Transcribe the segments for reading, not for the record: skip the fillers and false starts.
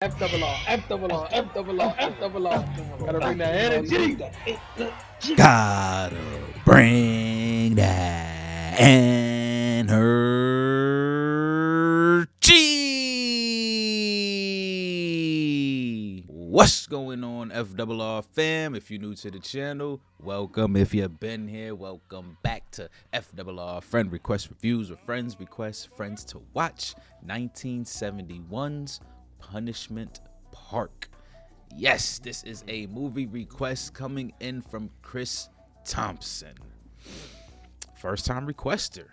F double R, F double R, F double R, F double R. Gotta bring that energy. Gotta bring that energy. What's going on, FRR fam? If you're new to the channel, welcome. If you've been here, welcome back to FRR Friend Request Reviews, with friends request friends to watch 1971's Punishment Park. Yes, this is a movie request coming in from Chris Thompson. First time requester.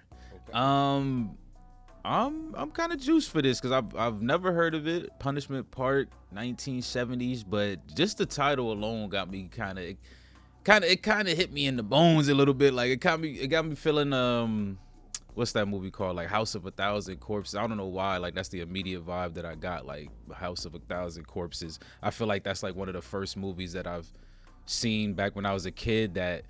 I'm kind of juiced for this because I've never heard of it. Punishment Park, 1970s, but just the title alone got me kind of hit me in the bones a little bit. Like it got me feeling what's that movie called? Like House of a Thousand Corpses. I don't know why. Like that's the immediate vibe that I got. Like House of a Thousand Corpses. I feel like that's like one of the first movies that I've seen back when I was a kid that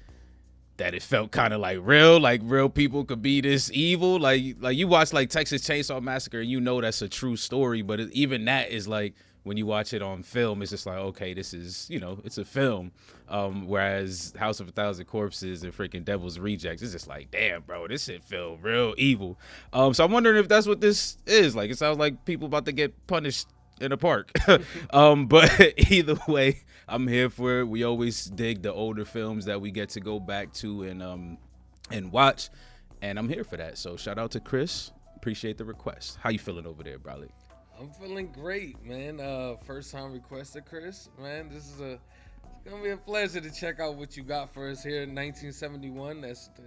it felt kind of like real people could be this evil. Like you watch like Texas Chainsaw Massacre and you know that's a true story, but even that is like when you watch it on film, it's just like, okay, this is, it's a film. Whereas House of a Thousand Corpses and freaking Devil's Rejects, it's just like, damn, bro, this shit feel real evil. So I'm wondering if that's what this is. Like, it sounds like people about to get punished in a park. But either way, I'm here for it. We always dig the older films that we get to go back to and watch, and I'm here for that. So shout out to Chris. Appreciate the request. How you feeling over there, Bradley? I'm feeling great, man. First time requester, Chris. Man, it's gonna be a pleasure to check out what you got for us here in 1971. It's a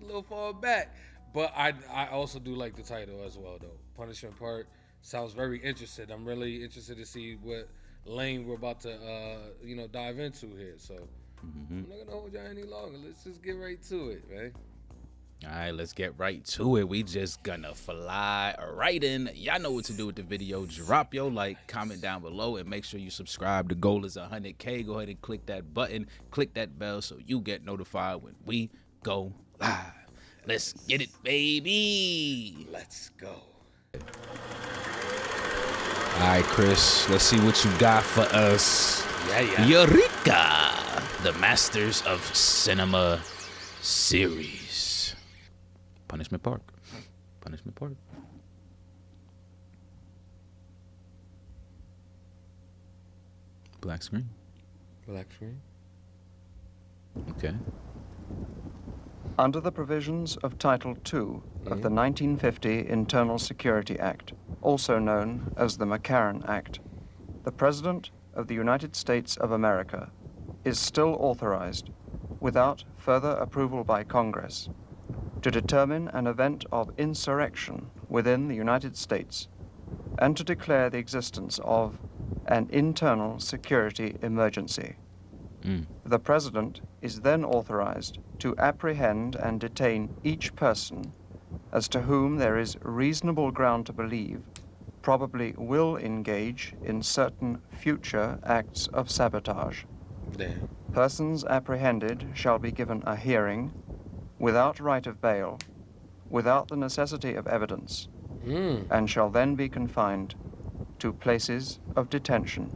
little far back, but I also do like the title as well, though. Punishment Park sounds very interesting. I'm really interested to see what lane we're about to dive into here. So I'm not gonna hold y'all any longer. Let's just get right to it, man. All right, let's get right to it. We just gonna fly right in. Y'all know what to do with the video. Drop your like, comment down below, and make sure you subscribe. The goal is 100K. Go ahead and click that button, click that bell so you get notified when we go live. Let's get it, baby. Let's go. All right, Chris, let's see what you got for us. Yeah. Eureka! The Masters of Cinema series. Punishment Park. Punishment Park. Black screen. Black screen. Okay. Under the provisions of Title II of the 1950 Internal Security Act, also known as the McCarran Act, the President of the United States of America is still authorized, without further approval by Congress, to determine an event of insurrection within the United States and to declare the existence of an internal security emergency. The President is then authorized to apprehend and detain each person as to whom there is reasonable ground to believe probably will engage in certain future acts of sabotage. Damn. Persons apprehended shall be given a hearing without right of bail, without the necessity of evidence, and shall then be confined to places of detention.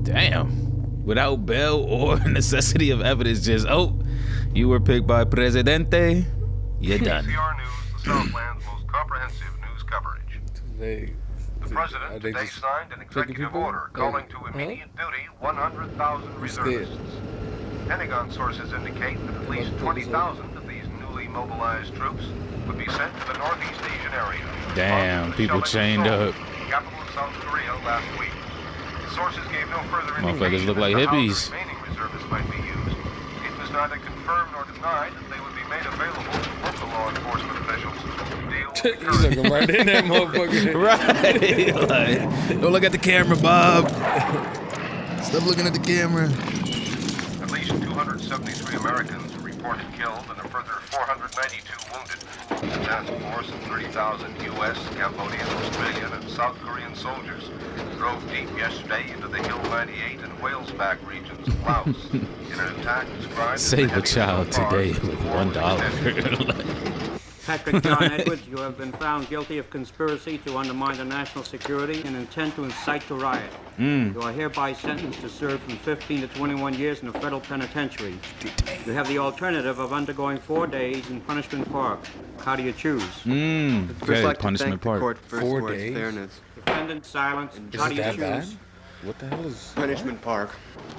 Damn. Without bail or necessity of evidence, just, you were picked by Presidente, you're done. FRR News, the Southland's most comprehensive news coverage. The President today signed an executive order calling to immediate duty 100,000 reservists. Pentagon sources indicate that at least 20,000 of these newly mobilized troops would be sent to the Northeast Asian area. Damn, people chained up. Capital of South Korea last week. Sources gave no further Motherfuckers indication look like as to how the hippies. remaining reservists might be used. It was neither confirmed nor denied that they would be made available to local law enforcement officials to deal with the He's looking right in that motherfucker. Right. Like, don't look at the camera, Bob. Stop looking at the camera. At least 273 Americans were reported killed and a further 492 wounded. A task force of 30,000 U.S., Cambodian, Australian, and South Korean soldiers drove deep yesterday into the Hill 98 and Whalesback regions of Laos in an attack described as Save the a heaviest child so far today since with the war was $1. ended. Patrick John Edwards, you have been found guilty of conspiracy to undermine the national security and intent to incite to riot. You are hereby sentenced to serve from 15 to 21 years in a federal penitentiary. You have the alternative of undergoing 4 days in Punishment Park. How do you choose? Okay, like Punishment Park. 4 days. Fairness. Defendant silence. Is How it do you that choose? bad? What the hell is Punishment Park.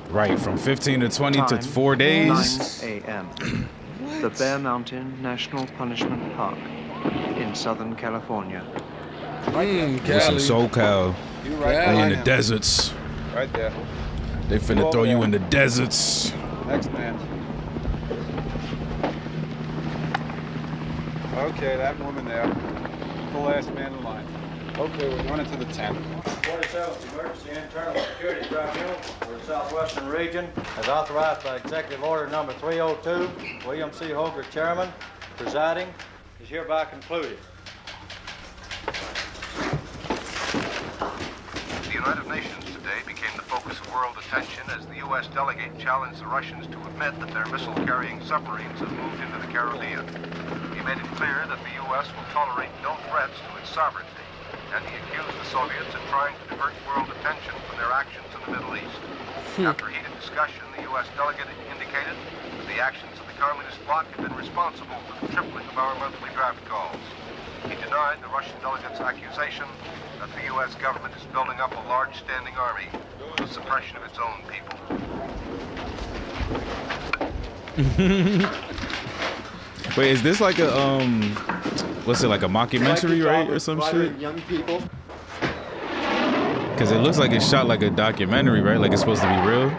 Right, from 15 to 20 to Time, 4 days. 9 a.m. The Bear Mountain National Punishment Park in Southern California. Listen, SoCal. You right They in behind the him. deserts. Right there. They finna over throw you there. in the deserts. Next man. Okay, that woman there. The last man in line. Okay, we're going into the tent. 47th Emergency Internal Security Tribunal for the Southwestern Region, as authorized by Executive Order Number 302, William C. Hoger, Chairman, presiding, is hereby concluded. The United Nations today became the focus of world attention as the U.S. delegate challenged the Russians to admit that their missile-carrying submarines have moved into the Caribbean. He made it clear that the U.S. will tolerate no threats to its sovereignty, and he accused the Soviets of trying to divert world attention from their actions in the Middle East. After heated discussion, the U.S. delegate indicated that the actions of the communist bloc had been responsible for the tripling of our monthly draft calls. He denied the Russian delegate's accusation that the U.S. government is building up a large standing army for the suppression of its own people. Wait, is this like a what's it, like a mockumentary, right, or some shit? Young people. Because it looks like it's shot like a documentary, right? Like it's supposed to be real.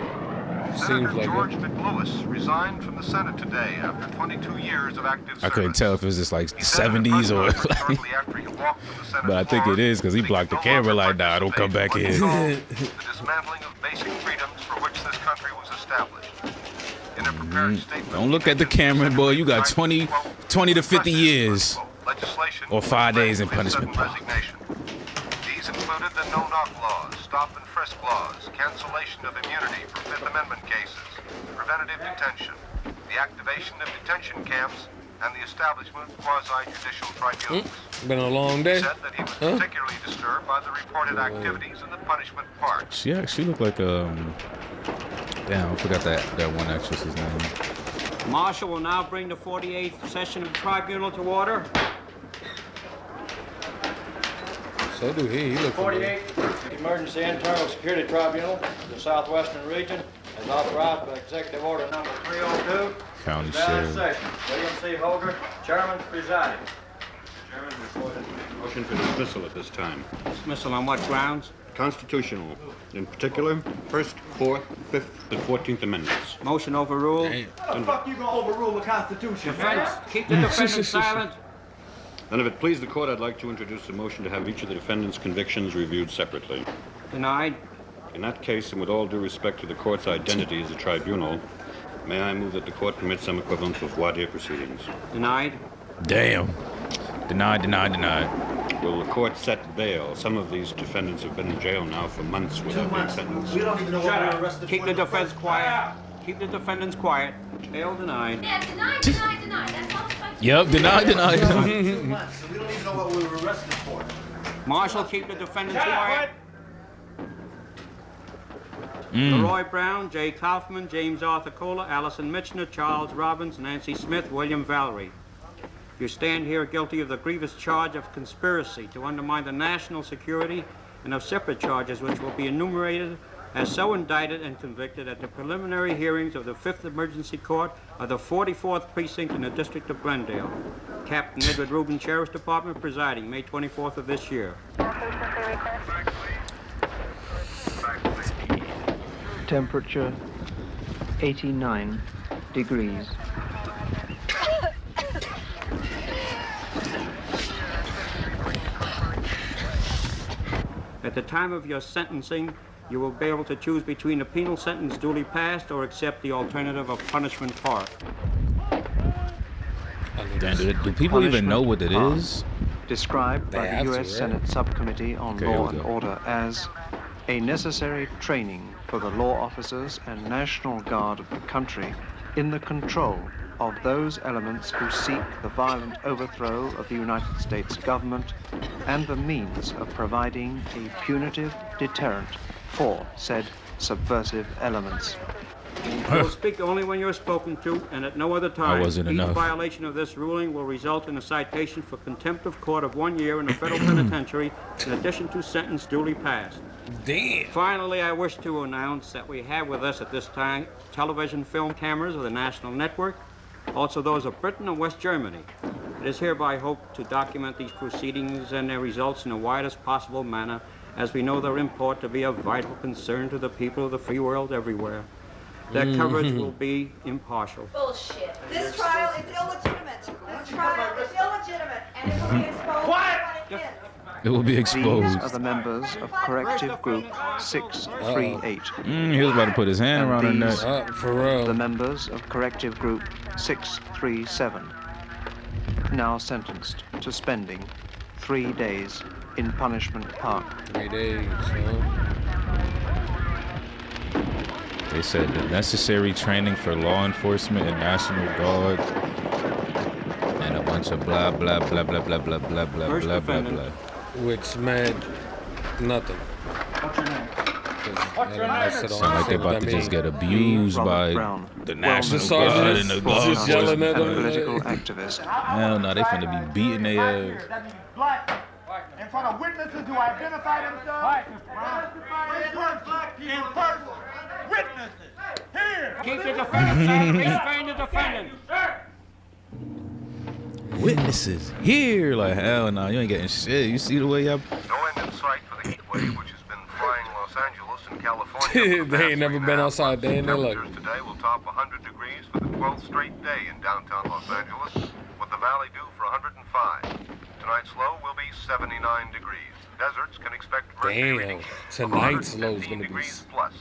Senator like George it. McLewis resigned from the Senate today after 22 years of active service. I couldn't tell if it was just like He said in a 70s or press conference shortly after he walked from the Senate but I think floor it is because he that blocked the could no camera longer like, nah, don't come back participate here. in what he called the dismantling of basic freedoms for which this country was established. In a prepared statement, Don't look at the camera, boy. You got 20 to 50 years legislation or 5 days in led to his punishment sudden park. resignation. These included the no-knock laws, stop and frisk laws, cancellation of immunity for Fifth Amendment cases, preventative detention, the activation of detention camps, and the establishment of quasi-judicial tribunals. Been a long day. He said that he was particularly disturbed by the reported activities in the punishment park. She looked like damn, I forgot that one actress's name. Marshal will now bring the 48th session of the tribunal to order. So do he. He look familiar. 48th Emergency Internal Security Tribunal for the Southwestern Region, as authorized by Executive Order Number 302, County is now in Sheriff. session. William C. Hoger, Chairman, presiding. Chairman, reported motion for dismissal at this time. Dismissal on what grounds? Constitutional, in particular, First, Fourth, Fifth, and 14th Amendments. Motion overruled. How the fuck you gonna overrule the Constitution, Defense, keep the defendant silent. And if it please the court, I'd like to introduce a motion to have each of the defendant's convictions reviewed separately. Denied. In that case, and with all due respect to the court's identity as a tribunal, may I move that the court permit some equivalent of voir dire proceedings? Denied. Damn. Denied. Will the court set bail? Some of these defendants have been in jail now for months without being sentenced. We don't even know what we're arrested Keep for. the defense quiet. Keep the defendants quiet. Bail denied. Yeah, denied. That's all. Yep, denied. 2 months, and we don't even know what we were arrested for. Marshal, keep the defendants quiet. Leroy Brown, Jay Kaufman, James Arthur Kohler, Allison Mitchner, Charles Robbins, Nancy Smith, William Valerie. You stand here guilty of the grievous charge of conspiracy to undermine the national security and of separate charges which will be enumerated as so indicted and convicted at the preliminary hearings of the 5th Emergency Court of the 44th Precinct in the District of Glendale. Captain Edward Rubin, Sheriff's Department, presiding, May 24th of this year. Temperature 89 degrees. At the time of your sentencing, you will be able to choose between a penal sentence duly passed or accept the alternative of punishment park. Damn, do people even know what it Punishment is? Described They by the have to, U.S. right? Senate Subcommittee on Okay, Law here we and go. Order as a necessary training for the law officers and National Guard of the country in the control of those elements who seek the violent overthrow of the United States government and the means of providing a punitive deterrent for said subversive elements. You will speak only when you are spoken to, and at no other time. Each violation of this ruling will result in a citation for contempt of court of 1 year in a federal penitentiary, in addition to sentence duly passed. Damn. Finally, I wish to announce that we have with us at this time television film cameras of the national network, also those of Britain and West Germany. It is hereby hoped to document these proceedings and their results in the widest possible manner, as we know their import to be of vital concern to the people of the free world everywhere. Their coverage will be impartial. Bullshit. This trial is illegitimate. This trial is illegitimate, and it will be exposed. Quiet! It will be exposed. These are the members of Corrective Group 638. He was about to put his hand around her neck. For real. The members of Corrective Group 637, now sentenced to spending 3 days in Punishment Park. 3 days, huh? They said the necessary training for law enforcement and National Guard and a bunch of blah blah blah blah blah blah blah blah blah blah blah. Which meant nothing. What's your name? Sound like they about to just get abused by the National Guard and the law just yelling at them. Political activist. Hell no, they finna be beating their ass. In front of witnesses who identify themselves. In person. Witnesses. Here. Keep the defendant safe. Restrain the defendant. Witnesses here, like hell no, you ain't getting shit. You see the way y'all. No end in sight for the heat wave, which has been frying Los Angeles and California. They ain't never been outside day in their life. Temperatures today will top 100 degrees for the 12th straight day in downtown Los Angeles, with the valley due for 105. Tonight's low will be 79 degrees. Deserts can expect damn. readings Tonight's low is gonna be degrees plus.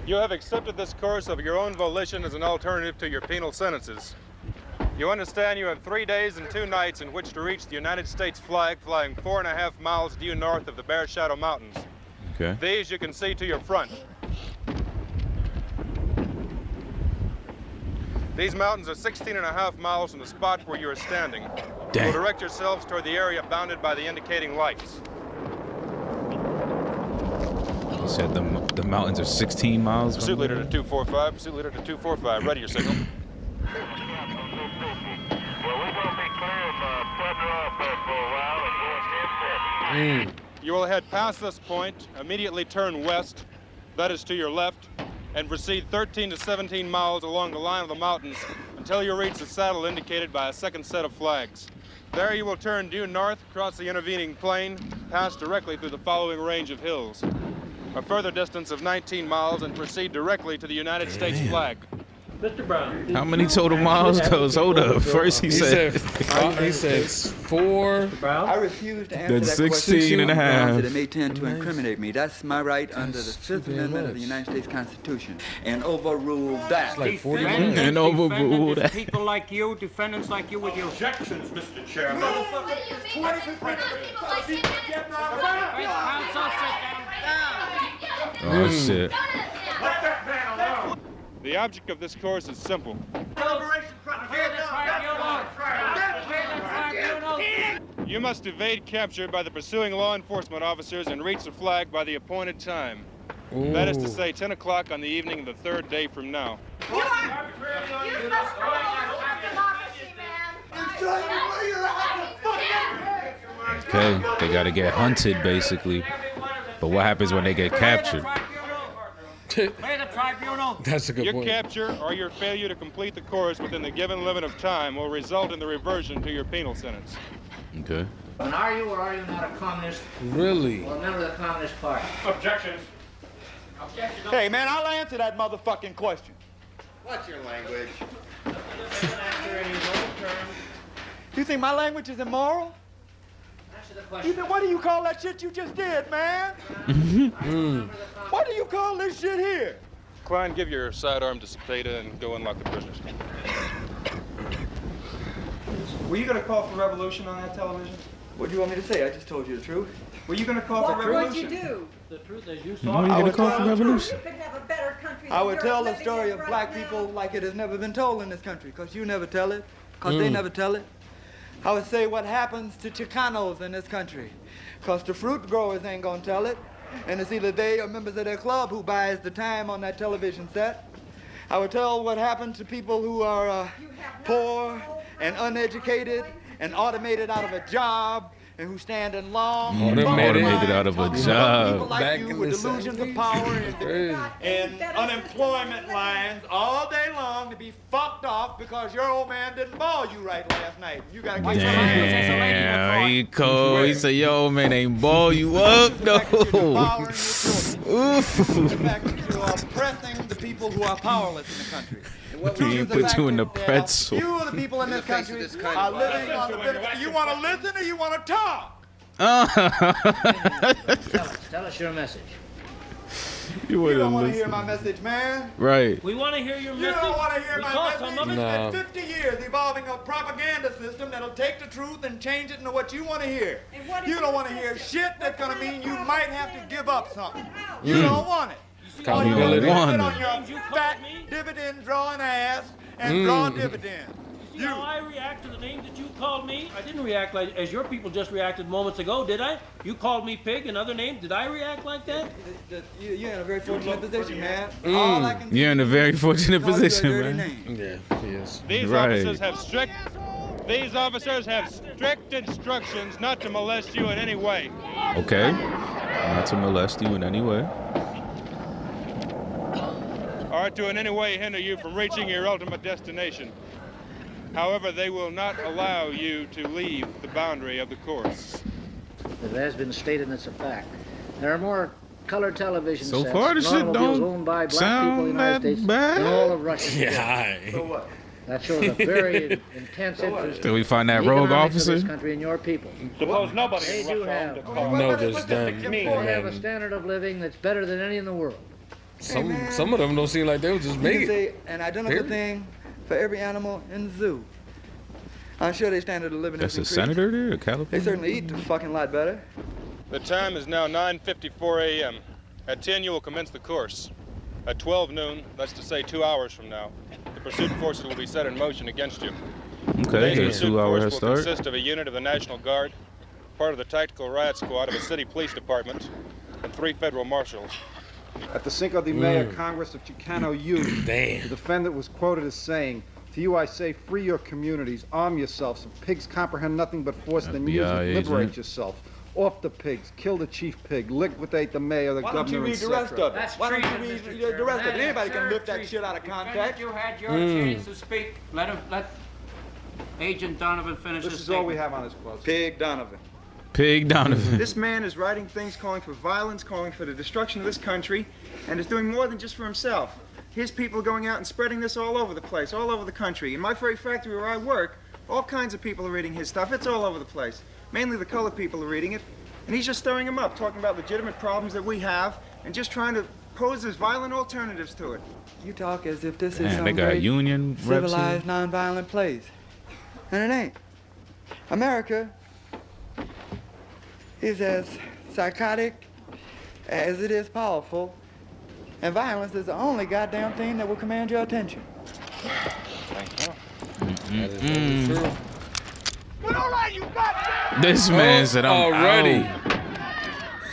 You have accepted this course of your own volition as an alternative to your penal sentences. You understand you have 3 days and 2 nights in which to reach the United States flag flying 4.5 miles due north of the Bear Shadow Mountains. Okay. These you can see to your front. These mountains are 16.5 miles from the spot where you are standing. Dang. You will direct yourselves toward the area bounded by the indicating lights. He said the mountains are 16 miles. Pursuit leader to 245. Pursuit leader to 245. Ready your signal. Well, we're going to be clear of putting off for a while and going to You will head past this point, immediately turn west, that is to your left, and proceed 13 to 17 miles along the line of the mountains until you reach the saddle indicated by a second set of flags. There you will turn due north, cross the intervening plain, pass directly through the following range of hills. A further distance of 19 miles and proceed directly to the United States flag. Mr. Brown. How many total miles goes? Hold up. First he said 4. I refuse to answer Then that 16 question. and a half. That it may tend to incriminate me. That's my right under the Fifth Amendment of the United States Constitution, and overrule that. It's like 40 Defendants, and overruled defendants, that. people like you, defendants like you with your Objections, Mr. Chairman. What do you mean by this? People like him? counsel, sit down. Oh shit. Let that man alone. The object of this course is simple. You must evade capture by the pursuing law enforcement officers and reach the flag by the appointed time. That is to say 10 o'clock on the evening of the 3rd day from now. You must go our democracy, man. Okay, they gotta get hunted basically. But what happens when they get captured? Pay the tribunal. That's a good Your point. capture or your failure to complete the course within the given limit of time will result in the reversion to your penal sentence. Okay. And are you or are you not a communist Really? or a member of the Communist Party? Objections. Hey, man, I'll answer that motherfucking question. What's your language? You think my language is immoral? Answer the question. What do you call that shit you just did, man? What do you call this shit here? Klein, give your sidearm to Cepeda and go unlock the prisoners. Were you going to call for revolution on that television? What do you want me to say? I just told you the truth. Were you going to call for revolution? What would you do? The truth is, you What saw are you it. gonna call for revolution? You could have a better country I than would you're tell the living story in of right black now. people like it has never been told in this country, because you never tell it, because they never tell it. I would say what happens to Chicanos in this country, because the fruit growers ain't gonna tell it, and it's either they or members of their club who buys the time on that television set. I would tell what happened to people who are poor and uneducated and automated out of a job, and who stand in long Automated out of a job. People like you with delusions of power and unemployment lines all day long to be fucked off because your old man didn't ball you right last night. You gotta get Damn, he cold. He said, yo, man, ain't ball you up, no. Oof. The fact that you are oppressing the people who are powerless in the country. He put you in the pretzel. Few of the people in this country are living on the benefit. You want to listen or you want to talk? Tell us your message. You don't want to hear my message, man. Right. We want to hear your message. You don't want to hear my message. It's been 50 years evolving a propaganda system that'll take the truth and change it into what you want to hear. You don't want to hear shit that's going to mean you might have to give up something. You don't want it. All you want to sit on your fat dividend drawing ass and draw dividends. You see how I react to the name that you called me? I didn't react like as your people just reacted moments ago, did I? You called me pig, another name. Did I react like that? You're in a very fortunate position, man. All I can You're in a very fortunate position, man. Yeah, he is. These officers have strict instructions not to molest you in any way. Okay. Not to molest you in any way. Or to in any way hinder you from reaching your ultimate destination. However, they will not allow you to leave the boundary of the course. It has been stated, and it's a fact. There are more color television So sets far, this and shit automobiles don't owned by black people in the United sound States that than all of Russia. Yeah. So what? That shows a very intense interest. Did we find that in the rogue economics of officer? this country and your people. Suppose nobody They do have. No, there's them. They have a standard of living that's better than any in the world. Some of them don't seem like they would just make You it. say an identical thing for every animal in the zoo. I'm sure their standard of living That's is a senator there, a California? They certainly eat a fucking lot better. The time is now 9:54 a.m. At 10, you will commence the course. At 12 noon, that's to say 2 hours from now, the pursuit forces will be set in motion against you. Okay, Today's a 2 hour head will start. consist of a unit of the National Guard, part of the tactical riot squad of a city police department, and 3 federal marshals. At the Cinco de Mayo Congress of Chicano youth, the defendant was quoted as saying, "To you I say, free your communities, arm yourselves. If pigs comprehend nothing but force, then use FBI it, liberate agent. yourself. Off the pigs, kill the chief pig, liquidate the mayor, the Why don't you governor, read the rest of it? That's Why don't you treason, read Mr. the rest of it? Chairman. Anybody can That's lift that treason. shit out of context. You had your chance to speak. Let Agent Donovan finish This his is all statement. we have on this clause. Pig Donovan. Pig Donovan. This man is writing things calling for violence, calling for the destruction of this country, and is doing more than just for himself. His people are going out and spreading this all over the place, all over the country. In my very factory where I work, all kinds of people are reading his stuff. It's all over the place. Mainly the colored people are reading it. And he's just stirring them up, talking about legitimate problems that we have, and just trying to pose as violent alternatives to it. You talk as if this is Man, some they got great union reps here. civilized, nonviolent place. And it ain't. America is as psychotic as it is powerful, and violence is the only goddamn thing that will command your attention. This man said, I'm already. out.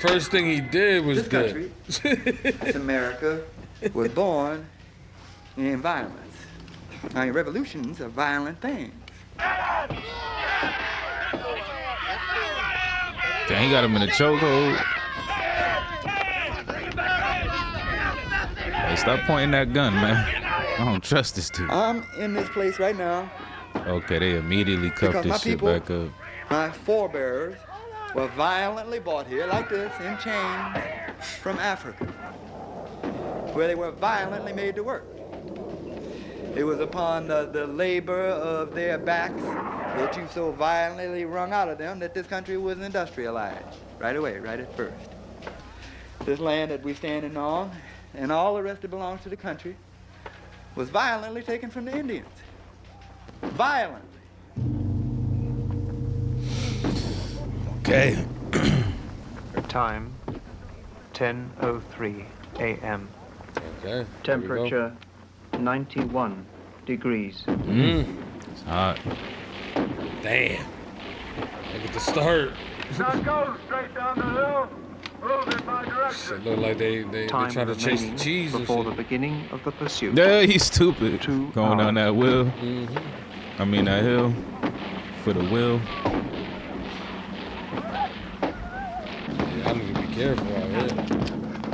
First thing he did was This country, this America, was born in violence. I mean, revolutions are violent things. Dang, he got him in a chokehold. Hey, stop pointing that gun, man. I don't trust this dude. I'm in this place right now Okay, they immediately cuffed because my this shit people, back up. my forebears, were violently brought here like this in chains from Africa, where they were violently made to work. It was upon the labor of their backs that you so violently wrung out of them that this country was industrialized right away, right at first. This land that we're standing on and all the rest that belongs to the country was violently taken from the Indians. Violently. Okay. Time 10:03 a.m. Okay. Temperature 91 degrees. It's hot. Damn. Look at the start. Now go straight down the hill. Move in my direction. Shit look like they Time trying to chase the cheese and before shit. the beginning of the pursuit. Yeah, he's stupid. 2 Going down that wheel. Mm-hmm. I mean that hill. For the wheel. Yeah, I need to be careful out here.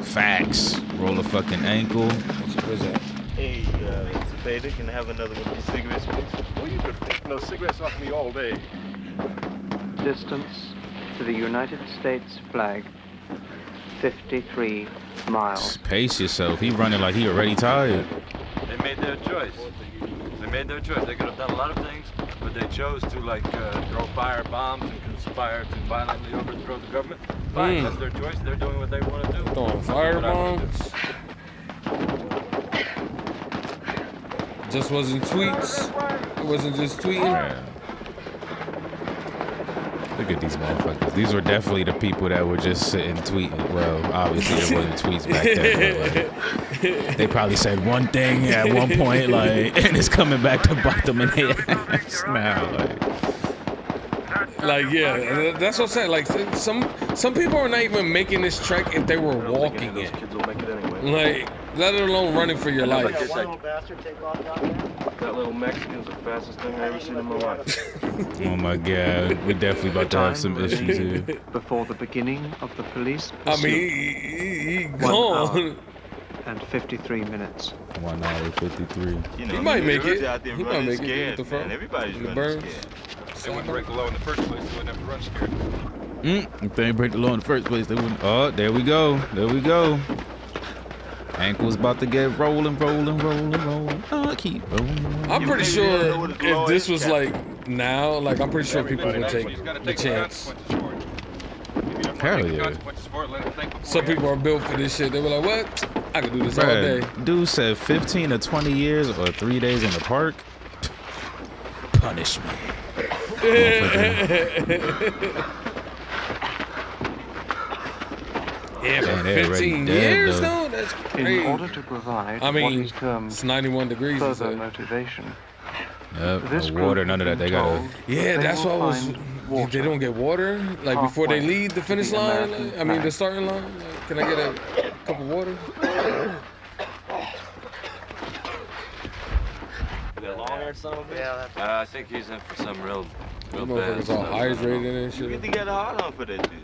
Facts. Roll a fucking ankle. Where's that? Hey, Mr. Bader, can I have another one of these cigarettes, please? Well, you've been taking those cigarettes off me all day. Distance to the United States flag 53 miles. Pace yourself. He running like he already tired. They made their choice. They made their choice. They could have done a lot of things, but they chose to, like, throw fire bombs and conspire to violently overthrow the government. Fine, that's their choice. They're doing what they want to do. Throwing fire bombs. Just wasn't tweets. It wasn't just tweeting. Man. Look at these motherfuckers. These were definitely the people that were just sitting tweeting. Well, obviously there wasn't tweets back then. But like, they probably said one thing at one point, like, and it's coming back to bite them in the ass now. Like, yeah, that's what I'm saying. Like, some people are not even making this trek if they were walking it. Like, let alone running for your life. That little Mexican's the fastest thing I ever seen in my life. Oh my God, we definitely about to have some issues here. Before the beginning of the police pursuit. I mean, he gone. And 53 minutes. 1 hour 53. You know, He might make it. He might make it. The front. Everybody's the running burns. scared. They wouldn't break the law in the first place. They wouldn't have to run scared. If they didn't break the law in the first place, they wouldn't. Oh, there we go. There we go. Ankle's about to get rolling. Oh, keep rolling. I'm pretty sure if this was like now, like I'm pretty sure people would take the chance. Hell yeah. Some people are built for this shit. They were like, what? I could do this all day. Dude said 15 to 20 years or 3 days in the park. Punish me. Yeah, but Man, 15 years though? That's crazy. In order to provide I mean, what is termed it's 91 degrees. further motivation. Yep, no water, none of that. They gotta. Yeah, that's what I was. They don't get water like before they leave the finish line. Like, I mean, the starting line. Like, can I get a cup of water? I think he's in for some real Those bad motherfuckers all stuff. hydrated and You shit. get to get a hard on for that dude.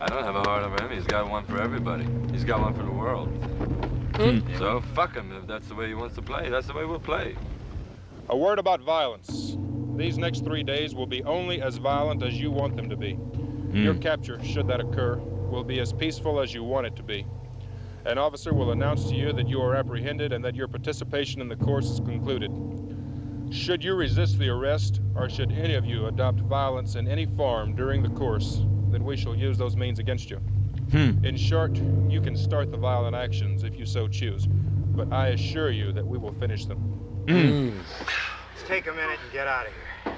I don't have a hard on for him. He's got one for everybody. He's got one for the world. So fuck him. If that's the way he wants to play, that's the way we'll play. A word about violence. These next 3 days will be only as violent as you want them to be. Your capture, should that occur, will be as peaceful as you want it to be. An officer will announce to you that you are apprehended and that your participation in the course is concluded. Should you resist the arrest, or should any of you adopt violence in any form during the course, then we shall use those means against you. In short, you can start the violent actions if you so choose, but I assure you that we will finish them. Let's take a minute and get out of here.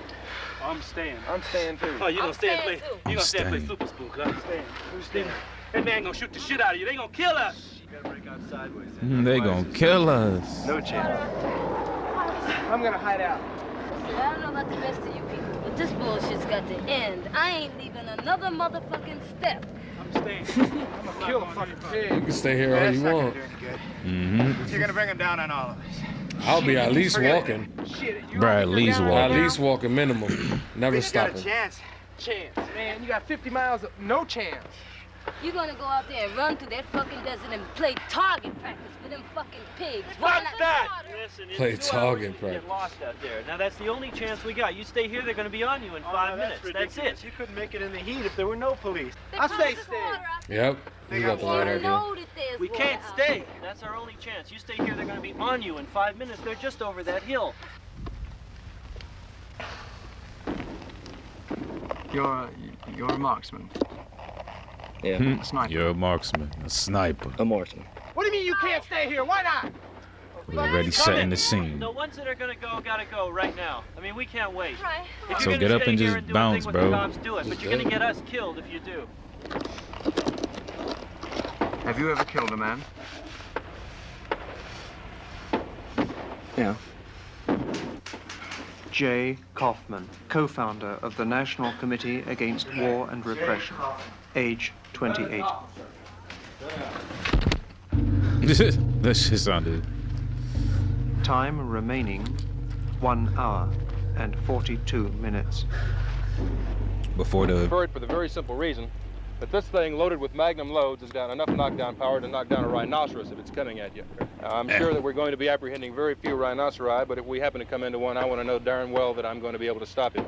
I'm staying. I'm staying too. Oh, you gonna stay and play? You gonna stay and play Super Spook, huh? Who's staying? That man gonna shoot the shit out of you. They gonna kill us. You gotta break out sideways. They gonna kill us. No chance. I'm gonna hide out. I don't know about the rest of you people, but this bullshit's got to end. I ain't leaving another motherfucking step. I'm staying. I'm gonna kill a fucking pig. You can stay here all you want. You're gonna bring him down on all of us. I'll be at least walking. Bruh, at least walking. At least walking minimum. Never stopping. Chance, man. You got 50 miles of no chance. You gonna go out there and run through that fucking desert and play target practice for them fucking pigs. Why not Listen, play in 2 hours target you practice? get lost out there. Now that's the only chance we got. You stay here, they're gonna be on you in 5 minutes. That's it. You couldn't make it in the heat if there were no police. They I say promised stay. water. Yep. You got the right You idea. know that there's We water can't out stay. That's our only chance. You stay here, they're gonna be on you in 5 minutes. They're just over that hill. You're a marksman. Yeah. You're a marksman, a sniper. A marksman. What do you mean you can't stay here? Why not? We're already setting the scene. The ones that are gonna go gotta go right now. I mean, we can't wait. Right. If So you're get gonna up stay and here just do a bounce, thing with bro. the cops, do it. But you're gonna get us killed if you do. Have you ever killed a man? Yeah. J. Kaufman, co-founder of the National Committee Against War and Repression, age 28. That shit sounded. Time remaining 1 hour and 42 minutes. Before the. For the very simple reason that this thing loaded with magnum loads has got enough knockdown power to knock down a rhinoceros if it's coming at you. Now, I'm sure that we're going to be apprehending very few rhinoceri, but if we happen to come into one, I want to know darn well that I'm going to be able to stop it.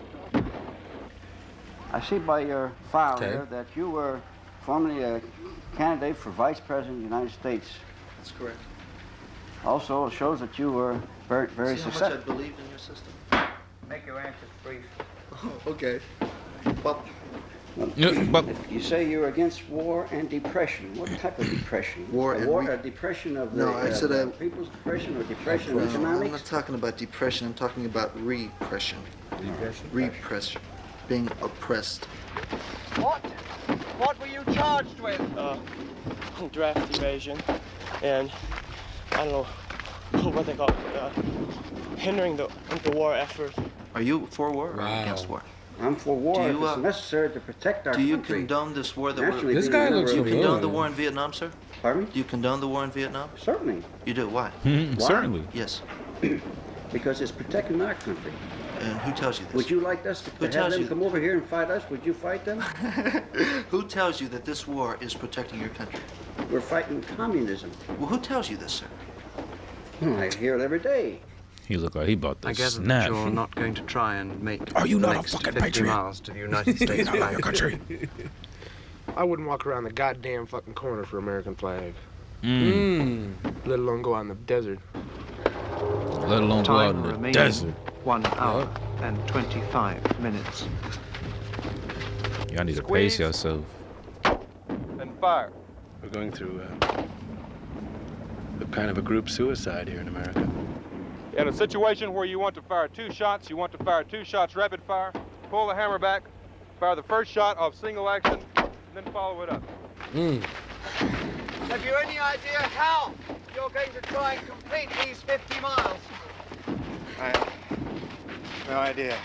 I see by your file here that you were formerly a candidate for Vice President of the United States. That's correct. Also, it shows that you were very See successful. how much I believed in your system? Make your answers brief. Oh, okay. Well, You say you're against war and depression. What type of depression? A depression of the no, I said people's depression or depression of economics? I'm not talking about depression. I'm talking about repression. Repression. Being oppressed. What were you charged with? Draft evasion, and I don't know what they call it, hindering the war effort. Are you for war or against war? I'm for war if it's necessary to protect our country. Do you condone this war that Nationally, we're... This guy looks Do you familiar. condone the war in Vietnam, sir? Pardon? Do you condone the war in Vietnam? Certainly. You do? Why? Why? Certainly. Yes. Because it's protecting our country. And who tells you this? Would you like us to have tells them you? come over here and fight us? Would you fight them? Who tells you that this war is protecting your country? We're fighting communism. Well, who tells you this, sir? I hear it every day. He looked like he about to I gather snap. that you're not going to try and make Are you the not a next fucking 50 patriot? miles to the United States Not your flag. country. I wouldn't walk around the goddamn fucking corner for American flag. Let alone go out in the desert. Let alone go out in the remaining desert. 1 hour and 25 minutes. Y'all need to pace yourself. And fire. We're going through a kind of a group suicide here in America. In a situation where you want to fire 2 shots, you want to fire 2 shots rapid fire, pull the hammer back, fire the first shot off single action, and then follow it up. Have you any idea how you're going to try and complete these 50 miles? I have no idea.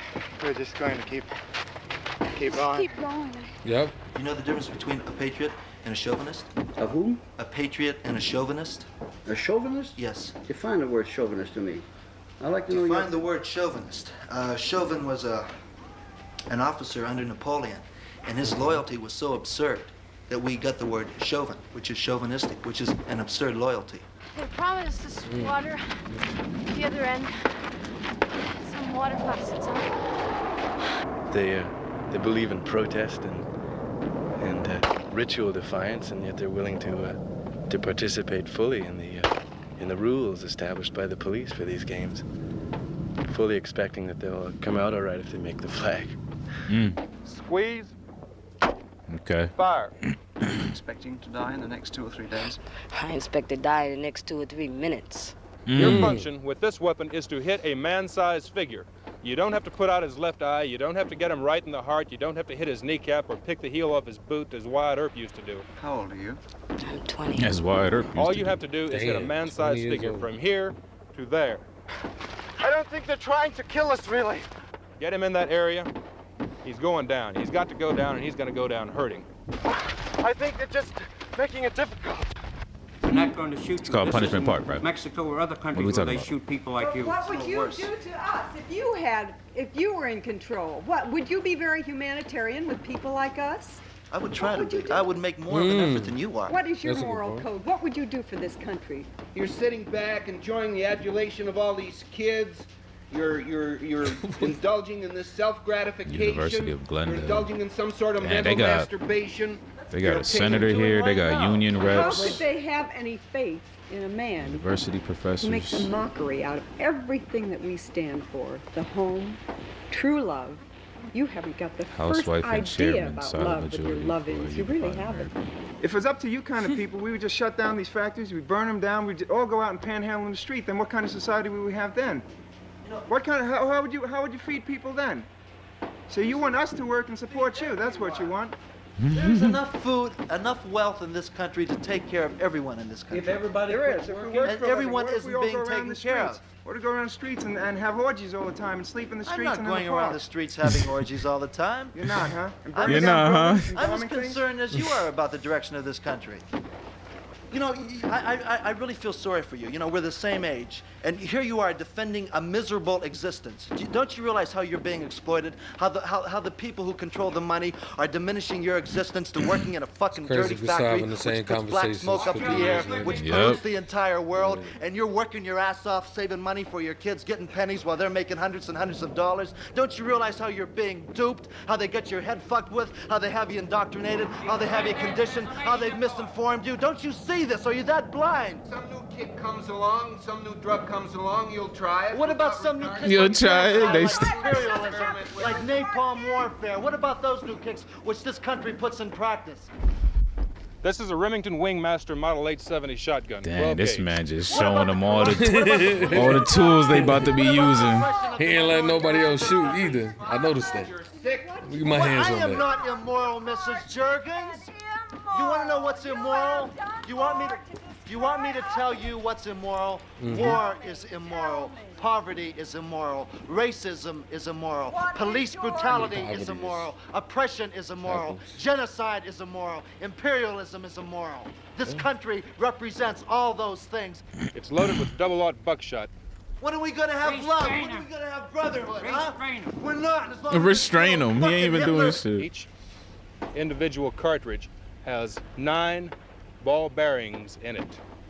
We're just going to keep on. Keep going. Yep. You know the difference between a patriot and a chauvinist? A who? A patriot and a chauvinist? A chauvinist? Yes. Define the word chauvinist to me. I'd like to know Define the word chauvinist. Chauvin was an officer under Napoleon, and his loyalty was so absurd that we got the word chauvin, which is chauvinistic, which is an absurd loyalty. They promised us water at the other end. Some water faucets, huh? They believe in protest and ritual defiance, and yet they're willing to participate fully in the rules established by the police for these games, fully expecting that they'll come out all right if they make the flag. Squeeze. Okay. Fire. Expecting to die in the next 2 or 3 days? I expect to die in the next 2 or 3 minutes. Your function with this weapon is to hit a man-sized figure. You don't have to put out his left eye, you don't have to get him right in the heart, you don't have to hit his kneecap or pick the heel off his boot as Wyatt Earp used to do. How old are you? I'm 20. That's Wyatt Earp used All to you do. have to do is hit a man-sized figure from here to there. I don't think they're trying to kill us, really. Get him in that area, he's going down. He's got to go down, and he's going to go down hurting. I think they're just making it difficult. They're not going to shoot you. It's called This Punishment isn't Park, right? Mexico or other What are countries we where talking they about? shoot people like you. What would It's you worse. do to us if you were in control? What would you be very humanitarian with people like us? I would try to be. I would make more of an effort than you are. What is your moral code? What would you do for this country? You're sitting back, enjoying the adulation of all these kids. You're indulging in this self-gratification. University of Glendale. You're indulging in some sort of Man, mental they got- masturbation. They got a senator here. They got union How could reps, they have any faith in a man university who makes professors. a mockery out of everything that we stand for? The home, true love, You haven't got the Housewife first and idea chairman about silent love that your majority love for is. You really Unified haven't. If it was up to you kind of people, we would just shut down these factories, we'd burn them down, we'd all go out and panhandle in the street. Then what kind of society would we have then? What kind of, how would you feed people then? So you want us to work and support you, that's what you want. There's enough food, enough wealth in this country to take care of everyone in this country. If everybody There quit is. If we working- work And for a living, everyone what if isn't we all being go around taken the care streets? of. Or to go around the streets and have orgies all the time and sleep in the I'm streets not and going in the around park. the streets having orgies all the time. You're not, huh? And I'm burning as- down buildings and I'm as bombing things? concerned as you are about the direction of this country. You know, I really feel sorry for you. You know, we're the same age. And here you are defending a miserable existence. Don't you realize how you're being exploited? How the people who control the money are diminishing your existence to working in a fucking dirty factory, having the same which puts black conversations smoke up 50 the air, years later. which Yep. pollutes the entire world, and you're working your ass off saving money for your kids, getting pennies while they're making hundreds and hundreds of dollars. Don't you realize how you're being duped? How they get your head fucked with? How they have you indoctrinated? How they have you conditioned? How they've misinformed you? Don't you see this? Are you that blind? Some new kid comes along, some new drug comes along, you'll try it. What about some new kicks? You'll like try it, genocide, they like imperialism, like napalm warfare? What about those new kicks which this country puts in practice? This is a Remington Wingmaster Model 870 shotgun. Damn, 12 this gauge. man just showing them all the tools they about to be using. He ain't let nobody else shoot either. I noticed that. Look at my hands I on am that. not immoral, Mrs. Jergens. You want to know what's immoral? You want me to tell you what's immoral? Mhm. War is immoral. Poverty is immoral. Racism is immoral. Police brutality is immoral. Oppression is immoral. Genocide is immoral. Imperialism is immoral. This country represents all those things. It's loaded with double-aught buckshot. When are we gonna have love? When are we gonna have brotherhood, huh? We're not. As long as Restrain him. He ain't even doing shit. Each individual cartridge has 9 ball bearings in it.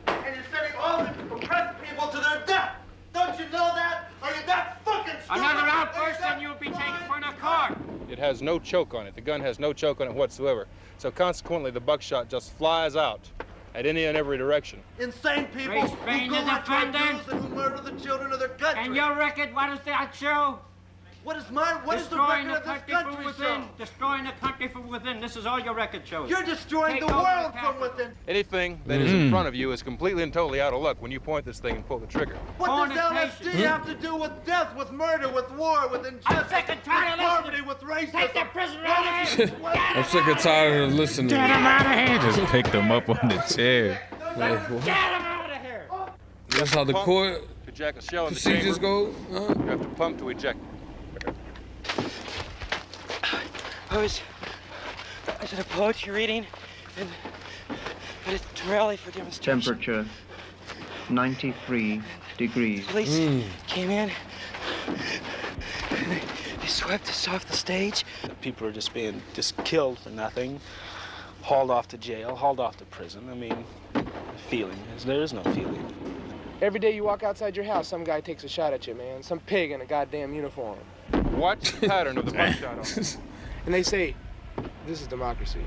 And you're sending all the oppressed people to their death. Don't you know that? Are you that fucking stupid? Another outburst and you'll be taken for a car. It has no choke on it. The gun has no choke on it whatsoever. So consequently, the buckshot just flies out at any and every direction. Insane people Restrain who go the after our defendant. Jews and who murder the children of their country. And your record, what does that show? What is the Destroying record of this country from within. show? Destroying the country from within. This is all your record shows. You're destroying Take the over world the from within. Anything that is in front of you is completely and totally out of luck when you point this thing and pull the trigger. What does LSD have to do with death, with murder, with war, with injustice, with poverty, with racism? Take the prisoner out of here. I'm sick and tired of listening. Get him out of here. Just picked him up on the chair. Like, what? Get him out of here. That's how the court To jack a shell in the procedures chamber, go? you have to pump to eject. I was at a poetry reading, and it's too early for demonstration. Temperature 93 degrees. Police came in, and they swept us off the stage. People are just being killed for nothing, hauled off to jail, hauled off to prison. I mean, feeling there is no feeling. Every day you walk outside your house, some guy takes a shot at you, man. Some pig in a goddamn uniform. Watch the pattern of the buckshot on it. And they say, this is democracy.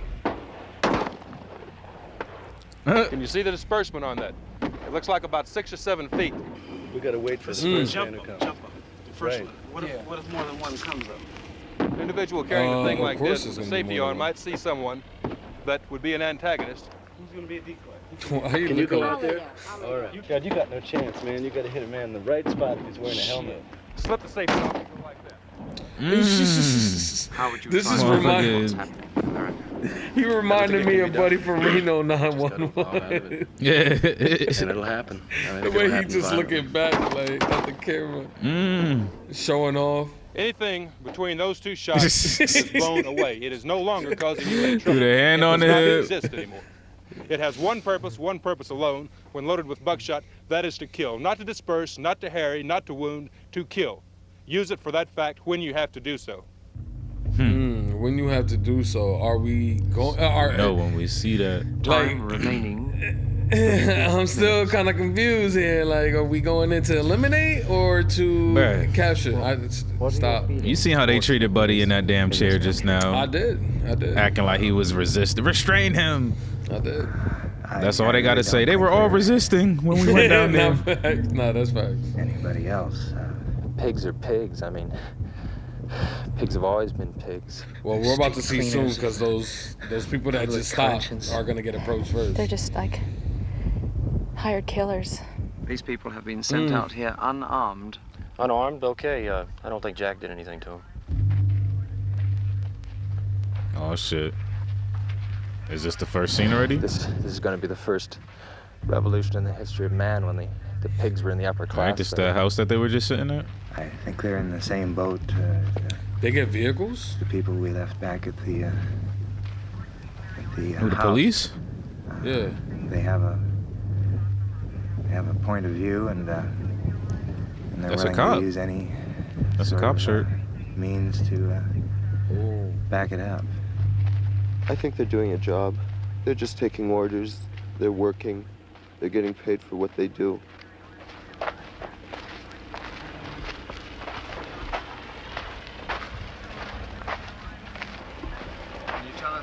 Can you see the disbursement on that? It looks like about 6 or 7 feet. We gotta wait for the first man to come. Jump up. The first one. What if more than one comes up? An individual carrying a thing of like course this it's with a gonna be safety more on than might see someone that would be an antagonist. Who's gonna be a decoy? Why are you Can you looking go at out there? All right. God, you got no chance, man. You gotta hit a man in the right spot if he's wearing a helmet. Slip the safety off and go like that. How would you This is find out reminding. what's happening? All right. He reminded me of Buddy from Reno 911. Yeah. And it'll happen. The way he just looking back like at the camera, showing off. Anything between those two shots is blown away. It is no longer causing you any trouble. Put a hand it on does not it. exist anymore. It has one purpose alone, when loaded with buckshot, that is to kill. Not to disperse, not to harry, not to wound, to kill. Use it for that fact when you have to do so. When you have to do so, are we going? No, when we see that. Time remaining. I'm still kind of confused here. Like, are we going in to eliminate or to Bruh. capture? Stop. You seen how they treated Buddy in that damn chair just now? I did. Acting like he was resisting. Restrain him. I did. That's all they got to say. They were all resisting when we went down there. No, that's facts. Anybody else? Pigs are pigs. I mean, Pigs have always been pigs. Well, we're about to see soon because those people that just stopped are gonna get approached first. They're just like hired killers. These people have been sent out here unarmed. Unarmed? Okay. I don't think Jack did anything to him. Oh shit! Is this the first scene already? This is going to be the first revolution in the history of man when the pigs were in the upper class. Ain't this the house that they were just sitting at? I think they're in the same boat. They get vehicles? The people we left back at the Who, the house. police? Yeah. They have a point of view, and they're That's a willing cop. to use any That's a sort cop of, shirt. means to back it up. I think they're doing a job. They're just taking orders. They're working. They're getting paid for what they do. Can you tell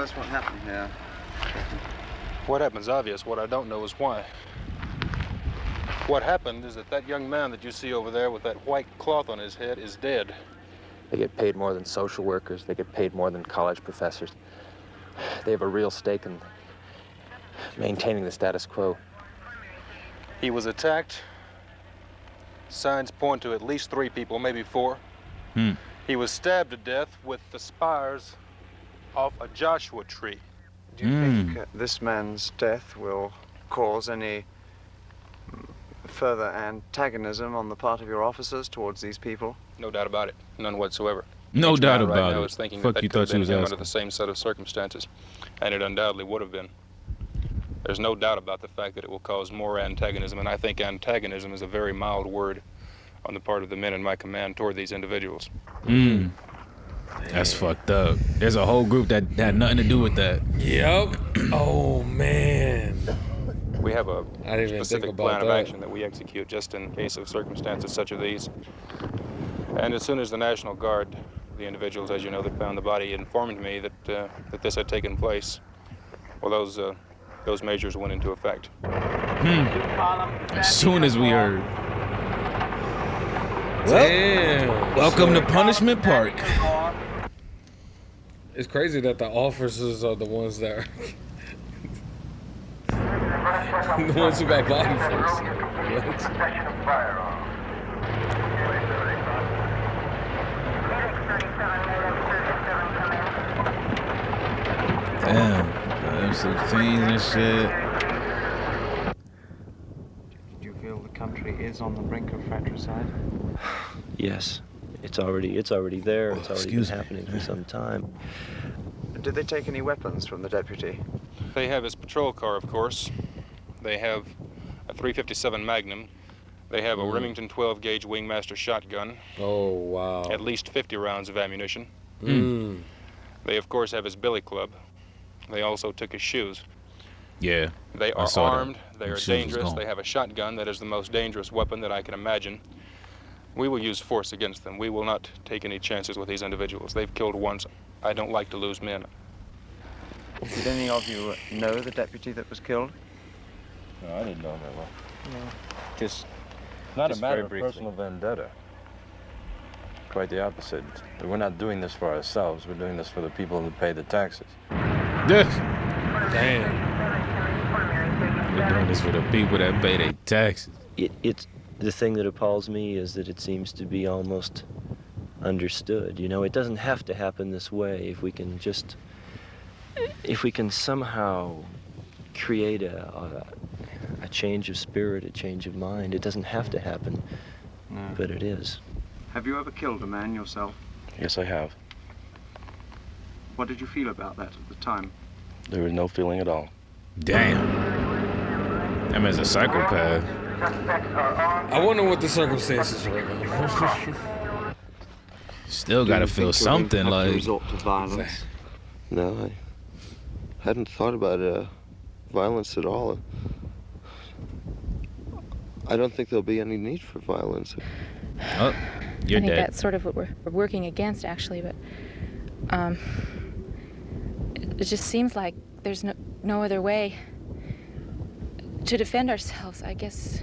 us what happened here? What happened's obvious. What I don't know is why. What happened is that young man that you see over there with that white cloth on his head is dead. They get paid more than social workers. They get paid more than college professors. They have a real stake in maintaining the status quo. He was attacked. Signs point to at least 3 people, maybe 4. He was stabbed to death with the spires off a Joshua tree. Do you think this man's death will cause any further antagonism on the part of your officers towards these people? No doubt about it. None whatsoever. No Each doubt man right about now it. is thinking Fuck, that you could have thought you been was him asking. under the same set of circumstances, and it undoubtedly would have been. There's no doubt about the fact that it will cause more antagonism, and I think antagonism is a very mild word on the part of the men in my command toward these individuals. That's fucked up. There's a whole group that had nothing to do with that. Yep. Oh man. We have a I didn't even think specific about plan of that. action that we execute just in case of circumstances such as these. And as soon as the National Guard, the individuals, as you know, that found the body, informed me that that this had taken place, well, those measures went into effect. As soon as we heard. Damn. Welcome to Punishment Park. It's crazy that the officers are the ones that are the ones who got bodied first. Damn. M16s and shit. Do you feel the country is on the brink of fratricide? Yes, it's already there. It's already been excuse me. happening for some time. Did they take any weapons from the deputy? They have his patrol car, of course. They have a .357 Magnum. They have a Remington 12-gauge Wingmaster shotgun. Oh, wow. At least 50 rounds of ammunition. They, of course, have his billy club. They also took his shoes. Yeah. They I are saw that. armed. They Them are shoes was dangerous. gone. They have a shotgun that is the most dangerous weapon that I can imagine. We will use force against them. We will not take any chances with these individuals. They've killed once. I don't like to lose men. Did any of you know the deputy that was killed? No, I didn't know that well. No. Just not Just a matter very of briefly. personal vendetta. Quite the opposite. We're not doing this for ourselves. We're doing this for the people who pay the taxes. Yes. Damn. We're doing this for the people that pay their taxes. It's the thing that appalls me is that it seems to be almost understood. You know, it doesn't have to happen this way. If we can somehow create a change of spirit, a change of mind, it doesn't have to happen, but it is. Have you ever killed a man yourself? Yes, I have. What did you feel about that at the time? There was no feeling at all. Damn. That man's a psychopath. I wonder what the circumstances were. Still gotta feel something like. Resort to violence? No, I hadn't thought about violence at all. I don't think there'll be any need for violence. Oh, you're I think dead. that's sort of what we're working against, actually, but it just seems like there's no other way to defend ourselves. I guess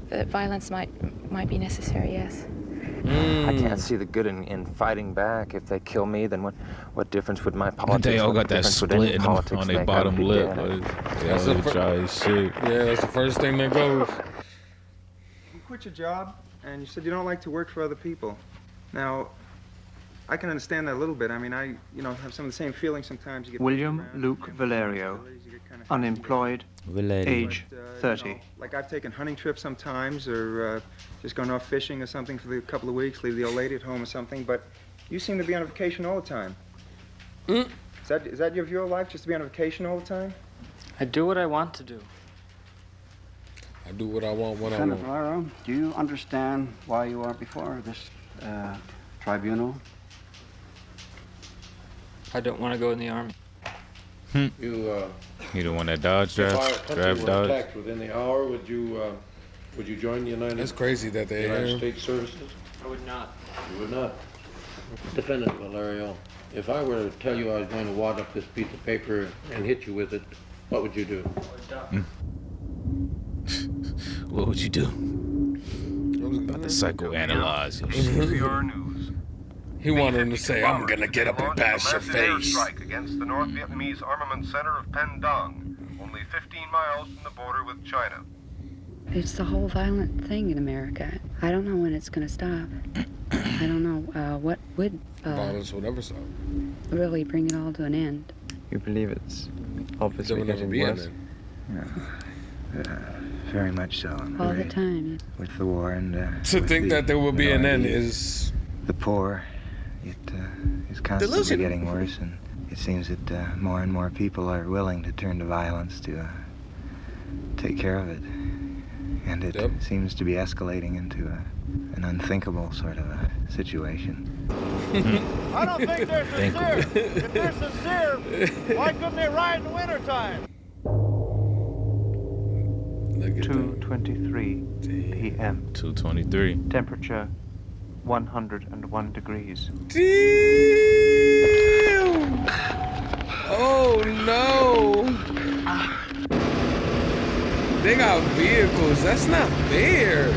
that violence might be necessary, yes. I can't see the good in fighting back. If they kill me, then what difference would my politics? They all what got that difference would any split in them politics on their make? bottom I'd be lip. dead. That's the Dry as shit. Yeah, that's the first thing that goes. You quit your job, and you said you don't like to work for other people. Now, I can understand that a little bit. I mean, I have some of the same feelings sometimes. You get William Luke Valerio, unemployed, age 30. Like I've taken hunting trips sometimes, or just gone off fishing or something for a couple of weeks, leave the old lady at home or something, but you seem to be on vacation all the time. Is that your view of life, just to be on vacation all the time? I do what I want to do. I do what I want when I Senator want. Valero, do you understand why you are before this tribunal? I don't want to go in the Army. You the one that dodged if our draft country were dodge? attacked within the hour, would you join the That's crazy that they United States services? I would not. You would not. Defendant Valerio, if I were to tell you I was going to wad up this piece of paper and hit you with it, what would you do? What would you do? About to psychoanalyze your shit. He wanted him to say, "I'm gonna get up and bash your face." Strike against the North Vietnamese armament center of Pang Dong, only 15 miles from the border with China. It's the whole violent thing in America. I don't know when it's going to stop. I don't know what would Violence will never stop. really bring it all to an end. You believe it's obviously There will never getting be an worse? end. Very much so. All the time. With the war and To with think the that there will be an end minorities, is the poor. It is constantly delusion. getting worse, and it seems that more and more people are willing to turn to violence to take care of it, and it seems to be escalating into an unthinkable sort of a situation. I don't think they're sincere. If they're sincere, why couldn't they ride in the wintertime? 2:23 p.m. 2:23. Temperature 101 degrees. Damn! Oh no! They got vehicles. That's not fair.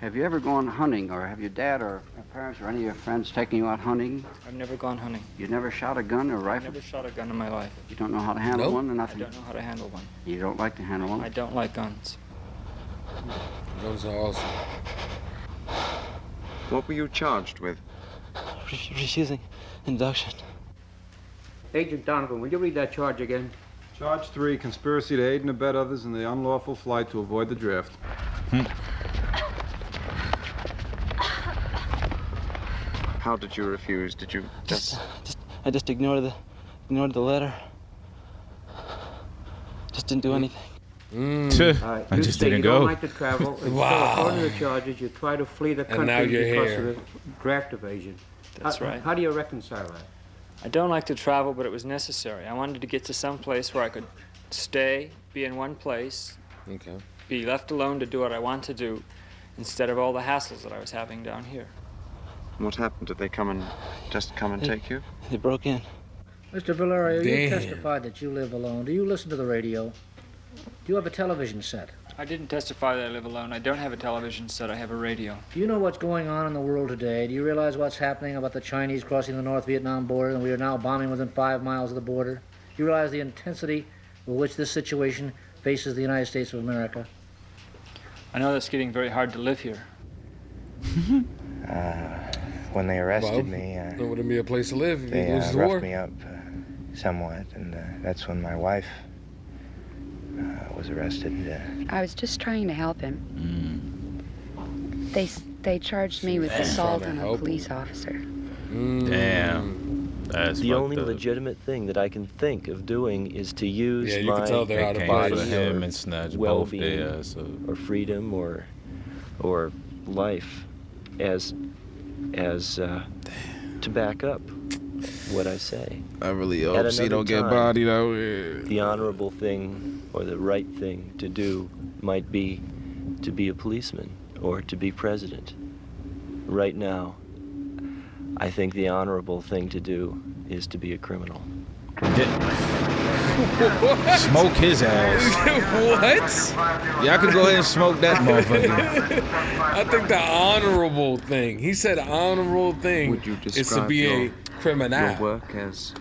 Have you ever gone hunting, or have your dad or your parents or any of your friends taken you out hunting? I've never gone hunting. You never shot a gun or I've rifle? never shot a gun in my life. You don't know how to handle one or nothing? I don't know how to handle one. You don't like to handle one? I don't like guns. Guns are awesome. What were you charged with? Refusing induction. Agent Donovan, will you read that charge again? Charge 3, conspiracy to aid and abet others in the unlawful flight to avoid the draft. How did you refuse? Did you I just ignored the letter. Just didn't do anything. I You just say didn't you don't go. like to travel, and Wow. so according to the charges, you try to flee the And now country you're because here. of the draft evasion. That's right. How do you reconcile that? I don't like to travel, but it was necessary. I wanted to get to some place where I could stay, be in one place, Okay. be left alone to do what I want to do, instead of all the hassles that I was having down here. What happened? Did they come and take you? They broke in. Mr. Valerio, you Damn. testified that you live alone. Do you listen to the radio? Do you have a television set? I didn't testify that I live alone. I don't have a television set. I have a radio. Do you know what's going on in the world today? Do you realize what's happening about the Chinese crossing the North Vietnam border, and we are now bombing within 5 miles of the border? Do you realize the intensity with which this situation faces the United States of America? I know that's getting very hard to live here. When they arrested Well, me, there wouldn't be a place to live if they you lose the war. roughed me up somewhat, and that's when my wife was arrested. I was just trying to help him. They charged me with assault on a police officer. Damn. That's The fucked only up. legitimate thing that I can think of doing is to use Yeah, you my can tell they're out of body place. for him or and snatch both well-being their ass up. or freedom or life as to back up what I say. I really At hope she another don't get time, bodied out here. The honorable thing or the right thing to do might be to be a policeman or to be president. Right now, I think the honorable thing to do is to be a criminal. Smoke his ass. What? Y'all could go ahead and smoke that motherfucker. I think the honorable thing. He said honorable thing Would you is to describe be your, a criminal. your work as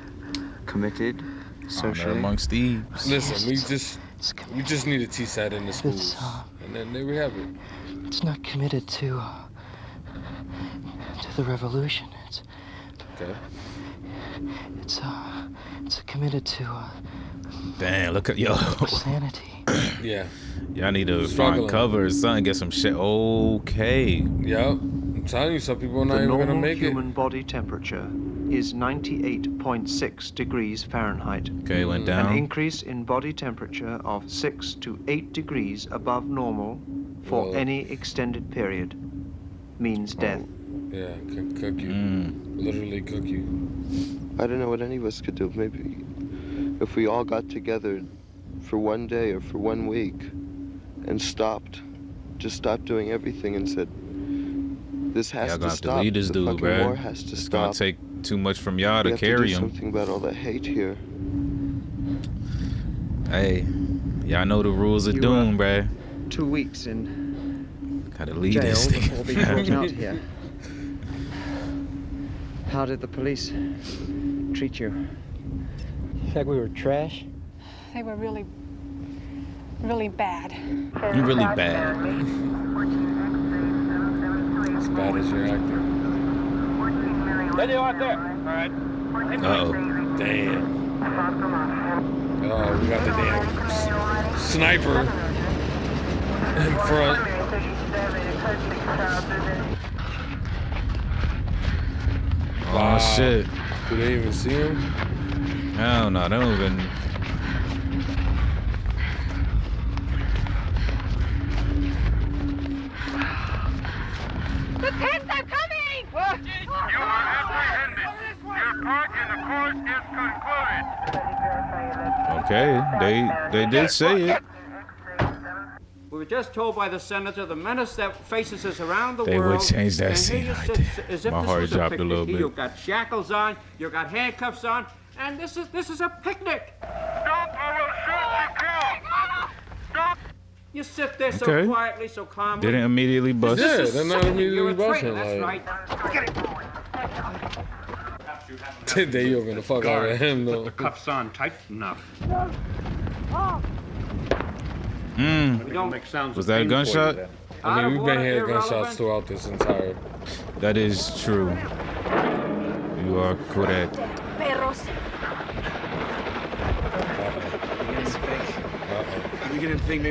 committed socially? Amongst thieves. Listen, we just need to teach that in the schools, and then there we have it. It's not committed to the revolution. Okay. It's committed to Damn, look at yo. sanity. Yeah. Y'all need to Struggling. find cover or something, get some shit. Okay. Yep. I'm telling you, some people are not The even gonna normal make human it. body temperature is 98.6 degrees Fahrenheit. Okay, went down. An increase in body temperature of 6 to 8 degrees above normal for Whoa. any extended period means death. Yeah, can cook you. Literally cook you. I don't know what any of us could do. Maybe if we all got together for one day or for 1 week and just stopped doing everything and said, this has Y'all to gonna have stop. to lead this the dude, fucking bruh. war has to It's stop. gonna take too much from y'all We to have carry do him. something about all the hate here. Hey, y'all know the rules of doom, bruh. 2 weeks in Gotta lead jail this thing. before being brought out here. How did the police treat you? Like we were trash. They were really, really bad. You really bad. As bad as you're acting. There you are there. All right. Uh-oh. Damn. Oh, we got the damn sniper in front. Oh, shit. Do they even see him? I don't know. They don't even... The pins are coming! You are apprehended. Your part in the course is concluded. Okay, they did say it. We were just told by the senator the menace that faces us around the They world. would change that and scene here you right sit there. as if My this heart was dropped a picnic. little bit. You've got shackles on, you've got handcuffs on, and this is a picnic. Stop or we'll shoot you kill. Stop. You sit there so Okay. quietly, so calmly. Didn't immediately bust. Yeah, This is they're not sickening. immediately You're a traitor, busting. that's Like, right. they yoking the fuck out of him though. The cuffs on tight enough. Was that a gunshot? I mean, we've been hearing gunshots throughout this entire. That is true. You are correct. Perros. I'm beginning to think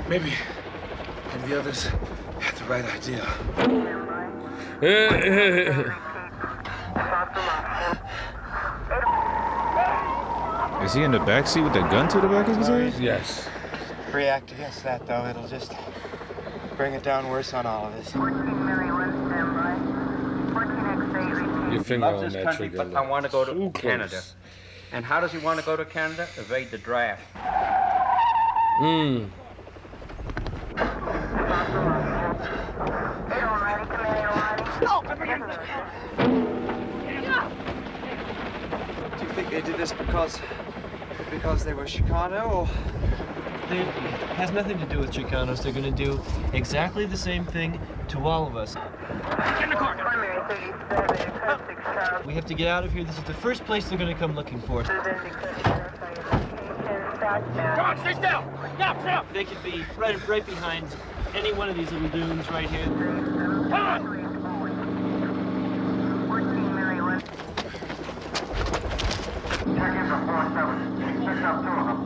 maybe the others had the right idea. Is he in the backseat with the gun to the back of his head? Yes. React against that, though. It'll just bring it down worse on all of us. Your finger Loves on this that country, trigger. but I want to go to Too Canada. close. And how does he want to go to Canada? Evade the draft. Do you think they did this because they were Chicano, or? It has nothing to do with Chicanos. They're going to do exactly the same thing to all of us. We have to get out of here. This is the first place they're going to come looking for us. Come on, stay still. Stop. They could be right behind any one of these little dunes right here. Come on. Check in for 47. Pick up 2 of them.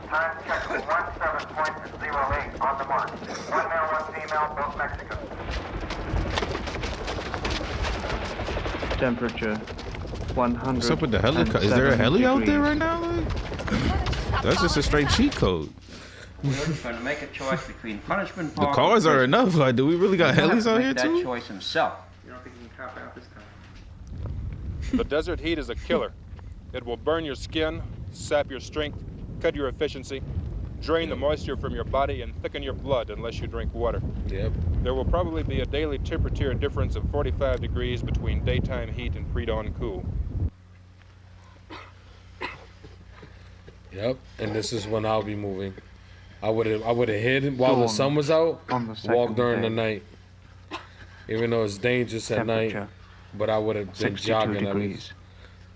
Time check 17.08 on the mark. 1 male, 1 female, both Mexican. Temperature 100. What's up with the helicopter? Is there a heli out there right now? Like? That's just a straight cheat code. We're going to make a choice between punishment. The cars are enough. Like, do we really got He'll have helis to out make here that too? choice himself. You don't think you can cop out this time? The desert heat is a killer. It will burn your skin, sap your strength, cut your efficiency, drain the moisture from your body, and thicken your blood unless you drink water. Yep. There will probably be a daily temperature difference of 45 degrees between daytime heat and pre-dawn cool. Yep, and this is when I'll be moving. I would have hid while the sun was out, walk during the night. Even though it's dangerous at night, but I would have been jogging at least.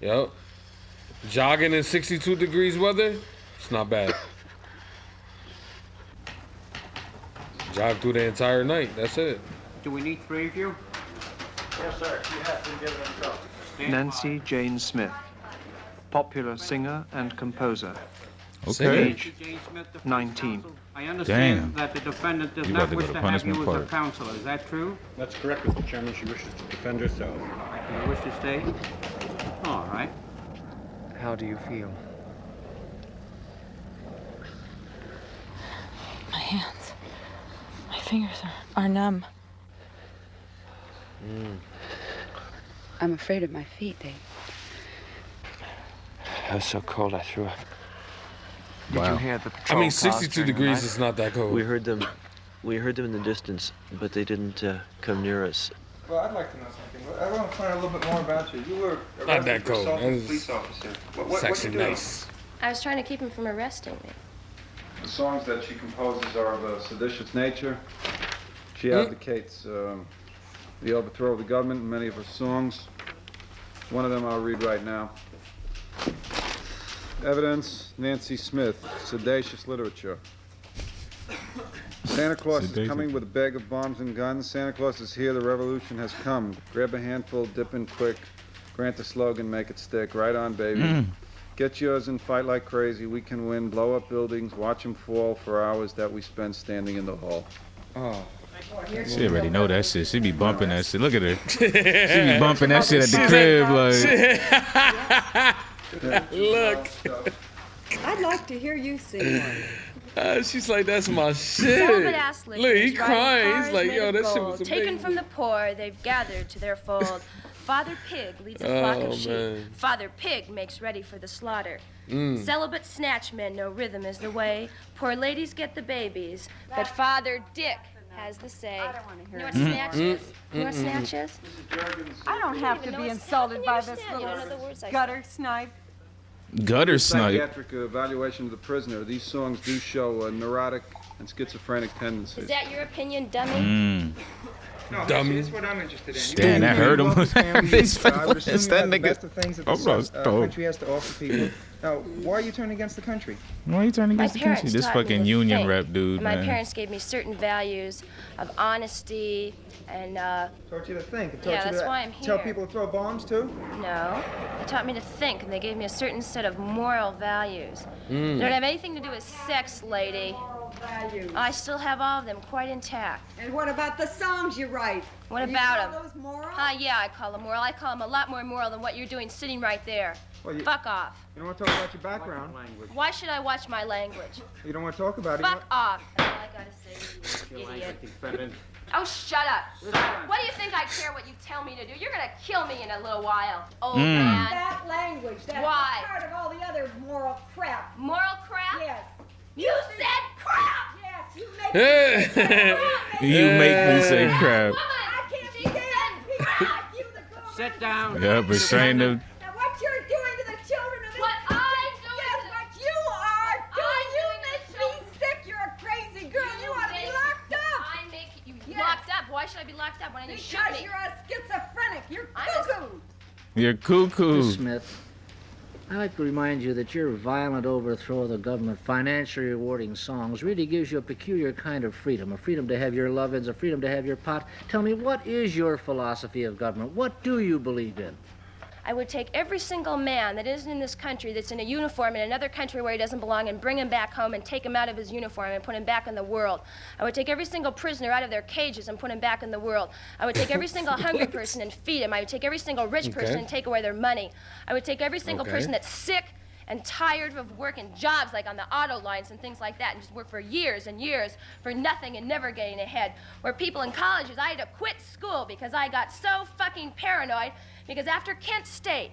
Yep. Jogging in 62 degrees weather, it's not bad. Jog through the entire night, that's it. Do we need 3 of you? Yes, sir. You have been given a go. Nancy Jane Smith, popular singer and composer. Okay. Age 19. I understand Damn. that the defendant does You not about to wish go to to have you punishment as a park. counselor. Is that true? That's correct, Mr. Chairman. She wishes to defend herself. Do you wish to stay? All right. How do you feel? My hands, my fingers are numb. I'm afraid of my feet, Dave. It was so cold I threw up. Did you hear the patrol I mean, cars 62 during the degrees night? is not that cold. We heard them in the distance, but they didn't come near us. Well, I'd like to know something. I want to find out a little bit more about you. You were Not that arrested for cold. assaulting a That police officer. What It's actually you do? nice. I was trying to keep him from arresting me. The songs that she composes are of a seditious nature. She advocates the overthrow of the government in many of her songs. One of them I'll read right now. Evidence, Nancy Smith, Sedacious Literature. Santa Claus is coming with a bag of bombs and guns. Santa Claus is here, the revolution has come. Grab a handful, dip in quick. Grant the slogan, make it stick. Right on, baby. Get yours and fight like crazy. We can win. Blow up buildings, watch them fall for hours that we spend standing in the hall. Oh. She already know that shit. She be bumping that shit. Look at her. She be bumping that shit at the crib, like. Look. I'd like to hear you sing one. She's like, that's my shit. Celibate ass Look, lickers he riding crying. cars He's like, made yo, of that shit gold, was taken amazing. from the poor, they've gathered to their fold. Father Pig leads a flock Oh, of sheep. man. Father Pig makes ready for the slaughter. Mm. Celibate snatchmen know rhythm is the way. Poor ladies get the babies, but Father Dick has the say. I don't want to hear you know what snatch is? You know what snatch is? I don't have to be insulted by this little gutter snipe. Gutter snipe. Psychiatric evaluation of the prisoner. These songs do show neurotic and schizophrenic tendencies. Is that your opinion, dummy? No, Dummy. That's what I'm interested in. Stan, that hurt him. I would assume This you have the nigga- best of things that I'm the not stoked. country has to offer people. Now, why are you turning against the country? Why are you turning My against the country? parents This taught me fucking to union think, rep dude, and my man. parents gave me certain values of honesty and Taught you to think. And taught yeah, you that's to why I'm tell here. people to throw bombs too? No, they taught me to think, and they gave me a certain set of moral values. Mm. They don't have anything to do with sex, lady. Values. I still have all of them quite intact. And what about the songs you write? What Do you about call them? those moral? Yeah, I call them moral. I call them a lot more moral than what you're doing sitting right there. Well, you- Fuck off. You don't want to talk about your background. Why should I watch my language? You don't want to talk about it. Fuck off. That's all I gotta say to you, idiot. Oh, shut up. What do you think I care what you tell me to do? You're gonna kill me in a little while, old man. That language. That's Why? part of all the other moral crap. Moral crap? Yes. You said crap! Yes, you make me say crap. You make me say crap. I can't stand people like you that go around. Sit down. Yeah, but saying them. Now what you're doing to the children of this What I'm doing Yes, to what you are doing. You make me sick. You're a crazy girl. You ought to be locked up. I make you Yes. locked up. Why should I be locked up when you shoot Because me? you're a schizophrenic. You're I'm a- cuckoo. You're cuckoo. Mr. Smith, I'd like to remind you that your violent overthrow of the government, financially rewarding songs, really gives you a peculiar kind of freedom, a freedom to have your lovins, a freedom to have your pot. Tell me, what is your philosophy of government? What do you believe in? I would take every single man that isn't in this country, that's in a uniform in another country where he doesn't belong, and bring him back home and take him out of his uniform and put him back in the world. I would take every single prisoner out of their cages and put him back in the world. I would take every single hungry person and feed him. I would take every single rich person and take away their money. I would take every single person that's sick and tired of working jobs like on the auto lines and things like that and just work for years and years for nothing and never getting ahead. Where people in colleges, I had to quit school because I got so fucking paranoid. Because after Kent State,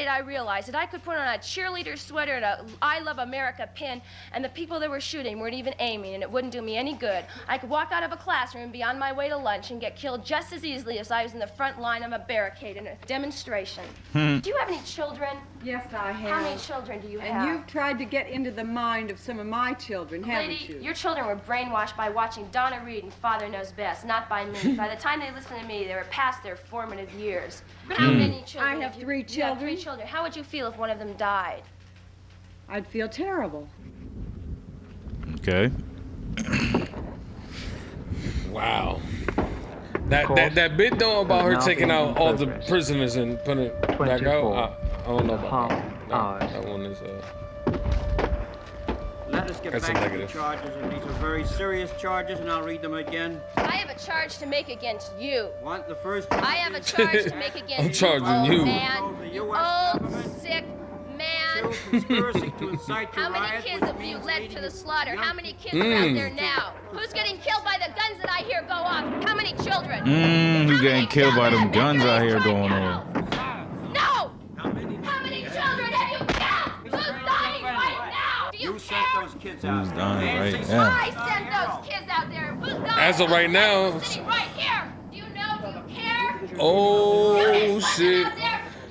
I realized that I could put on a cheerleader sweater and a I Love America pin, and the people that were shooting weren't even aiming, and it wouldn't do me any good. I could walk out of a classroom and be on my way to lunch and get killed just as easily as I was in the front line of a barricade in a demonstration. Do you have any children? Yes, I have. How many children do you have? And you've tried to get into the mind of some of my children, haven't Lady, you? your children were brainwashed by watching Donna Reed and Father Knows Best, not by me. By the time they listened to me, they were past their formative years. How many children? I have 3 You have children. 3 children. How would you feel if one of them died? I'd feel terrible. Okay. Wow. That bit though about her taking out all the prisoners and putting it back out. I don't know about that. That one is Let us get that's a back to the negative. charges, and these are very serious charges, and I'll read them again. I have a charge to make against you. What? The first I have a charge to make against I'm charging you, you. old man. You old, sick man. Conspiracy to incite to How many riot, kids which have you means led to the slaughter? How many kids are out there now? Who's getting killed by the guns that I hear go off? How many children? You getting killed by them guns out here going on. No! How many children have you killed? Who's dying right now? Do you sent those kids out. Who's dying right now? I sent those kids out there. Who's dying? As of right now. Sitting right here. Do you know? Do you care? Oh shit.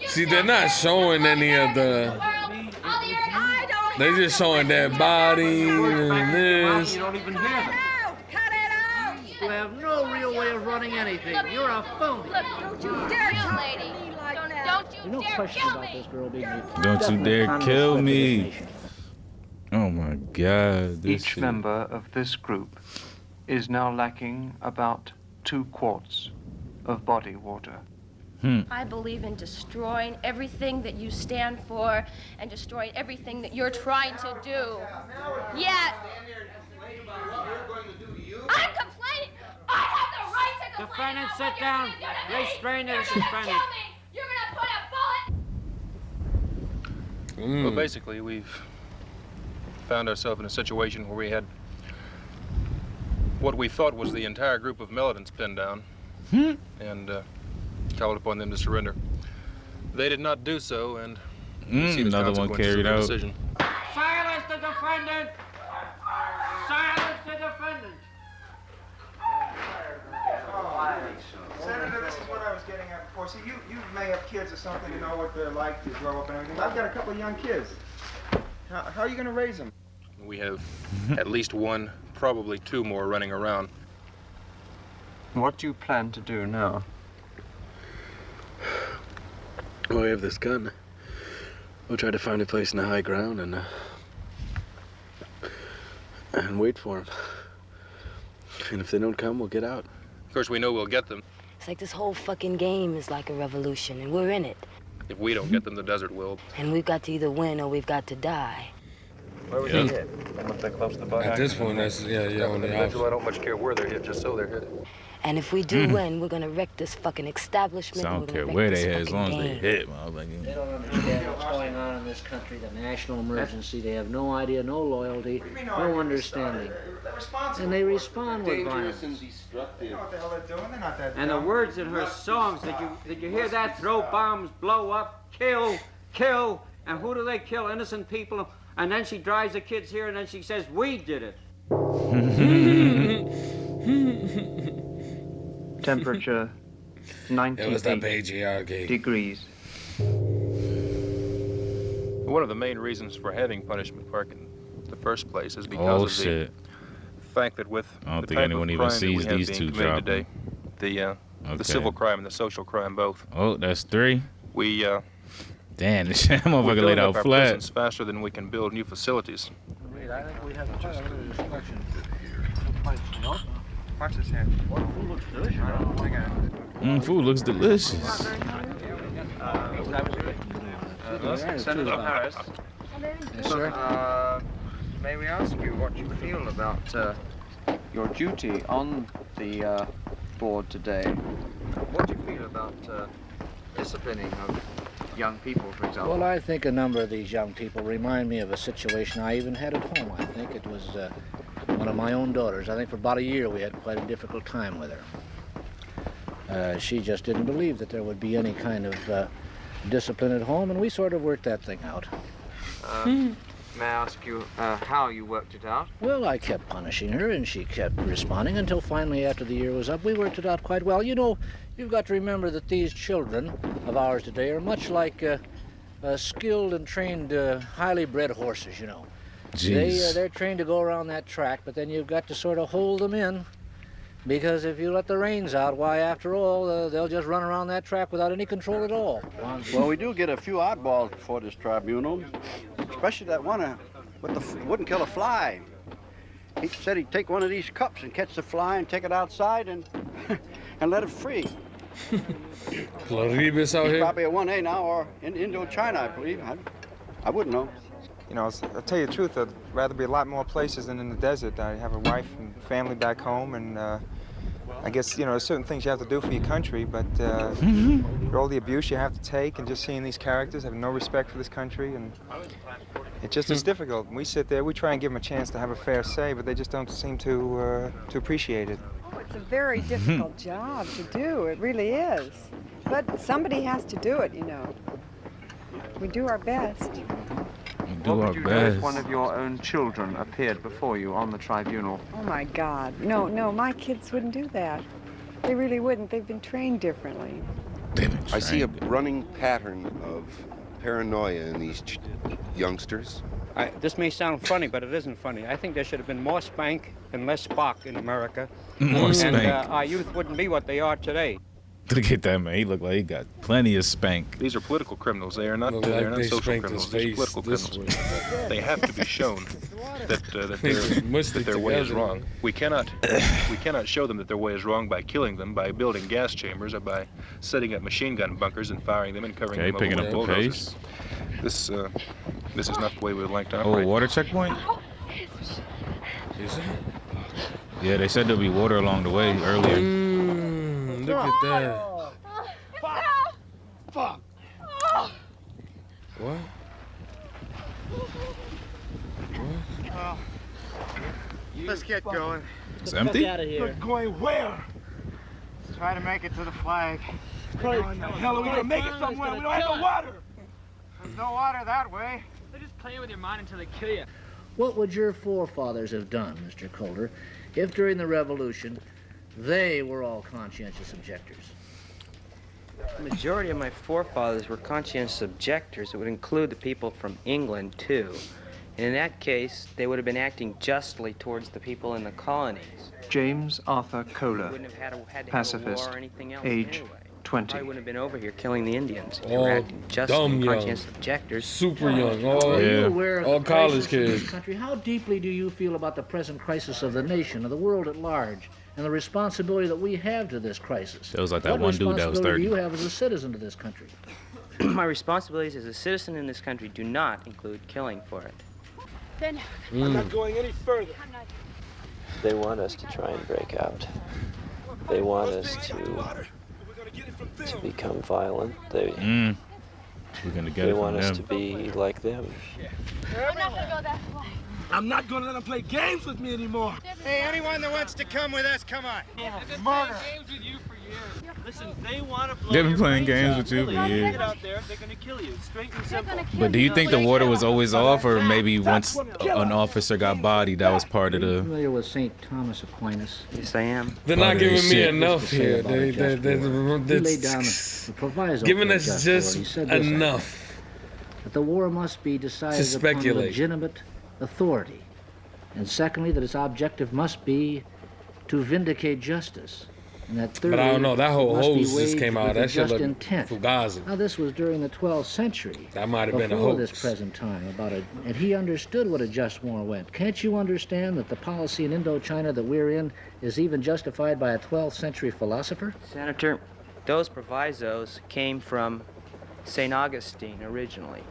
See, they're not showing any of the. They just showing dead bodies and this. You don't even hear them. You have no real way of running anything. You're a phony. Look, don't you dare, you lady. Don't you No dare question kill about me. this girl being a Don't you definite dare convict kill for me. defamation. Oh my God. Each member of this group is now lacking about 2 quarts of body water. I believe in destroying everything that you stand for and destroying everything that you're trying to do. Yet, I'm complaining. I have the right to complain. Defendant, sit down. Restrain the defendant. You're gonna put a bullet. Well, basically, we've found ourselves in a situation where we had what we thought was the entire group of militants pinned down and called upon them to surrender. They did not do so, and we see the another one consequences carried of their out. decision. Silence the defendant! Silence the defendant! Senator, this is what I was getting at before. See, you may have kids or something to know what they're like to grow up and everything. I've got a couple of young kids. How are you going to raise them? We have at least 1, probably 2 more running around. What do you plan to do now? Well, we have this gun. We'll try to find a place in the high ground and wait for them. And if they don't come, we'll get out. Of course, we know we'll get them. It's like this whole fucking game is like a revolution, and we're in it. If we don't get them, the desert will. And we've got to either win or we've got to die. Where was he hit? Almost that close to the butt. At this point, that's on the opposite. I don't much care where they're hit, just so they're hit. And if we do win, we're gonna wreck this fucking establishment. So I and don't we're care gonna where wreck they this hit, as long as fucking they game. hit, man. They don't understand what's going on in this country, the national emergency. They have no idea, no loyalty, no understanding. And they respond with violence. You know what the hell they're doing? They're not that And the dumb. words in her songs, did you hear that? Throw bombs, blow up, kill, kill. And who do they kill? Innocent people. And then she drives the kids here and then she says, we did it. Temperature 98 degrees. One of the main reasons for having punishment park in the first place is because of shit. the fact that with I don't the think type anyone of even crime that sees we have these being two committed dropping. today, the civil crime and the social crime both. Oh, that's 3. We Damn, this shit, we're motherfucker filling laid up out our flat. prisons faster than we can build new facilities. I think we have quite a bit of destruction. Watch this hand. Food looks delicious. Food looks delicious. Senator Harris. Yes, sir. May we ask you what you feel about your duty on the board today? What do you feel about disciplining of young people, for example? Well, I think a number of these young people remind me of a situation I even had at home. I think it was one of my own daughters. I think for about a year we had quite a difficult time with her. She just didn't believe that there would be any kind of discipline at home, and we sort of worked that thing out. May I ask you how you worked it out? Well, I kept punishing her, and she kept responding until finally, after the year was up, we worked it out quite well. You know, you've got to remember that these children of ours today are much like skilled and trained, highly bred horses, you know. Jeez. They're trained to go around that track, but then you've got to sort of hold them in, because if you let the reins out, why, after all, they'll just run around that track without any control at all. Well, we do get a few oddballs before this tribunal, especially that one wouldn't kill a fly. He said he'd take one of these cups and catch the fly and take it outside and and let it free. Claribus out He's here. probably a 1A now, or in Indochina, I believe. I wouldn't know. You know, I'll tell you the truth, I'd rather be a lot more places than in the desert. I have a wife and family back home, and I guess, you know, there's certain things you have to do for your country, but for all the abuse you have to take, and just seeing these characters having no respect for this country, and it just is difficult. We sit there, we try and give them a chance to have a fair say, but they just don't seem to appreciate it. It's a very difficult job to do. It really is. But somebody has to do it, you know. We do our best. What would you do if one of your own children appeared before you on the tribunal? Oh, my God. No, my kids wouldn't do that. They really wouldn't. They've been trained differently. I see a running pattern of paranoia in these youngsters. This may sound funny, but it isn't funny. I think there should have been more spank and less spark in America. More spank. And our youth wouldn't be what they are today. Look at that, man. He looked like he got plenty of spank. These are political criminals. They are not, Look they're like not they social spanked criminals. his These are face political this criminals. They have to be shown that Mushed it their way is together. wrong. We cannot show them that their way is wrong by killing them, by building gas chambers, or by setting up machine gun bunkers and firing them and covering Okay, them picking over up with the bulldozers. pace. This is not the way we would like to Oh, operate. water checkpoint? Is it? Yeah, they said there'll be water along the way earlier. Look at that. Fuck! What? Let's get going. It's empty? We're going where? Try to make it to the flag. How the hell are we gonna make it somewhere? We don't have no water. There's no water that way. They're just playing with your mind until they kill you. What would your forefathers have done, Mr. Calder, if during the Revolution they were all conscientious objectors? The majority of my forefathers were conscientious objectors. It would include the people from England, too. And in that case, they would have been acting justly towards the people in the colonies. James Arthur Kohler, Wouldn't have had to have a pacifist, war or anything else age anyway. 20. Probably wouldn't have been over here killing the Indians. They All were acting justly dumb and young. conscientious objectors. Super young. All, Are you aware of all the college crisis in kids. this country? How deeply do you feel about the present crisis of the nation, of the world at large, and the responsibility that we have to this crisis? It was like that What one dude that was responsibility 30. do you have as a citizen to this country? My responsibilities as a citizen in this country do not include killing for it. Then I'm not going any further. They want us to try and break out. They want us to become violent. We're gonna get They it want from us them. to be like them. I'm not gonna go that way. I'm not gonna let them play games with me anymore. Hey, anyone that wants to come with us, come on. They've been Murder. playing games with you for years. Listen, they want to blow They've been your playing brains games out. with you for Really, years. Get out there, they're gonna kill you. Straight and simple. But do you think the water was always off, or maybe once an officer got bodied, that was part of Are you the... familiar with St. Thomas Aquinas? Yes, I am. They're Part not of this giving me shit. enough here. He laid down the proviso Giving for a us just war. He just said this, enough. that the war must be decided To upon speculate. legitimate authority. And secondly, that its objective must be to vindicate justice. And that thirdly, But I don't know. That whole must be hose just waged came with out. a That shit just looked intent. fugazi. Now, this was during the 12th century. That might have been a before hoax. this present time, and he understood what a just war meant. Can't you understand that the policy in Indochina that we're in is even justified by a 12th century philosopher? Senator, those provisos came from St. Augustine originally.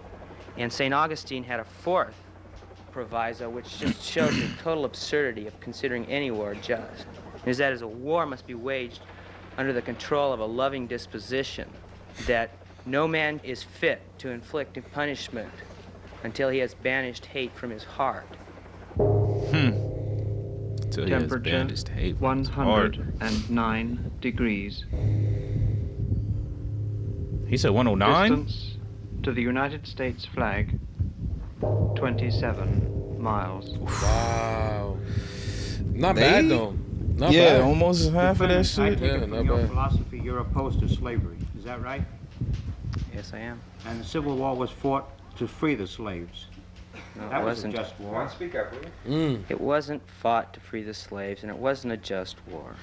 And St. Augustine had a fourth proviso, which just shows the total absurdity of considering any war just. Is that as a war must be waged under the control of a loving disposition, that no man is fit to inflict punishment until he has banished hate from his heart. Till he has Temperature bandaged hate from his heart. 109 degrees. He said 109? Distance to the United States flag, 27 miles. Wow. Not bad, though. Not yeah, bad. almost half of that I shit. take it from your philosophy, you're opposed to slavery. Is that right? Yes, I am. and the Civil War was fought to free the slaves. No, That it was a wasn't. just war. Speak up, will you? It wasn't fought to free the slaves, and it wasn't a just war.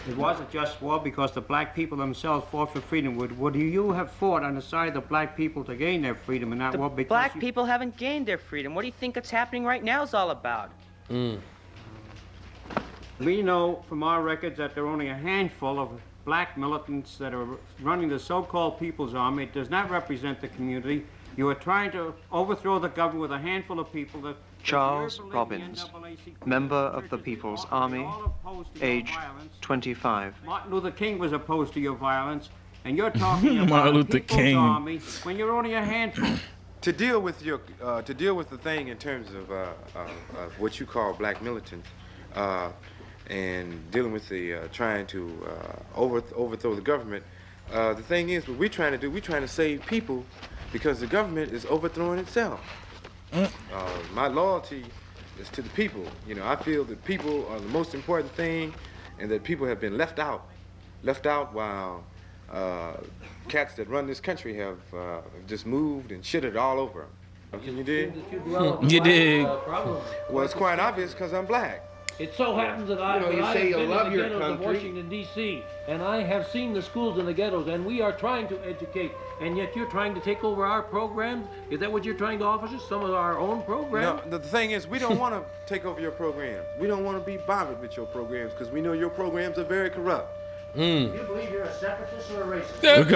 It was a just war because the black people themselves fought for freedom. Would you have fought on the side of the black people to gain their freedom in that The war? Because black people haven't gained their freedom. What do you think that's happening right now is all about? We know from our records that there are only a handful of black militants that are running the so-called People's Army. It does not represent the community. You are trying to overthrow the government with a handful of people that... Charles Robbins, member of the People's Army, age 25. Martin Luther King was opposed to your violence, and you're talking about Martin the Luther People's King. Army when you're only a handful. To deal with the thing in terms of what you call black militants, and dealing with the trying to overthrow the government, the thing is, what we're trying to do, we're trying to save people because the government is overthrowing itself. My loyalty is to the people. You know, I feel that people are the most important thing, and that people have been left out while cats that run this country have just moved and shitted all over them. Can you dig? You dig? Well, it's quite obvious because I'm black. It so happens that I have been in the ghettos of Washington, D.C., and I have seen the schools in the ghettos, and we are trying to educate, and yet you're trying to take over our programs? Is that what you're trying to offer us, some of our own programs? No, the thing is, we don't want to take over your programs. We don't want to be bothered with your programs because we know your programs are very corrupt. Do you believe you're a separatist or a racist? I'm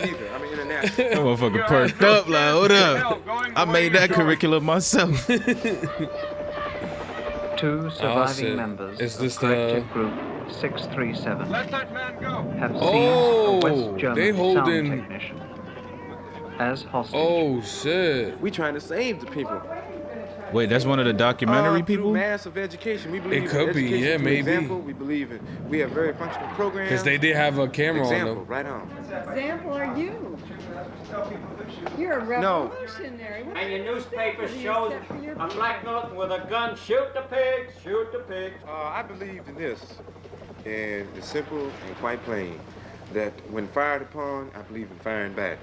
neither. I'm an international. That motherfucker perked up like, hold up. I made that curriculum myself. Two surviving members of collective group 637 Let that man go. have seized a West they German sound holding... technician as hostage. Oh, shit. We trying to save the people. Wait, that's one of the documentary Through people? massive education. We believe It could in be, education yeah, through maybe. Example. We believe in, we have very functional programs. Because they did have a camera Example, on them. right on. Example are you? You're a revolutionary. What And your newspaper do you shows set for your a black militant with a gun, shoot the pigs, shoot the pigs. I believed in this, and it's simple and quite plain, that when fired upon, I believe in firing back.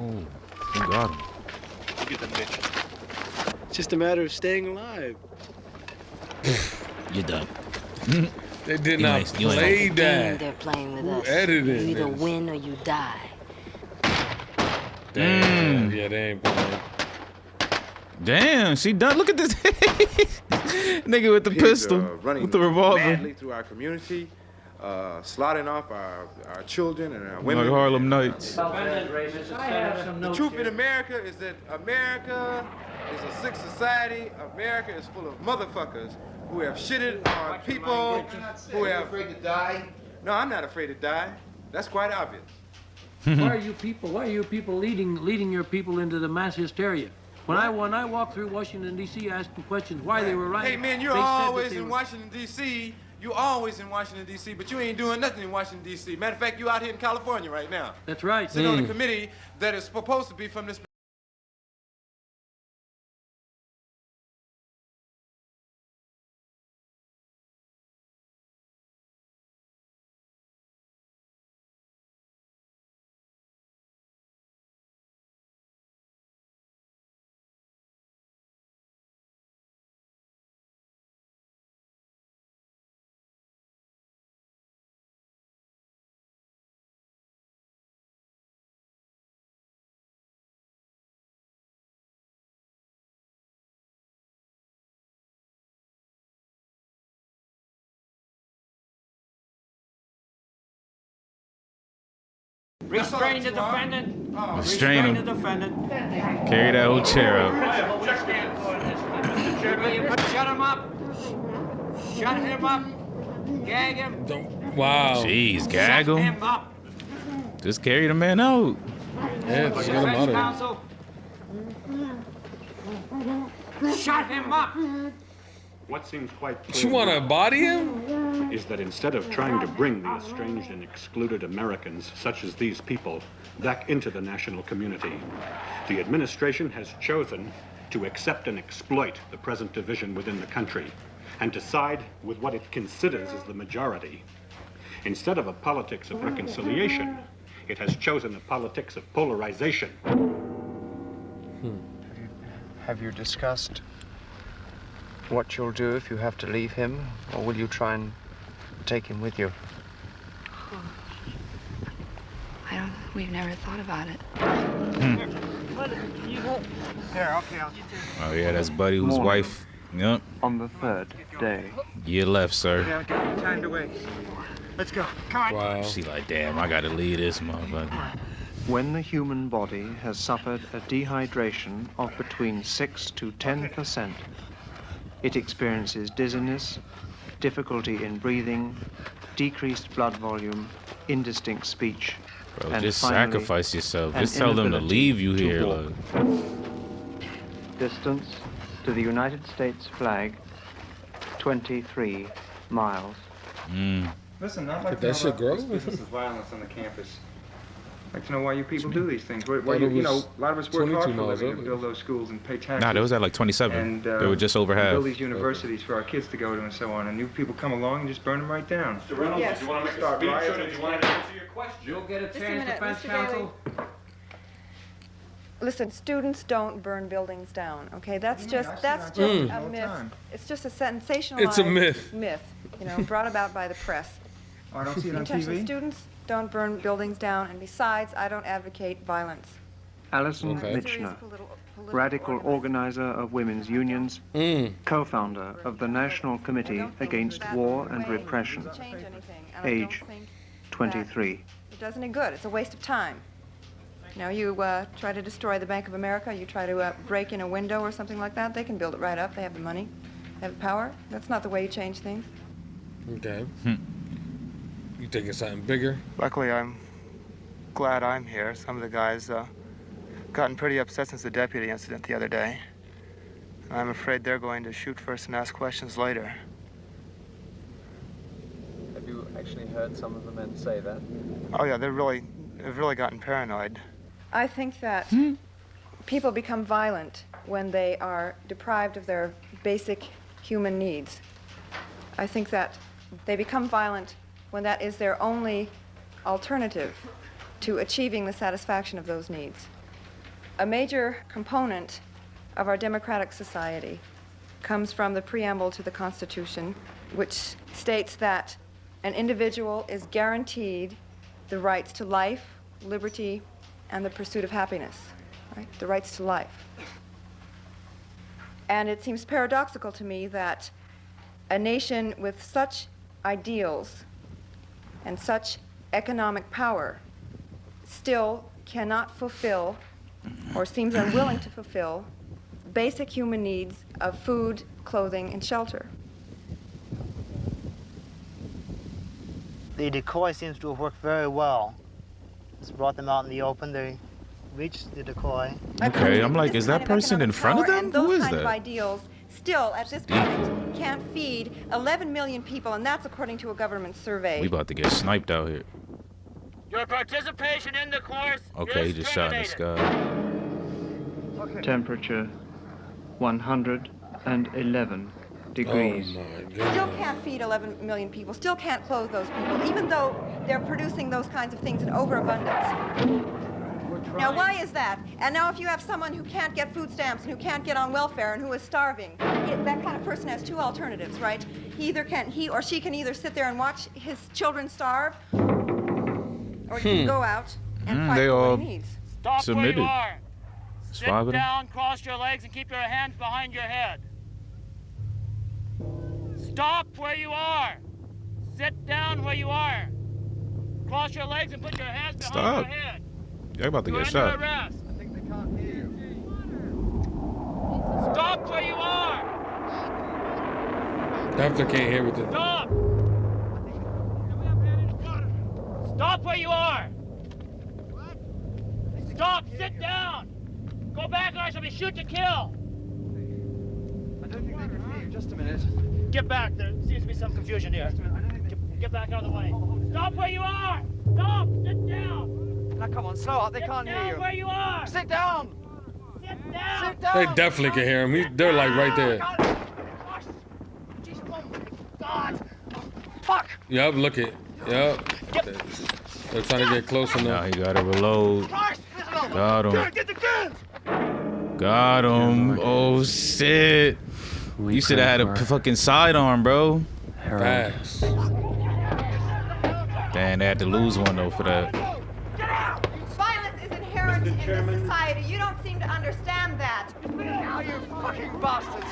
Oh, you got him. Get the bitch. It's just a matter of staying alive. You're done. They did not play Game that. they're playing with Who us. edited You either this? win or you die. Damn, yeah, they ain't playing. Damn, she done. Look at this nigga with the pistol, Running with the revolver. madly through our community, slaughtering off our children and our women. Like Harlem Nights. The truth in America is that America is a sick society. America is full of motherfuckers who have shitted on people who have... afraid to die? No, I'm not afraid to die. That's quite obvious. Why are you people leading your people into the mass hysteria? When I walk through Washington, D.C., asking questions why they were rioting. Hey, man, you're always in Washington, D.C. You always in Washington, D.C., but you ain't doing nothing in Washington, D.C. Matter of fact, you out here in California right now. That's right. Sitting on a committee that is supposed to be from this... Restrain the defendant. Restrain him. the defendant. Carry that whole chair up. Shut him up. Shut him up. Gag him. Wow. Jeez, gag Shut him. him up. Just carry the man out. Yeah, just get him out of Counsel. Shut him up. What seems quite here. You want to body him? is that instead of trying to bring the estranged and excluded Americans, such as these people, back into the national community, the administration has chosen to accept and exploit the present division within the country, and to side with what it considers as the majority. Instead of a politics of reconciliation, it has chosen a politics of polarization. Have you discussed what you'll do if you have to leave him, or will you try and take him with you? We've never thought about it. Oh yeah, that's Buddy, whose wife. Yep. On the third day. You left, sir. Yeah, get time to wait. Let's go. Come on. Wow. She like, damn, I gotta leave this motherfucker. When the human body has suffered a dehydration of between 6 to 10%, it experiences dizziness, difficulty in breathing, decreased blood volume, indistinct speech, Bro, and just finally, sacrifice yourself. an Just tell them to inability leave you to here. walk. Like. Distance to the United States flag, 23 miles. Listen, I'd like Did to know that shit about grow? this business of violence on the campus. I'd like to know why you people do these things. Why Thought you, it you know, was a lot of us work 22 hard for a miles living to over. build those schools and pay taxes. Nah, they was at like 27. And, They were just over half. build these universities for our kids to go to and so on. And you people come along and just burn them right down. Mr. Reynolds, Yes. do you want to make Start a speech riots or and do you want to answer your question? You'll get a Just a chance, minute, defense Mr. counsel. Listen, students don't burn buildings down, okay? That's just I see it a all the myth. time. It's just a sensationalized It's a myth. you know, brought about by the press. Oh, I don't see it The on intention TV? students don't burn buildings down, and besides, I don't advocate violence. Alison Okay. Michener, radical organizer of women's unions, co-founder of the National Committee Against War and Repression, Change anything, and I don't age think 23. it does any good. It's a waste of time. You know, you try to destroy the Bank of America, you try to break in a window or something like that, they can build it right up. They have the money, they have the power. That's not the way you change things. Okay. You thinking something bigger? Luckily, I'm glad I'm here. Some of the guys gotten pretty upset since the deputy incident the other day. I'm afraid they're going to shoot first and ask questions later. Have you actually heard some of the men say that? Oh yeah, they've really gotten paranoid. I think that people become violent when they are deprived of their basic human needs. I think that they become violent when that is their only alternative to achieving the satisfaction of those needs. A major component of our democratic society comes from the preamble to the Constitution, which states that an individual is guaranteed the rights to life, liberty, and the pursuit of happiness, right? The rights to life. And it seems paradoxical to me that a nation with such ideals and such economic power still cannot fulfill, or seems unwilling to fulfill, basic human needs of food, clothing, and shelter. The decoy seems to have worked very well. It's brought them out in the open. They reached the decoy. Okay, I'm like, is that person in front of them? And those Who is kind of that? ideals still, at this point, can't feed 11 million people, and that's according to a government survey. We about to get sniped out here. Your participation in the course Okay, he is just shot in the terminated. sky. Temperature 111 degrees. Still can't feed 11 million people, still can't clothe those people, even though they're producing those kinds of things in overabundance. Now, why is that? And now if you have someone who can't get food stamps and who can't get on welfare and who is starving, that kind of person has two alternatives, right? He or she can either sit there and watch his children starve, or he can go out and fight They for all what he needs. Stop submitted. where you are. It's Sit five of them. down, cross your legs, and keep your hands behind your head. Stop where you are. Sit down where you are. Cross your legs and put your hands behind Stop. your head. You're about to You're get under shot. arrest. Stop where you are. Definitely can't hear with it. Stop. Stop where you are. Stop. Sit down. Go back or I shall be shoot to kill. I don't think they can hear you. Just a minute. Get back. There seems to be some confusion here. Get back out of the way. Stop where you are. Stop. Sit down. Now come on, slow up. They can't hear you. Sit down where you are. Sit down. Sit down. Sit down. They definitely can hear him. They're like right there. Fuck! Yup, look it. Yup. They're trying to get close Now enough. he gotta reload. Got him. Get the gun! Got him. Oh shit. You should have had a fucking sidearm, bro. Facts. Damn, they had to lose one though for that. Violence is inherent in this society. You don't seem to understand that. Now you fucking bastards!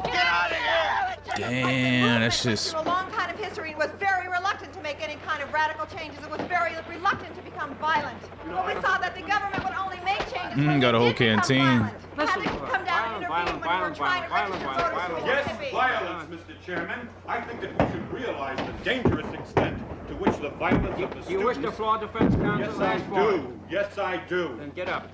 Get out of here! Damn, that's just. Through a long kind of history, it was very reluctant to make any kind of radical changes. It was very reluctant to become violent. But we saw that the government would only make changes when Got a whole they did become canteen. violent. Had to come down and intervene when we were trying to register voters who were Yes, hippie. violence, Mr. Chairman. I think that we should realize the dangerous extent to which the violence of the students... You wish the floor defense counsel Yes, I ask for it? do. Yes, I do. Then get up.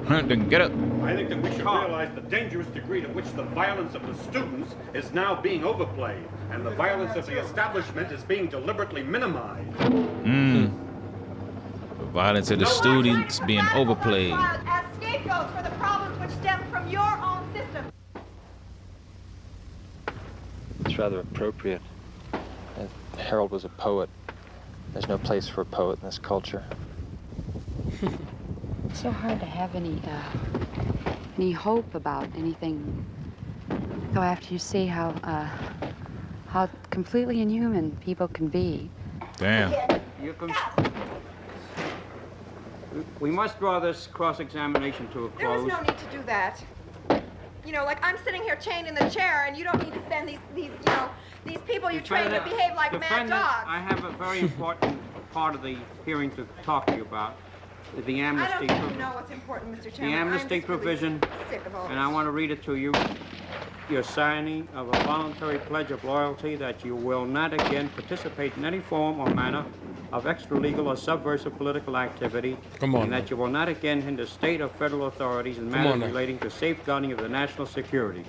Then get up. I think that we should realize the dangerous degree to which the violence of the students is now being overplayed, and the violence of the establishment is being deliberately minimized. The violence of the students being overplayed. As scapegoats for the problems which stem from your own system. It's rather appropriate. Harold was a poet. There's no place for a poet in this culture. It's so hard to have any hope about anything. Though after you see how completely inhuman people can be. Damn. We must draw this cross-examination to a There is close. no need to do that. You know, like I'm sitting here chained in the chair, and you don't need to send these people you train to behave like mad Defendant, dogs. I have a very important part of the hearing to talk to you about. The I amnesty. don't think you know what's important, Mr. The Chairman. amnesty I'm just really provision, sick of all and I this. want to read it to you. You're signing of a voluntary pledge of loyalty that you will not again participate in any form or manner of extra-legal or subversive political activity, Come on and now. that you will not again hinder state or federal authorities in Come on matters now. relating to safeguarding of the national security.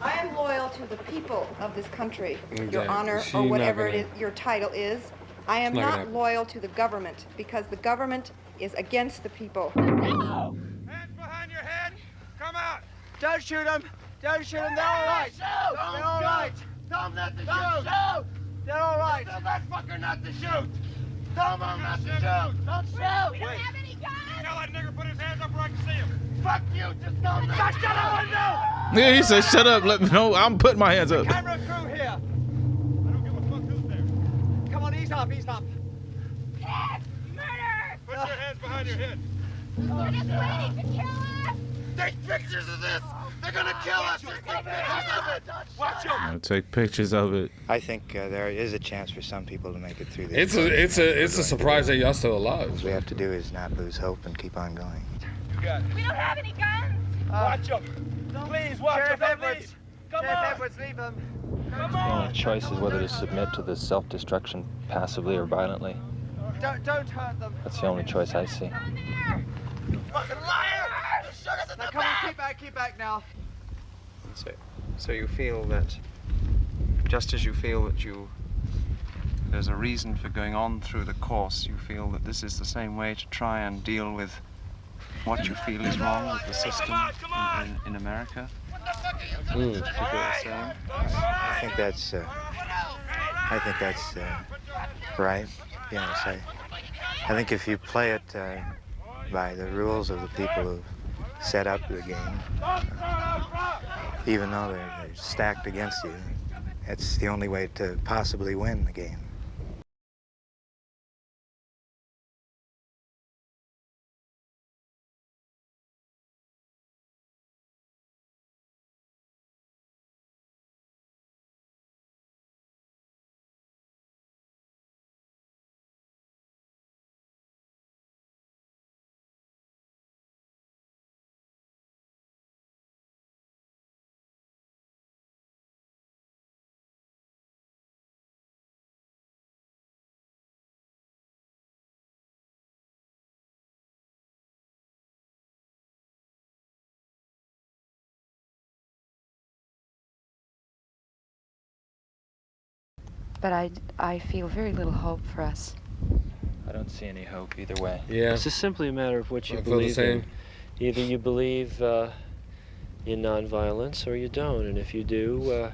I am loyal to the people of this country, Exactly. Your Honor, She or not whatever gonna- it is your title is. I am It's not gonna not happen. loyal to the government because the government is against the people. Don't shoot him! Don't shoot him! They're all right! They're all right! Tell them not to shoot! They're all right! Tell that fucker not to shoot! Tell them not to shoot! Don't shoot! We don't have any guns! Tell that nigger put his hands up where I can see him! Fuck you! Just tell him not to shut up! Window! Yeah, he said, "Shut up! Let me know. I'm putting my hands up." Camera crew here! I don't give a fuck who's there. Come on, ease up, ease up. Yes! Murder! Put your hands behind your head. They're just waiting to kill us! Take pictures of this! They're gonna kill us! Take pictures of it! Watch them! I'll take pictures of it. I think there is a chance for some people to make it through this. It's a surprise that y'all still alive. What we have to do is not lose hope and keep on going. We don't have any guns! Watch them! Please, watch Sheriff them, Edwards. please! Sheriff Edwards, leave them! Come The on! only choice is whether to submit to this self-destruction passively or violently. Don't hurt them! That's the only choice I see. Fucking liar! Shoot us in the back! Keep back now. So you feel that, just as you feel that there's a reason for going on through the course, you feel that this is the same way to try and deal with what you feel is wrong with the system in America? You get what I'm saying? I think that's right. Yes, I think if you play it by the rules of the people who set up the game, even though they're stacked against you, it's the only way to possibly win the game. But I feel very little hope for us. I don't see any hope either way. Yeah. It's just simply a matter of what you I feel the believe in. same. Either you believe in nonviolence or you don't, and if you do,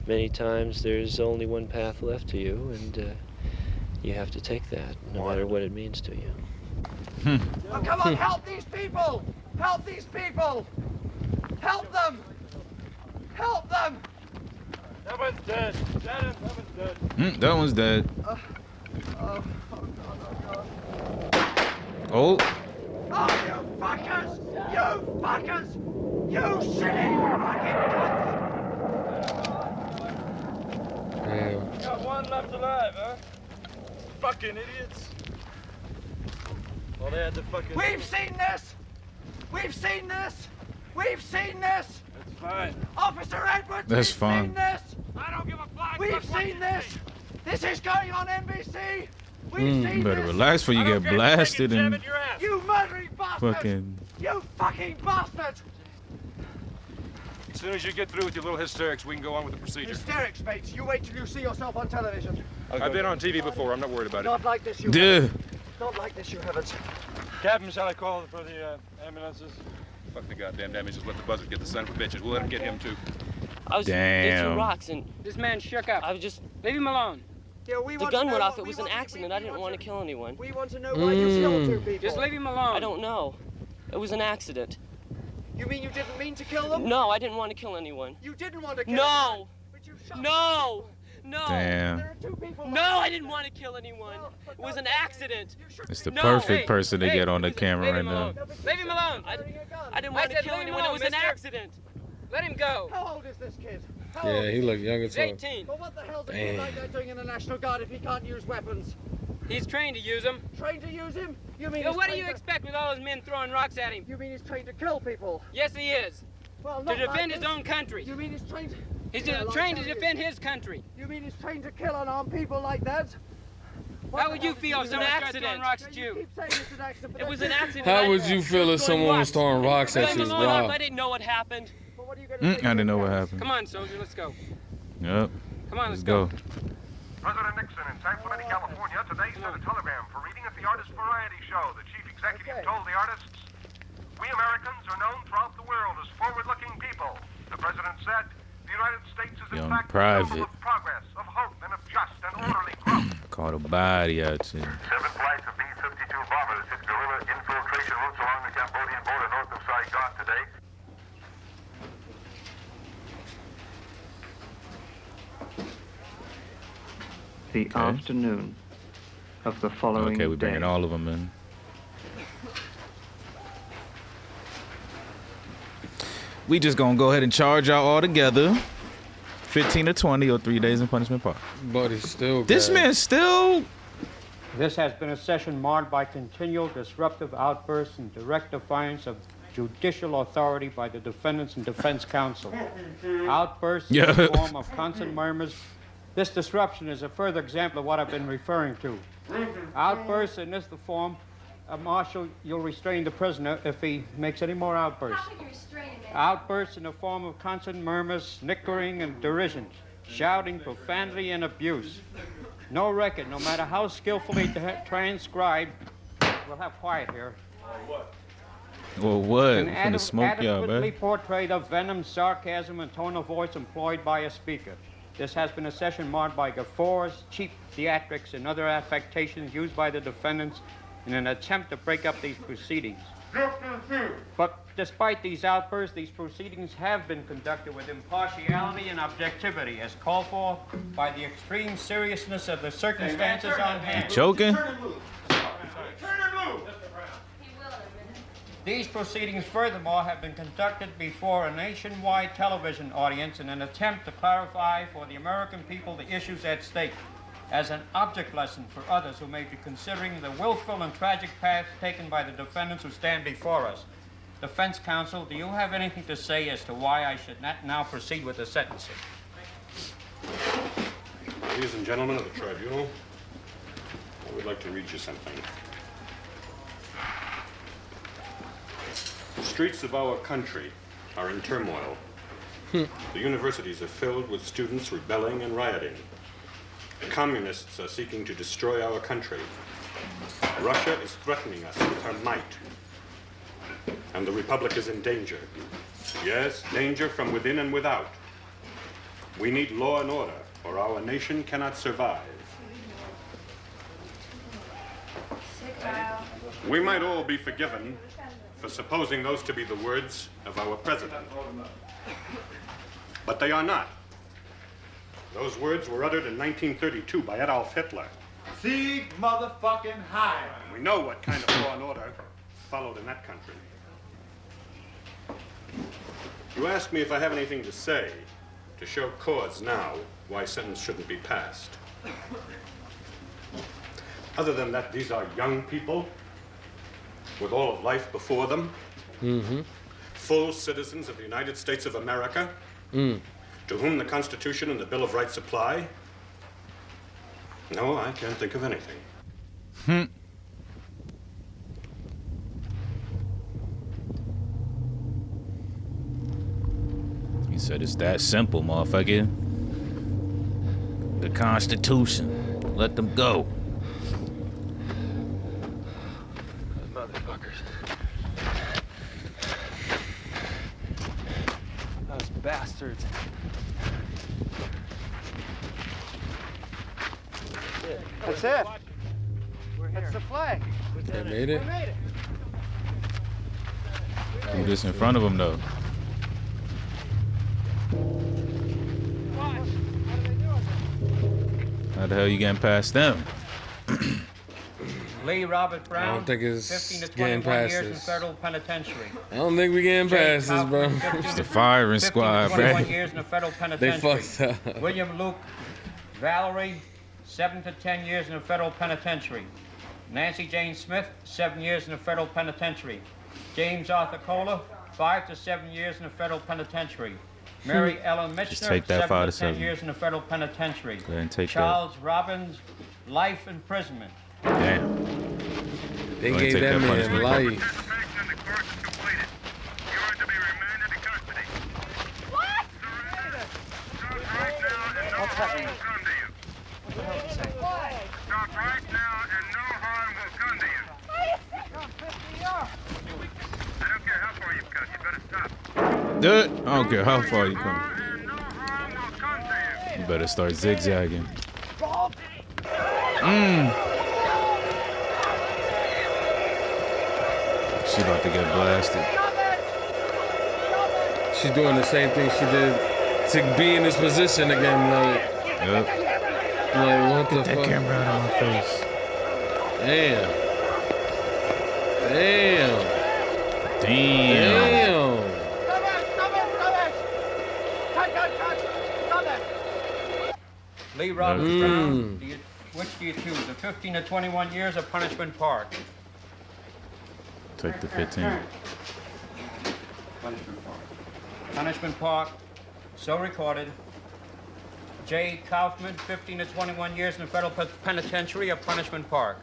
Many times there's only one path left to you, and you have to take that, no matter what it means to you. Oh, come on, help these people! Help these people! Help them! Help them! That one's dead. That one's dead. That one's dead. Oh, Oh. you fuckers! You fuckers! You shitty fucking Damn. Got one left alive, huh? Fucking idiots. Well, they had the fucking... We've seen this! We've seen this! We've seen this! That's fine. Officer Edwards, That's we've fine. seen this! I don't give a flying We've fuck what seen you this! see. This is going on NBC! We've seen Better this! relax before you get blasted and You murdering bastard! fucking. You fucking bastard! As soon as you get through with your little hysterics, we can go on with the procedure. Hysterics, mates. You wait till you see yourself on television. I've been on TV before. I'm not worried about it. Not like this, you Duh. haven't. Not like this, you haven't. Captain, shall I call for the ambulances? Fuck the goddamn damage. Just let the buzzard get the son of a bitches. We'll let him get him too. I was Damn. threw rocks and This man shook up. I was just Leave him alone. Yeah, we the want gun to know went off. what- It we was an want- accident. I didn't want to kill anyone. We want to know why you killed two people. Just leave him alone. I don't know. It was an accident. You mean you didn't mean to kill them? No, I didn't want to kill anyone. You didn't want to kill No. them. But you shot No. No. Damn. There are two people. No, I didn't want to kill anyone. It was an accident. It's the No. perfect Hey, person to hey, get on the camera leave right him now. alone. Leave him alone. I didn't want to said kill leave him anyone. It alone, was an mister. accident. Let him go. How old is this kid? How old? Yeah, he look young as He's fuck. 18. Well, what the hell's a kid like that doing in the National Guard if he can't use weapons? He's trained to use them. Trained to use him? You mean Yo, he's what do trained you to- expect with all those men throwing rocks at him? You mean he's trained to kill people? Yes, he is. Well, To not like defend his this. own country. You mean he's trained? He's Yeah, like trained to how he is. defend his country. You mean he's trained to kill unarmed people like that? How would you feel if It was an someone started accident. throwing rocks at You you? keep saying it's an accident, but It was that's an it. accident. How would you feel if someone was throwing rocks at Leave you? him alone. Wow. I didn't know what happened. But what are you gonna say I to didn't your know what parents? happened. Come on, soldier, let's go. Yep. Come on, Let's let's go. President Nixon in San Clemente, California, today sent a telegram for reading at the Artist Variety Show. The chief executive told the artists, "We Americans are known throughout the world as forward-looking people." The president said, "The United States is in Young fact a private. symbol of progress, of hope, and of just and orderly growth." Caught a body out here. 7 flights of B-52 bombers hit guerrilla infiltration routes along the Cambodian border north of Saigon today. The afternoon of the following Okay, we're day. bringing all of them in. We just gonna go ahead and charge y'all all together. 15 or 20 or 3 days in punishment park. But he's still This gas. man still. This has been a session marred by continual disruptive outbursts and direct defiance of judicial authority by the defendants and defense counsel. Outbursts in the form of constant murmurs. This disruption is a further example of what I've been referring to. Outbursts in this form, Marshal, you'll restrain the prisoner if he makes any more outbursts. How can you restrain him? Outbursts in the form of constant murmurs, snickering, and derision, shouting, profanity, and abuse. No record, no matter how skillfully transcribed, we'll have quiet here. Well, what? An We're finna smoke y'all, adequately man. portrayed of venom, sarcasm, and tone of voice employed by a speaker. This has been a session marked by guffaws, cheap theatrics, and other affectations used by the defendants in an attempt to break up these proceedings. But despite these outbursts, these proceedings have been conducted with impartiality and objectivity, as called for by the extreme seriousness of the circumstances on hand. Choking? These proceedings, furthermore, have been conducted before a nationwide television audience in an attempt to clarify for the American people the issues at stake, as an object lesson for others who may be considering the willful and tragic path taken by the defendants who stand before us. Defense counsel, do you have anything to say as to why I should not now proceed with the sentencing? Ladies and gentlemen of the tribunal, I would like to read you something. The streets of our country are in turmoil. The universities are filled with students rebelling and rioting. The communists are seeking to destroy our country. Russia is threatening us with her might. And the Republic is in danger. Yes, danger from within and without. We need law and order, or our nation cannot survive. We might all be forgiven for supposing those to be the words of our president. But they are not. Those words were uttered in 1932 by Adolf Hitler. Sieg motherfucking Heil. We know what kind of law and order followed in that country. You ask me if I have anything to say to show cause now why sentence shouldn't be passed. Other than that, these are young people with all of life before them, full citizens of the United States of America, to whom the Constitution and the Bill of Rights apply. No, I can't think of anything. He said it's that simple, motherfucker. The Constitution. Let them go. Motherfuckers. Those bastards. That's it. That's the flag. They made it. We made it. Do this in front of him, though. How the hell you getting past them? Lee Robert Brown. I don't think it's 15 to getting 21 past years in this. federal penitentiary. I don't think we getting past this, bro. It's the firing 15 squad, to 21 bro. years in the federal They penitentiary. fucked up. William Luke Valerie, 7 to 10 years in the federal penitentiary. Nancy Jane Smith, 7 years in the federal penitentiary. James Arthur Kohler, 5 to 7 years in the federal penitentiary. Mary Ellen Mitchner, take that 5 7 to to 10 7. years in the federal penitentiary. Go ahead and take that. Charles Robbins, life imprisonment. Damn. They Go ahead and gave take that man punishment. life. What's happening? Stop right now and no harm will come to you. I don't care how far you've cut, you better stop. Do it. I don't care how far you come. You better start zigzagging. She about to get blasted. She's doing the same thing she did to be in this position again. Like, Yep. like what the Get that fuck? camera out of my face. Damn. Damn. Damn. Damn. Lee Robert Brown, which do you choose? The 15 to 21 years of Punishment Park? Take the 15. Punishment Park. Punishment Park, so recorded. J. Kaufman, 15 to 21 years in the federal penitentiary of Punishment Park.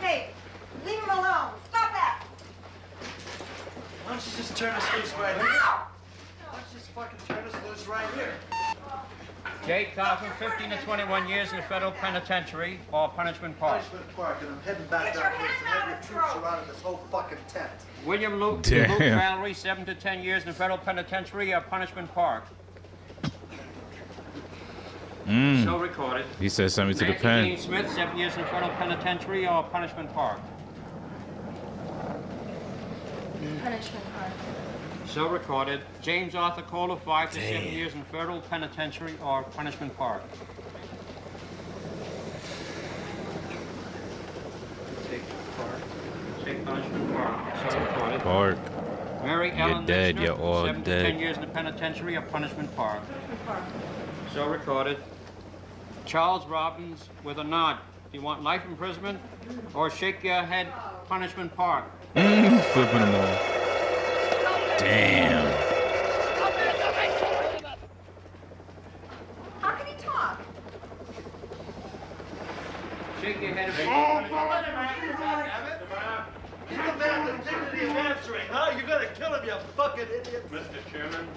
Hey, leave him alone. Stop that. Why don't you just turn us loose right here? Why don't you just fucking turn us loose right here? J. Kaufman, 15 to 21 years in the federal penitentiary or Punishment Park. Punishment Park, and I'm heading back down here to have your troops surrounding this whole fucking tent. William Luke Damn. Valerie, 7 to 10 years in the federal penitentiary or Punishment Park. So recorded. He said something to the Nancy pen. Jane Smith, 7 years in the federal penitentiary or Punishment Park. Punishment Park. So recorded. James Arthur Kohler, 5 to 7 years in federal penitentiary or Punishment Park. Take Punishment Park. So recorded. Park. Mary You're Ellen dead, Mitchner, you're all 7 to dead. 10 years in the penitentiary or Punishment Park. So recorded. Charles Robbins with a nod. Do you want life imprisonment or shake your head, Punishment Park? Flipping them all. Damn. How can he talk? Shake your head. He's the man with dignity of answering, huh? You're gonna kill him, you fucking idiot. Mr. Chairman.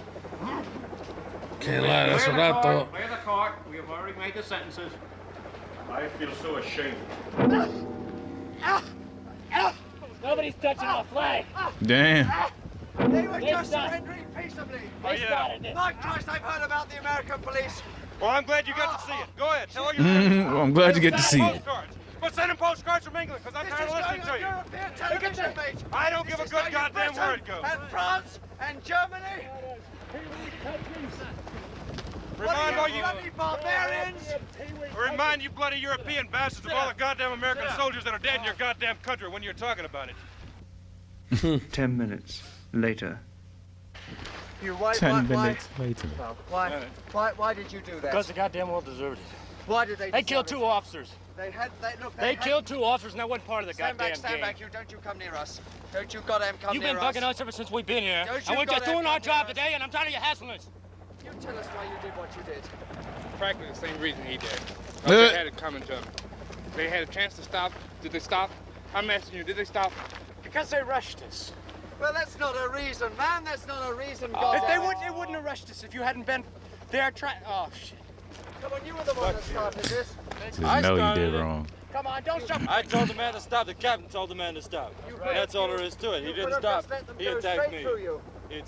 Can't lie, that's what I thought. Clear the court. We have already made the sentences. I feel so ashamed. Nobody's touching my flag. Damn. They were They just started- surrendering peaceably. They started this. My Christ, I've heard about the American police. Well, I'm glad you got to see it. Go ahead, tell all your Well, I'm glad you get to see it. postcards. But send them postcards from England, because I'm tired of listening to you. European television, mate. I don't give a This is good going goddamn Britain where it goes. And France and Germany. Remind all you bloody barbarians. Remind you bloody European bastards of all the goddamn American soldiers that are dead in your goddamn country when you're talking about it. 10 minutes later. You why, 10 why, minutes later. why did you do that? Because the goddamn world deserved it. Why did they? They killed deserve 2 it? officers. They Killed 2 officers, and that wasn't part of the Stand goddamn back, stand game. back. Don't you come near us. Don't you goddamn come You've near been bugging us ever since we've been here. Don't you And we're just goddamn doing our come near job us. today, and I'm tired of you hassling us. You tell us why you did what you did. Practically the same reason he did. Uh. They had it coming to them. They had a chance to stop. Did they stop? I'm asking you, did they stop? Because they rushed us. Well, that's not a reason, man. That's not a reason. They wouldn't have rushed us if you hadn't been there trying. Oh, shit. Come on, you were the one that started this. Just know you did wrong. Come on, don't stop. I told the man to stop. The captain told the man to stop. That's all there is to it. He didn't stop. He attacked me.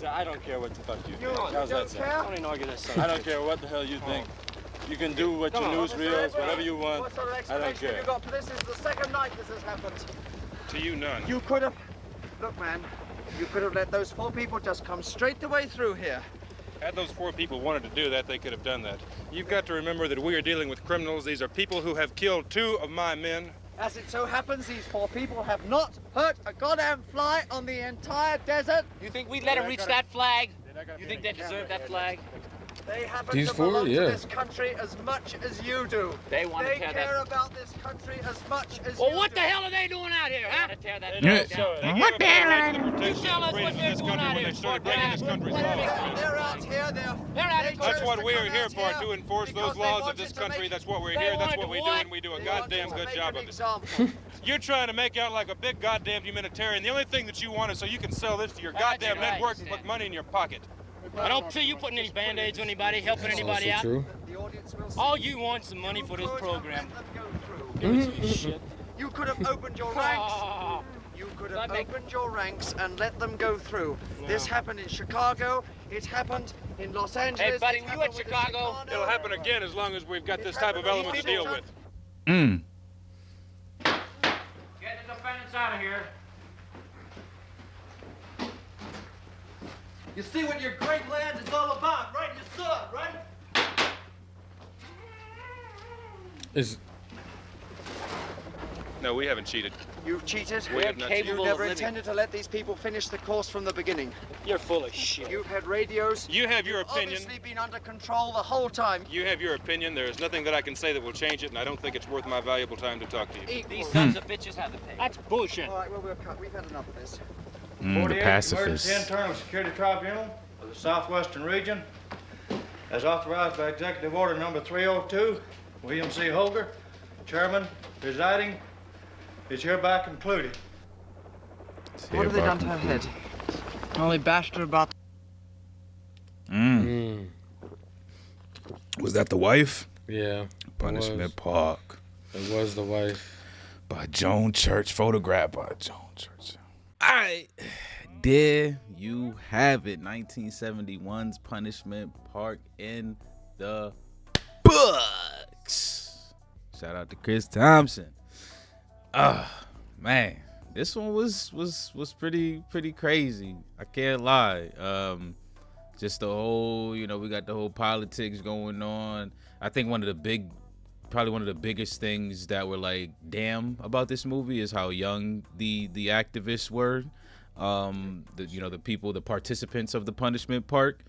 I don't care what the fuck you think. How's that sound? I don't even argue this. I don't care what the hell you think. You can do what your newsreels, whatever you want. What sort of I don't explanation care. have you got for this? Is the second night this has happened. To you, none. You could have. Look, man. You could have let those 4 people just come straight the way through here. Had those 4 people wanted to do that, they could have done that. You've got to remember that we are dealing with criminals. These are people who have killed 2 of my men. As it so happens, these 4 people have not hurt a goddamn fly on the entire desert. You think we'd let them reach that flag? You think they deserve that flag? They happen These to 4, belong yeah. to this country as much as you do. They want to They tear care that. about this country as much as Well, you what do. the hell are they doing out here, huh? To tear that Yeah. down. What the hell? You tell us what they're doing out When here. they started breaking this country's laws. They're out here. They're out here. That's what to we're come here out for, here to enforce because those they laws of wanted this to country. make- That's what we're They here. That's wanted what we do, what? and we do a They goddamn wanted to good make job an of it. example. You're trying to make out like a big goddamn humanitarian. The only thing that you want is so you can sell this to your That's goddamn right, network and Stan. put money in your pocket. I don't see you putting any band-aids on anybody, helping That's anybody also out. true. The audience will see. All you want some money for this You could program. have let them go through. Give it to you, shit. You could have opened your ranks. Oh, You could have opened your ranks and let them go through. This happened in Chicago. It happened in Los Angeles. Hey, buddy, It you happened at with the Chicago? Chicano. It'll happen again as long as we've got this type of element to deal with. Mm. Get the defendants out of here. You see what your great land is all about, right? You saw it, right? Is No, we haven't cheated. You've cheated. We have not cheated. You never intended to let these people finish the course from the beginning. You're full of shit. You've had radios. You have your You've opinion. obviously been under control the whole time. You have your opinion. There is nothing that I can say that will change it, and I don't think it's worth my valuable time to talk to you. These sons of bitches have the pay. That's bullshit. All right, well, we'll cut. We've had enough of this. The 48 pacifists. Emergency Internal Security Tribunal of the Southwestern Region, as authorized by Executive Order Number 302, William C. Holger, Chairman, presiding, is hereby concluded. What have they done to her head? Only bashed her about. Was that the wife? Yeah. Punishment Park. It was the wife. By Joan Church. Photographed by Joan Church. All right. There you have it. 1971's Punishment Park in the books. Shout out to Chris Thompson. Man, this one was pretty crazy. I can't lie. Just the whole, we got the whole politics going on. I think probably one of the biggest things that were like, damn, about this movie is how young the activists were. The people, the participants of the Punishment Park.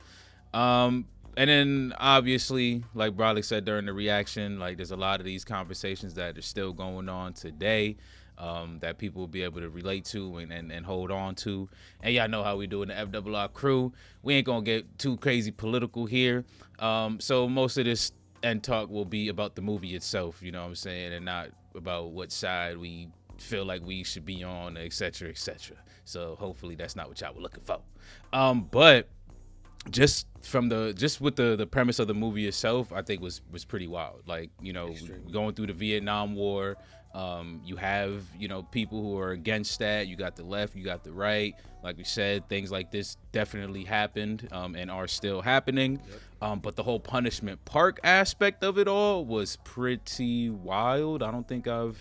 And then obviously, like Broderick said during the reaction, like there's a lot of these conversations that are still going on today, that people will be able to relate to and hold on to. And y'all know how we do in the FRR crew. We ain't gonna get too crazy political here. So most of this and talk will be about the movie itself, you know what I'm saying, and not about what side we feel like we should be on, et cetera, et cetera. So hopefully that's not what y'all were looking for. But just with the premise of the movie itself, I think was pretty wild. Like, going through the Vietnam War, You have, people who are against that. You got the left, you got the right. Like we said, things like this definitely happened and are still happening. But the whole punishment park aspect of it all was pretty wild. I don't think I've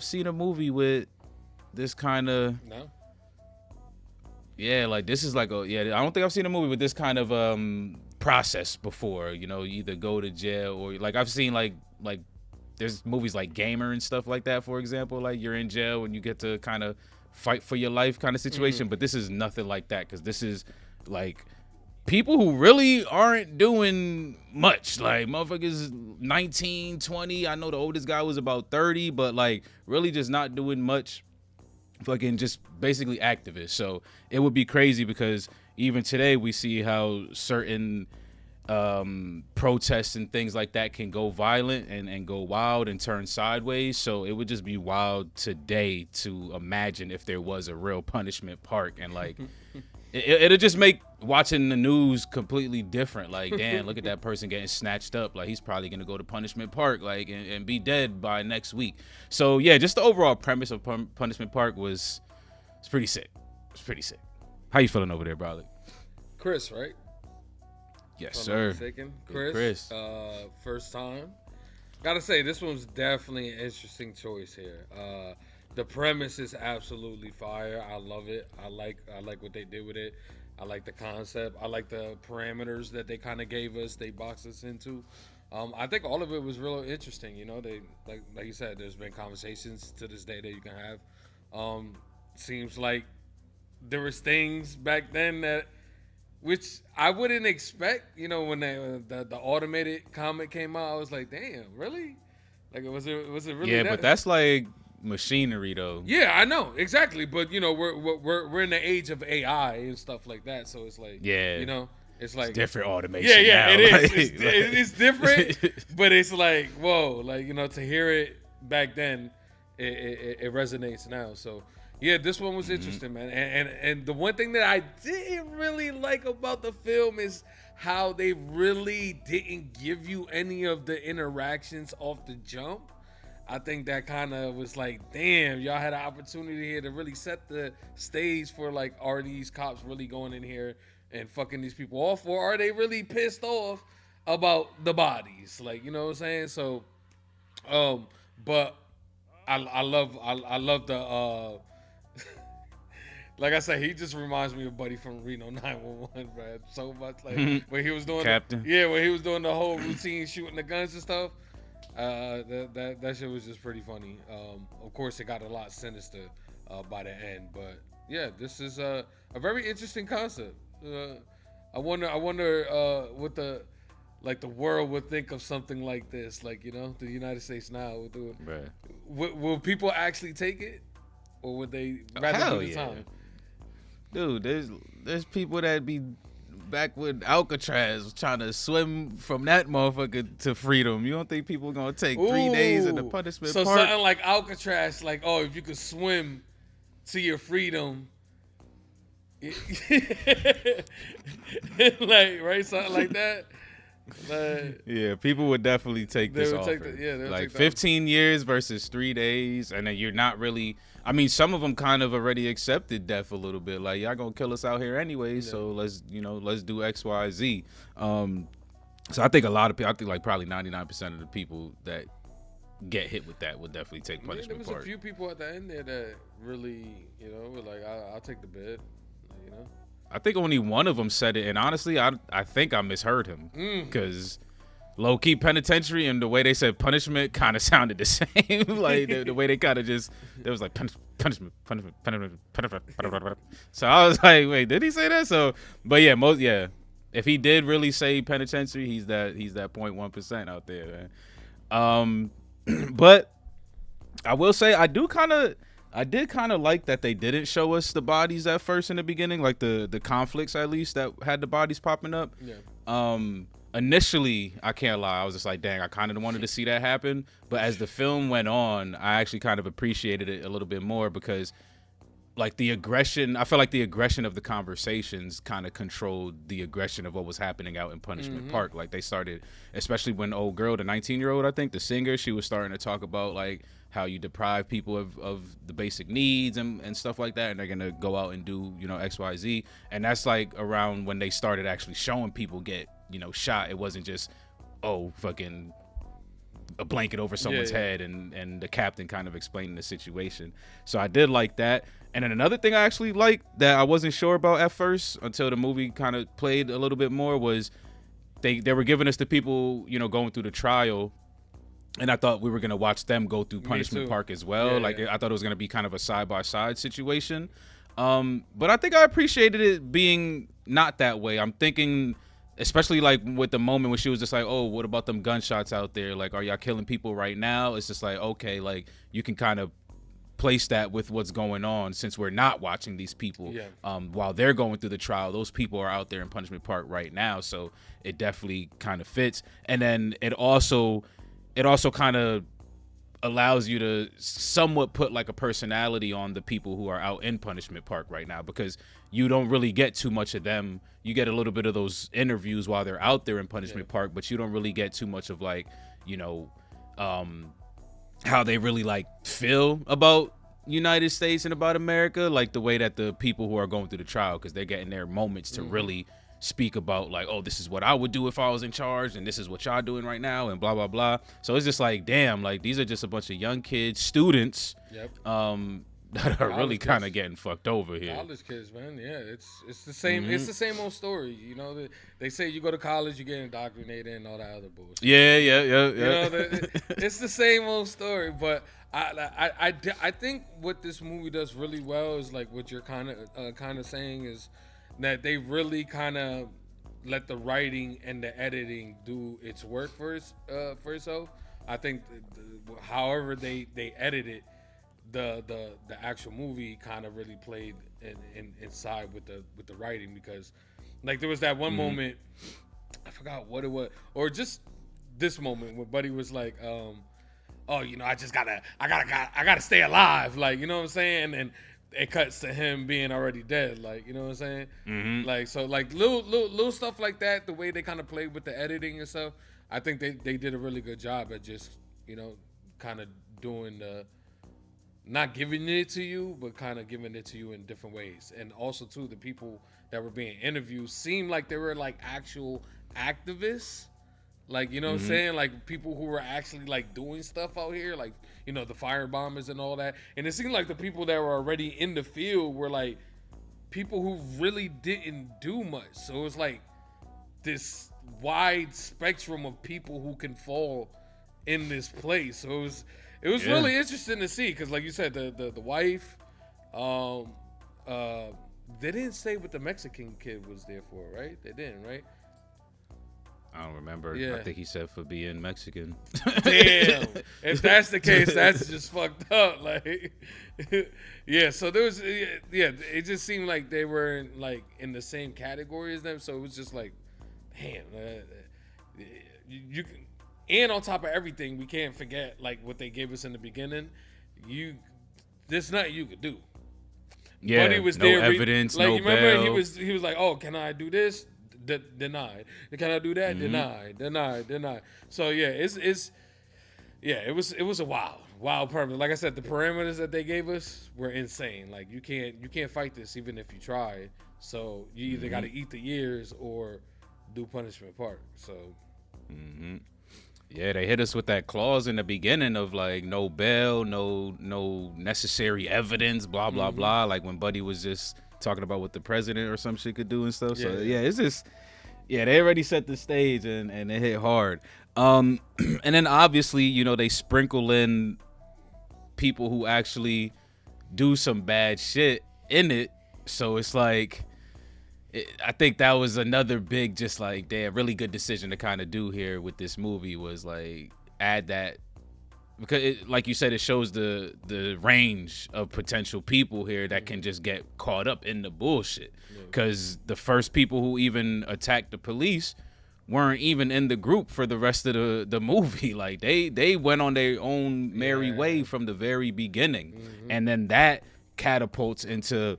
seen a movie with this kind of. No. Yeah, like this is like I don't think I've seen a movie with this kind of process before. You either go to jail or like I've seen like there's movies like Gamer and stuff like that, for example. Like you're in jail and you get to kind of fight for your life kind of situation. But this is nothing like that, because this is like people who really aren't doing much. Like motherfuckers 19, 20. I know the oldest guy was about 30, but like really just not doing much. Fucking just basically activists. So it would be crazy, because even today we see how certain protests and things like that can go violent and go wild and turn sideways. So it would just be wild today to imagine if there was a real punishment park, and like it'll just make watching the news completely different. Like, damn, look at that person getting snatched up. Like, he's probably gonna go to punishment park, like, and be dead by next week. So yeah, just the overall premise of punishment park it's pretty sick. It's pretty sick. How you feeling over there, brother? Chris, right? Yes, sir. Chris. First time. Gotta say, this one's definitely an interesting choice here. The premise is absolutely fire. I love it. I like what they did with it. I like the concept. I like the parameters that they kind of gave us. They boxed us into. I think all of it was real interesting. They like you said, there's been conversations to this day that you can have. Seems like there was things back then that, which I wouldn't expect. When the automated comment came out, I was like, damn, really? Like, was it really? Yeah, but that's like machinery though. Yeah, I know, exactly. But we're in the age of AI and stuff like that, so it's like, it's like it's different automation. Yeah, now. it is. It's different, but it's like, whoa, like to hear it back then, it resonates now. So yeah, this one was interesting, man. And the one thing that I didn't really like about the film is how they really didn't give you any of the interactions off the jump. I think that kind of was like, damn, y'all had an opportunity here to really set the stage for like, are these cops really going in here and fucking these people off, or are they really pissed off about the bodies? Like, you know what I'm saying? So, but I love the like I said, he just reminds me of Buddy from Reno 911, bro, so much. Like when he was doing Captain. when he was doing the whole routine shooting the guns and stuff. That shit was just pretty funny. Of course, it got a lot sinister by the end, but yeah, this is a very interesting concept. I wonder what the world would think of something like this. Like, the United States now would do it. Right. Will people actually take it, or would they rather do the time? Dude, there's people that be back with Alcatraz trying to swim from that motherfucker to freedom. You don't think people are gonna take 3 days in the punishment park? So something like Alcatraz, like, oh, if you could swim to your freedom, like, right, something like that. Like, yeah, people would definitely take this offer. Like 15 years versus 3 days, and then you're not really. I mean, some of them kind of already accepted death a little bit. Like, y'all gonna kill us out here anyway, so let's do X, Y, Z. So I think a lot of people, I think like probably 99% of the people that get hit with that would definitely take punishment there was part. a few people at the end there that really, were like, I'll take the bid, I think only one of them said it, and honestly, I think I misheard him, because low-key penitentiary and the way they said punishment kind of sounded the same. Like the way they kind of just, there was like punishment. So I was like, wait, did he say that? So, but yeah, if he did really say penitentiary, he's that 0.1% out there, man. But I will say I did kind of like that they didn't show us the bodies at first in the beginning, like the conflicts at least that had the bodies popping up. Yeah. Initially, I can't lie, I was just like, dang, I kind of wanted to see that happen. But as the film went on, I actually kind of appreciated it a little bit more, because like the aggression. I feel like the aggression of the conversations kind of controlled the aggression of what was happening out in Punishment Park. Like they started, especially when old girl, the 19-year-old, I think, the singer, she was starting to talk about like how you deprive people of the basic needs and stuff like that, and they're gonna go out and do, you know, XYZ. And that's like around when they started actually showing people get, you know, shot. It wasn't just, oh, fucking a blanket over someone's head and the captain kind of explaining the situation. So I did like that. And then another thing I actually liked that I wasn't sure about at first until the movie kind of played a little bit more was they were giving us the people, you know, going through the trial, and I thought we were gonna watch them go through Punishment Park as well. I thought it was gonna be kind of a side-by-side situation. But I think I appreciated it being not that way. I'm thinking, especially like with the moment when she was just like, oh, what about them gunshots out there? Like, are y'all killing people right now? It's just like, okay, like you can kind of place that with what's going on, since we're not watching these people while they're going through the trial. Those people are out there in Punishment Park right now, so it definitely kind of fits. And then it also kind of allows you to somewhat put like a personality on the people who are out in Punishment Park right now, because you don't really get too much of them. You get a little bit of those interviews while they're out there in Punishment Park, but you don't really get too much of like, you know, how they really like feel about United States and about America, like the way that the people who are going through the trial, because they're getting their moments to really speak about like, oh, this is what I would do if I was in charge, and this is what y'all doing right now, and blah blah blah. So it's just like, damn, like these are just a bunch of young kids, students, that are really kind of getting fucked over here. College kids, man. Yeah, it's the same. It's the same old story. You know, they say you go to college, you get indoctrinated, and all that other bullshit. Yeah. You know, it's the same old story. But I think what this movie does really well is like what you're kind of saying is that they really kind of let the writing and the editing do its work for itself. I think however they edit it, the actual movie kind of really played inside with the writing, because like there was that one moment, I forgot what it was, or just this moment where Buddy was like, oh, you know, I gotta stay alive, like, you know what I'm saying, and it cuts to him being already dead, like, you know what I'm saying, like, so like little stuff like that, the way they kind of played with the editing and stuff, I think they did a really good job at just, you know, kind of doing the, not giving it to you, but kind of giving it to you in different ways. And also too, the people that were being interviewed seemed like they were like actual activists, like, you know what I'm saying, like people who were actually like doing stuff out here, like, you know, the firebombers and all that. And it seemed like the people that were already in the field were like people who really didn't do much. So it was like this wide spectrum of people who can fall in this place. So it was really interesting to see, because like you said, the wife, they didn't say what the Mexican kid was there for, right? They didn't, right? I don't remember. I think he said for being Mexican. Damn. If that's the case, that's just fucked up. Like, yeah. So there was, it just seemed like they were like in the same category as them. So it was just like, damn, you can. And on top of everything, we can't forget like what they gave us in the beginning. There's nothing you could do. Yeah, Buddy was no there, evidence, like, no you remember bail. he was like, oh, can I do this? Denied. Can I do that? Denied. So yeah, it was a wild permit. Like I said, the parameters that they gave us were insane. Like you can't fight this even if you try. So you either got to eat the years or do Punishment Park. So. Yeah, they hit us with that clause in the beginning of like no bail, no necessary evidence, blah blah blah. Like when Buddy was just talking about what the president or some shit could do and stuff. So yeah, it's just, they already set the stage and it hit hard. And then obviously, you know, they sprinkle in people who actually do some bad shit in it. So it's like, I think that was another big, just like, damn, really good decision to kind of do here with this movie, was like add that, because like you said, it shows the range of potential people here that can just get caught up in the bullshit. Because the first people who even attacked the police weren't even in the group for the rest of the movie. Like they went on their own merry way from the very beginning. And then that catapults into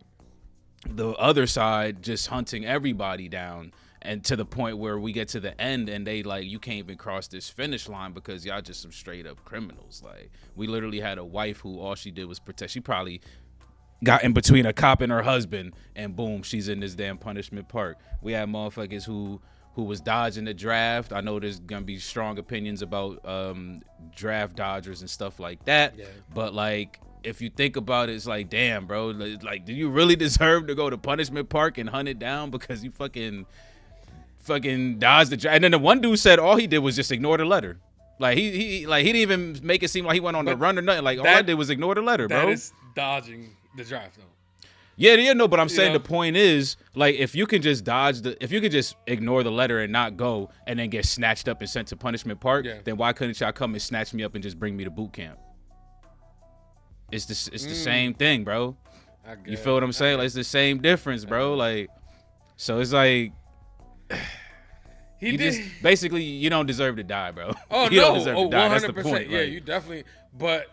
the other side just hunting everybody down, and to the point where we get to the end and they like, you can't even cross this finish line because y'all just some straight up criminals. Like, we literally had a wife who all she did was protect. She probably got in between a cop and her husband, and boom, she's in this damn punishment park. We had motherfuckers who was dodging the draft. I know there's gonna be strong opinions about draft dodgers and stuff like that, but like, if you think about it, it's like, damn, bro, like, do you really deserve to go to punishment park and hunt it down because you fucking dodged the draft? And then the one dude said all he did was just ignore the letter. Like, he didn't even make it seem like he went on the run or nothing. Like, all I did was ignore the letter, bro. That is dodging the draft, though. Yeah, no, but I'm saying the point is, like, if you can just ignore the letter and not go, and then get snatched up and sent to punishment park, then why couldn't y'all come and snatch me up and just bring me to boot camp? It's the same thing, bro. You feel what I'm saying? Like, it's the same difference, bro. Like, so it's like, basically, you don't deserve to die, bro. Oh, you no. don't deserve to die. That's the 100%. point. Yeah, like, you definitely. But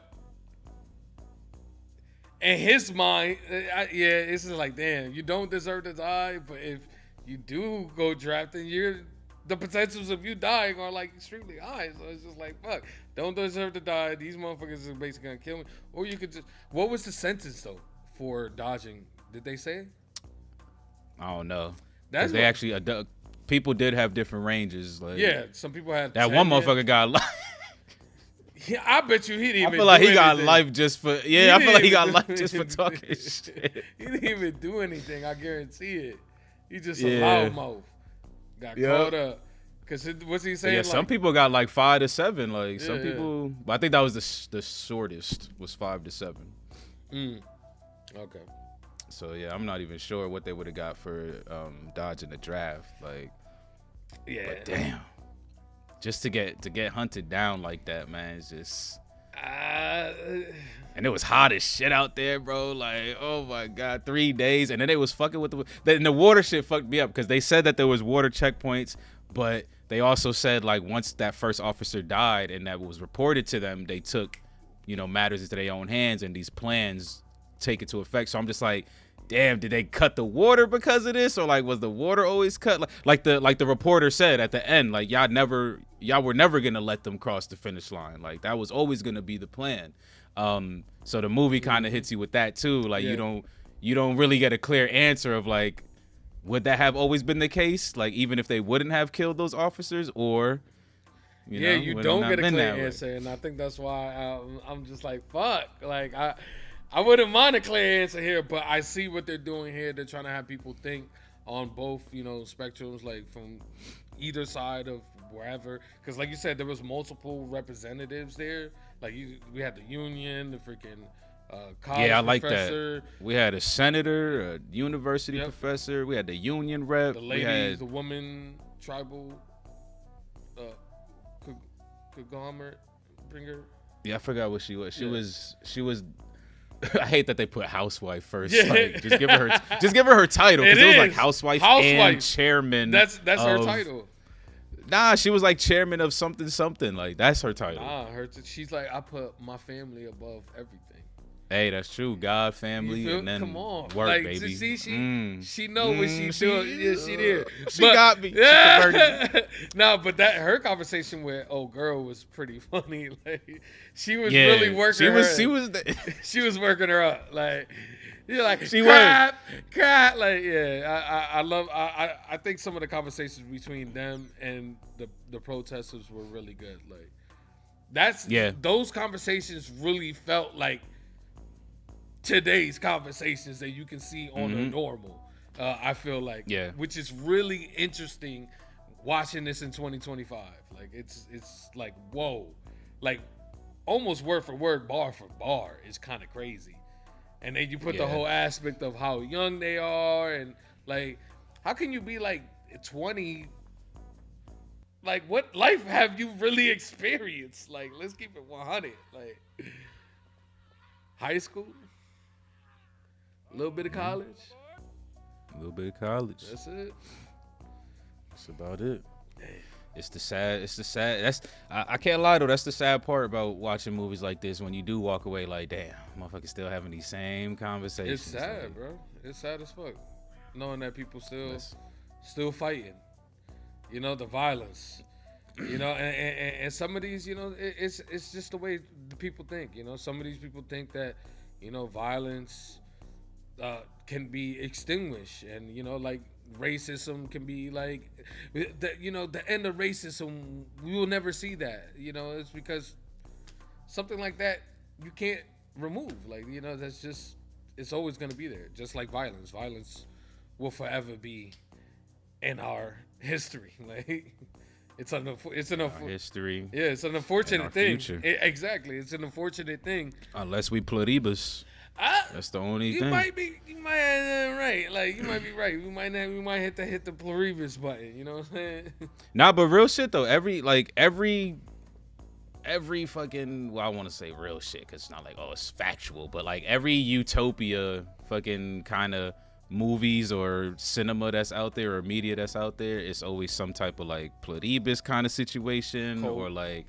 in his mind, it's just like, damn, you don't deserve to die. But if you do go drafting, the potentials of you dying are like extremely high. So it's just like, fuck, don't deserve to die. These motherfuckers are basically gonna kill me. Or you could just, what was the sentence though for dodging? Did they say? I don't know. That's they actually people did have different ranges. Like, yeah, some people had that one motherfucker got life. Yeah, I bet you he didn't even. I feel like he got anything. life just for. Yeah, I feel like he got life just for talking shit. He didn't even do anything. I guarantee it. He just a loudmouth. Got caught up. Cause what's he saying? Yeah, like, some people got like 5 to 7. Like some people, but I think that was the shortest was 5 to 7. Okay. So yeah, I'm not even sure what they would have got for dodging the draft. Like, but damn, just to get hunted down like that, man, it's just. And it was hot as shit out there, bro. Like, oh my god, 3 days, and then they was fucking with the water shit fucked me up because they said that there was water checkpoints, but they also said like once that first officer died and that was reported to them, they took, matters into their own hands and these plans take into effect. So I'm just like, damn, did they cut the water because of this, or like was the water always cut? Like the reporter said at the end, like y'all were never gonna let them cross the finish line. Like that was always gonna be the plan. So the movie kind of hits you with that too. Like you don't really get a clear answer of like, would that have always been the case? Like even if they wouldn't have killed those officers, or you don't get a clear answer, and I think that's why I'm just like, fuck. Like I wouldn't mind a clear answer here, but I see what they're doing here. They're trying to have people think on both, spectrums, like from either side of wherever. Because like you said, there was multiple representatives there. Like we had the union, the freaking college I like professor. that. We had a senator, a university professor. We had the union rep. The lady, the woman, tribal conglomerate bringer. Yeah, I forgot what she was. She was. I hate that they put housewife first. Yeah. Like, just give her her title, because it was like housewife and chairman. That's her title. Nah, she was like chairman of something. Like that's her title. Nah, she's like, I put my family above everything. Hey, that's true. God, family, and then work, like, baby. See, she know what she doing. Yeah, she did. She got me. She converted me. No, but her conversation with old girl was pretty funny. Like she was really working. She was working her up. Like you're like crap. Like I love. I think some of the conversations between them and the protesters were really good. Like those conversations really felt like today's conversations that you can see on the normal. I feel like, which is really interesting watching this in 2025. Like it's like, whoa, like almost word for word, bar for bar is kind of crazy. And then you put the whole aspect of how young they are, and like, how can you be like 20? Like, what life have you really experienced? Like, let's keep it 100. Like, high school, a little bit of college. A little bit of college. That's it. That's about it. It's the sad. I can't lie though. That's the sad part about watching movies like this. When you do walk away, like, damn, motherfuckers still having these same conversations. It's sad, like, bro. It's sad as fuck, knowing that people still fighting. You know, the violence. You know, and some of these, you know, it's just the way the people think. You know, some of these people think that, you know, violence can be extinguished, and you know, like racism can be like, you know, the end of racism. We will never see that. You know, it's because something like that you can't remove. Like, you know, that's just, it's always gonna be there. Just like violence. Violence will forever be in our history. Like, it's an history. Yeah, it's an unfortunate thing. Exactly, it's an unfortunate thing. Unless we pluribus. That's the only thing. You might have right. Like, you might be right. We might hit the pluribus button. You know what I'm saying? Nah, but real shit though. Every fucking, well, I want to say real shit because it's not like, oh, it's factual, but like every utopia fucking kind of movies or cinema that's out there or media that's out there, it's always some type of like pluribus kind of situation or like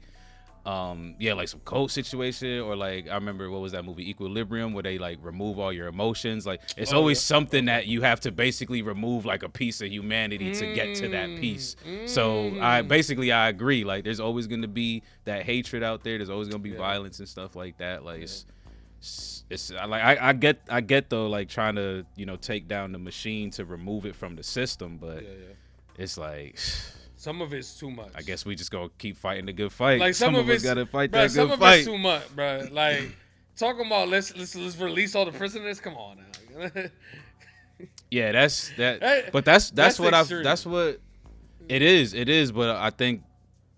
like some cult situation, or like I remember, what was that movie, Equilibrium, where they like remove all your emotions. Like it's always something that you have to basically remove like a piece of humanity to get to that piece. So I agree. Like there's always going to be that hatred out there. There's always going to be violence and stuff like that. Like it's like I get though, like trying to, you know, take down the machine to remove it from the system, but it's like some of it's too much. I guess we just gonna keep fighting the good fight. Like some of us it's gotta fight bro, that some good of fight. It's too much, bro. Like talking about let's release all the prisoners. Come on now. Yeah, that's that. But that's what it is. But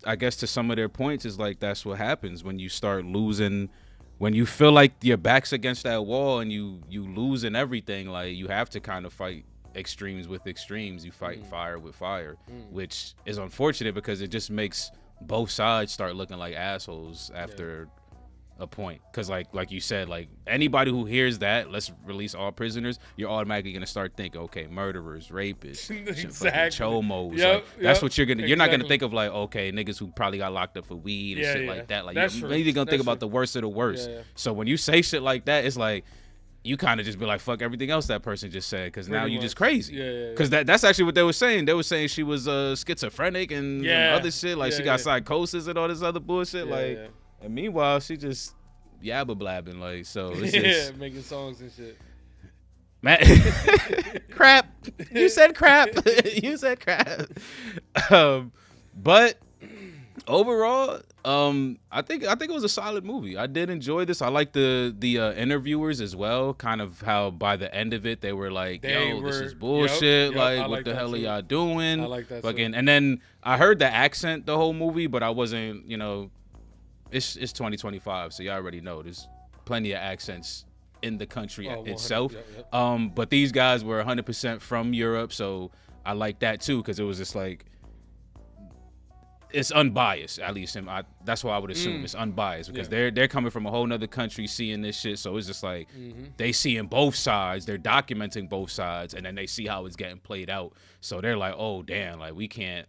I guess to some of their points is like that's what happens when you start losing. When you feel like your back's against that wall and you losing everything, like you have to kind of fight extremes with extremes. You fight fire with fire, which is unfortunate because it just makes both sides start looking like assholes after a point. Because like you said, like anybody who hears that, let's release all prisoners, you're automatically gonna start thinking, okay, murderers, rapists, chomos. That's what you're gonna. You're not gonna think of like, okay, niggas who probably got locked up for weed and shit like that. Like you're either gonna think about the worst of the worst. So when you say shit like that, it's like you kind of just be like, fuck everything else that person just said, because now you just crazy. Because that's actually what they were saying. They were saying she was schizophrenic and other shit. Like she got psychosis and all this other bullshit. And meanwhile, she just yabba blabbing. Like, so it's just making songs and shit. Man, crap. You said crap. You said crap. But overall, I think it was a solid movie. I did enjoy this. I like the interviewers as well. Kind of how by the end of it they were like, this is bullshit. Like, what the hell are y'all doing? I like that. Fucking, and then I heard the accent the whole movie, but I wasn't, you know, it's 2025, so y'all already know there's plenty of accents in the country itself. But these guys were 100% from Europe, so I like that too, because it was just like, it's unbiased, at least. That's why I would assume it's unbiased, because they're coming from a whole nother country seeing this shit, so it's just like they seeing both sides, they're documenting both sides, and then they see how it's getting played out. So they're like, oh damn, like we can't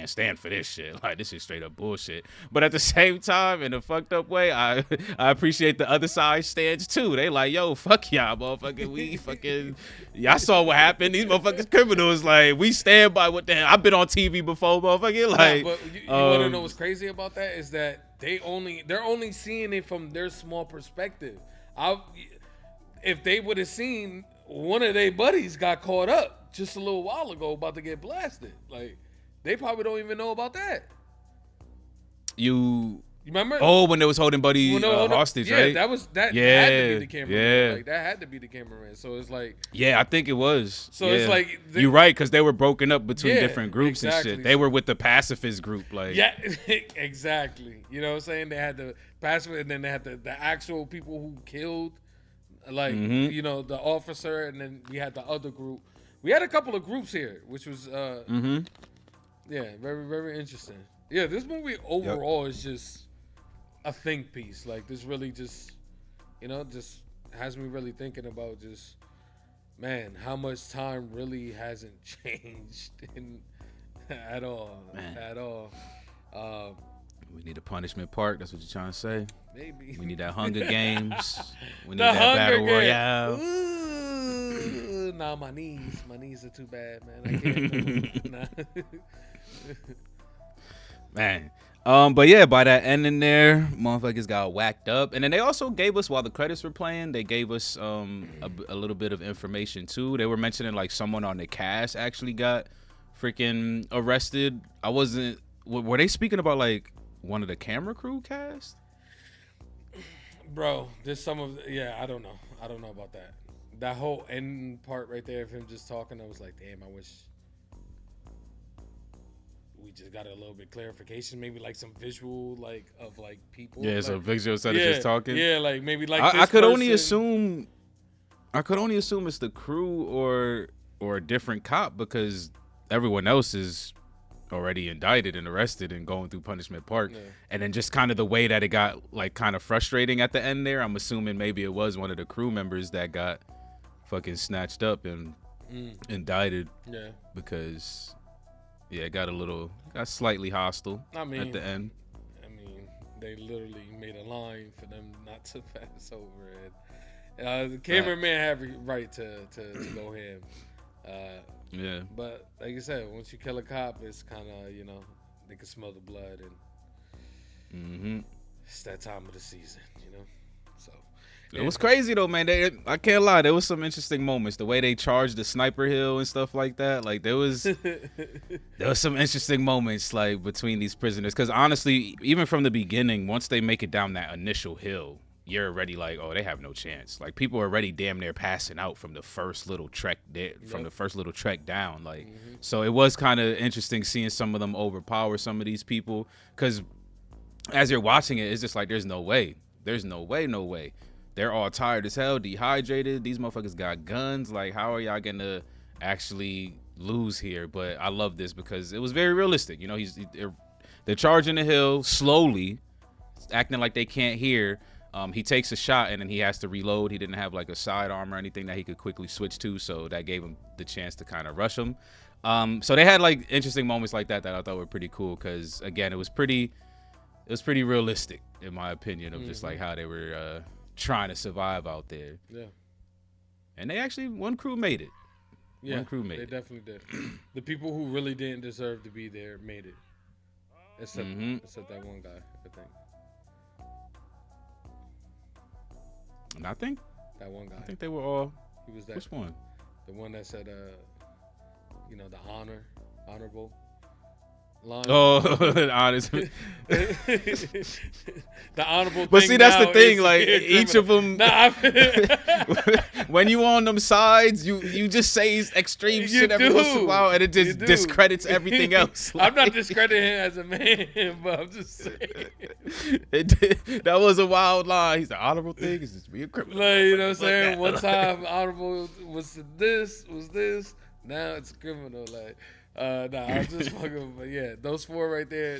stand for this shit. Like, this is straight up bullshit. But at the same time, in a fucked up way, I appreciate the other side stands too. They like, yo, fuck y'all, motherfucker. We fucking, y'all saw what happened. These motherfuckers criminals. Like, we stand by what the hell. I've been on TV before, motherfucker. Like, but you want to know what's crazy about that is that they're only seeing it from their small perspective. If they would have seen one of their buddies got caught up just a little while ago about to get blasted, like, they probably don't even know about that. You remember? Oh, when they was holding Buddy hostage, right? That had to be the cameraman. Like, that had to be the cameraman. So it's like, I think it was. So it's like, you're right, because they were broken up between different groups and shit. They were with the pacifist group, like exactly. You know what I'm saying? They had the pacifist, and then they had the actual people who killed, like you know, the officer, and then we had the other group. We had a couple of groups here, which was yeah, very, very interesting. Yeah, this movie overall is just a think piece. Like, this really just, you know, just has me really thinking about just, man, how much time really hasn't changed in at all. Man. At all. We need a punishment park. That's what you're trying to say. Maybe. We need that Hunger Games. We need The that Hunger Battle Game. Royale. Ooh, nah, my knees are too bad, man. I can't. Nah. Man. But yeah, by that ending there, motherfuckers got whacked up. And then they also gave us, while the credits were playing, they gave us a little bit of information too. They were mentioning like someone on the cast actually got freaking arrested. Were they speaking about like one of the camera crew cast? Bro, there's some of I don't know about that. That whole end part right there of him just talking, I was like, damn, I wish we just got a little bit clarification, maybe like some visual like of like people. Yeah, like, so visual instead of just talking. Yeah, like maybe like I could only assume it's the crew or a different cop, because everyone else is already indicted and arrested and going through Punishment Park. Yeah. And then just kind of the way that it got like kind of frustrating at the end there, I'm assuming maybe it was one of the crew members that got fucking snatched up and indicted. Yeah. Because it got slightly hostile at the end. I mean, they literally made a line for them not to pass over it. The cameraman had a right to go ham. Yeah. But like I said, once you kill a cop, it's kind of, they can smell the blood, and it's that time of the season, So it was crazy though, man. I can't lie, there was some interesting moments. The way they charged the sniper hill and stuff like that. Like there was some interesting moments like between these prisoners. Because honestly, even from the beginning, once they make it down that initial hill, you're already like, oh, they have no chance. Like people are already damn near passing out from the first little trek down. Like, so it was kind of interesting seeing some of them overpower some of these people. Because as you're watching it, it's just like, there's no way. They're all tired as hell, dehydrated. These motherfuckers got guns. Like, how are y'all gonna actually lose here? But I love this because it was very realistic. They're charging the hill slowly, acting like they can't hear. He takes a shot and then he has to reload. He didn't have like a sidearm or anything that he could quickly switch to, so that gave him the chance to kind of rush him. So they had like interesting moments like that I thought were pretty cool, because again, it was pretty realistic in my opinion of just like how they were trying to survive out there. Yeah. And one crew made it. Yeah, one crew made it. They definitely did. The people who really didn't deserve to be there made it. Except that one guy, I think. And I think that one guy. I think they were all. He was that. Which one? The one that said, the honorable line. Oh, honest. The honorable. But thing see, that's the now thing. is Like each of them. When you on them sides, you just say extreme shit every once in a while, and it just discredits everyting else. I'm not discrediting him as a man, but I'm just saying. That was a wild line. He's the honorable thing is just be a criminal. Like, you know what I'm saying? One time honorable was this. Now it's criminal. Like, I'm just fucking. But yeah, those four right there,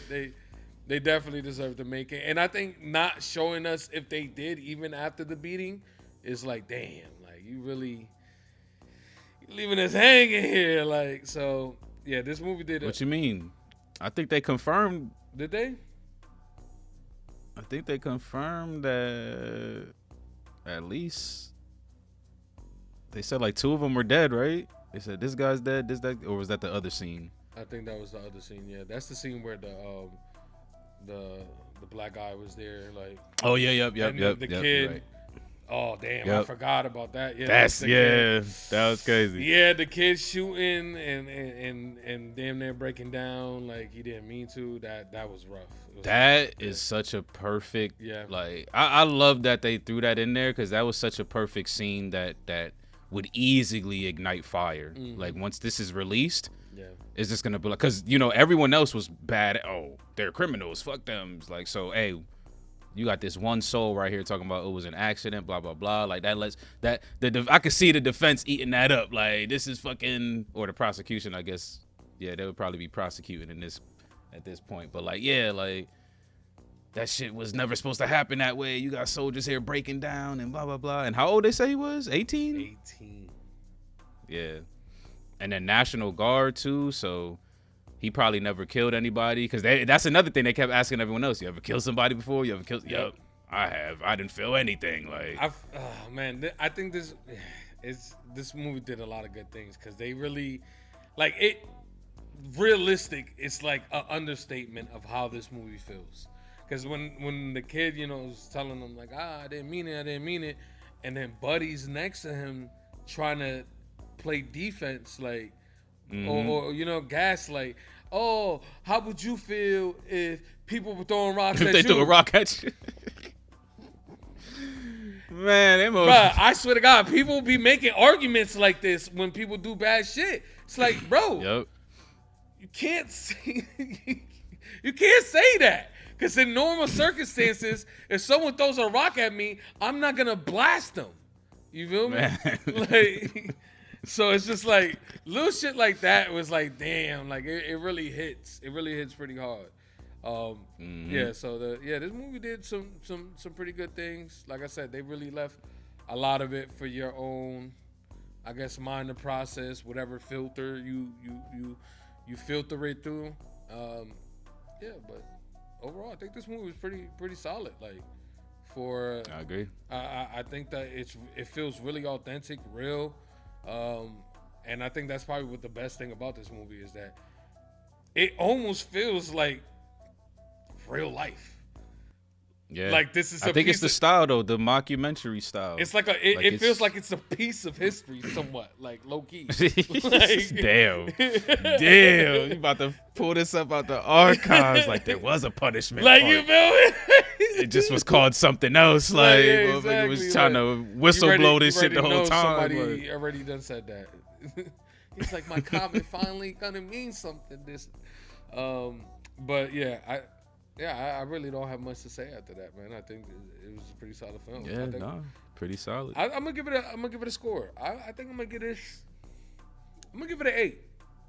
they definitely deserve to make it. And I think not showing us if they did even after the beating is like, damn, like you really leaving us hanging here. Like, so yeah, this movie did. What you mean? I think they confirmed. Did they? I think they confirmed that at least they said like two of them were dead, right? They said this guy's dead, that, or was that the other scene? I think that was the other scene. Yeah, that's the scene where the black guy was there. Like, oh yeah, yep. The kid. Right. Oh damn, I forgot about that. Yeah, that was crazy. Yeah, the kid shooting and damn near breaking down like he didn't mean to. That was rough. That is such a perfect. Yeah. Like I love that they threw that in there, because that was such a perfect scene that would easily ignite fire. Like once this is released, it's just gonna be like, because everyone else was bad. Oh, they're criminals. Fuck them. It's like, so hey, you got this one soul right here talking about it was an accident, blah blah blah. Like I could see the defense eating that up. Like this is fucking, or the prosecution, I guess. Yeah, they would probably be prosecuting at this point. But like, yeah, like that shit was never supposed to happen that way. You got soldiers here breaking down and blah blah blah. And how old they say he was? 18? 18. Yeah. And then National Guard too. So he probably never killed anybody because that's another thing they kept asking everyone else. You ever killed somebody before? You ever killed? Yep, I have. I didn't feel anything. Like, I think this movie did a lot of good things because they really, like it. Realistic, it's like an understatement of how this movie feels. Because when the kid, was telling him like, I didn't mean it, and then Buddy's next to him trying to play defense, like, or gaslight. Oh, how would you feel if people were throwing rocks at you? If they threw a rock at you. Man, Bruh, I swear to God, people be making arguments like this when people do bad shit. It's like, bro, yep. You can't say that. Because in normal circumstances, if someone throws a rock at me, I'm not gonna blast them. You feel me? Like, so it's just like little shit like that was like, damn, like it really hits. It really hits pretty hard. Yeah. So this movie did some pretty good things. Like I said, they really left a lot of it for your own, I guess, mind to process. Whatever filter you filter it through. But overall, I think this movie was pretty solid. Like, I agree. I think that it feels really authentic, real, and I think that's probably what the best thing about this movie is that it almost feels like real life. Yeah, like this is. I think it's the style though, the mockumentary style. It's like it feels like it's a piece of history, somewhat, like low key. Like, damn, you about to pull this up out the archives? Like there was a punishment. Like part. You feel me? It just was called something else. Like exactly. It was trying to whistle blow this shit the whole time. Somebody already done said that. It's like my comment finally gonna mean something. But yeah, I really don't have much to say after that, man. I think it was a pretty solid film. Yeah, pretty solid. I'm gonna give it a score. I think I'm gonna give it an 8.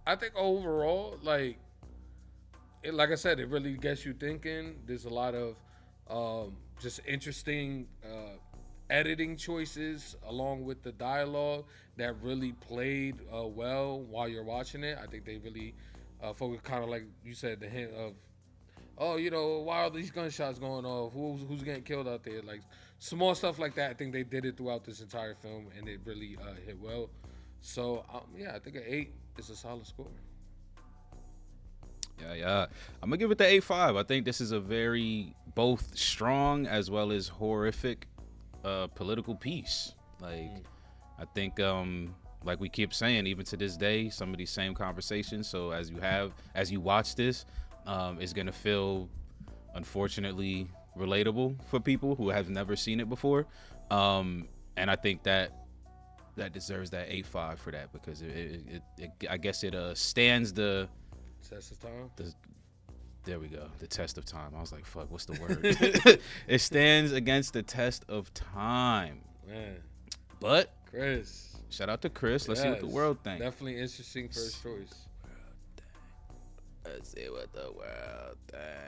I think overall, like I said, it really gets you thinking. There's a lot of just interesting editing choices along with the dialogue that really played well while you're watching it. I think they really focused, kind of like you said, the hint of, why are these gunshots going off? Who's getting killed out there? Like small stuff like that. I think they did it throughout this entire film, and it really hit well. So I think an 8 is a solid score. Yeah. I'm gonna give it the 8.5. I think this is a very both strong as well as horrific political piece. Like I think like we keep saying, even to this day, some of these same conversations. So as you watch this, it's gonna feel, unfortunately, relatable for people who have never seen it before, and I think that deserves that 8.5 for that, because it I guess it stands the test of time. There we go, the test of time. I was like, fuck, what's the word? It stands against the test of time, man. But Chris, shout out to Chris. Let's see what the world thinks. Definitely interesting first choice. Let's see what the world thinks.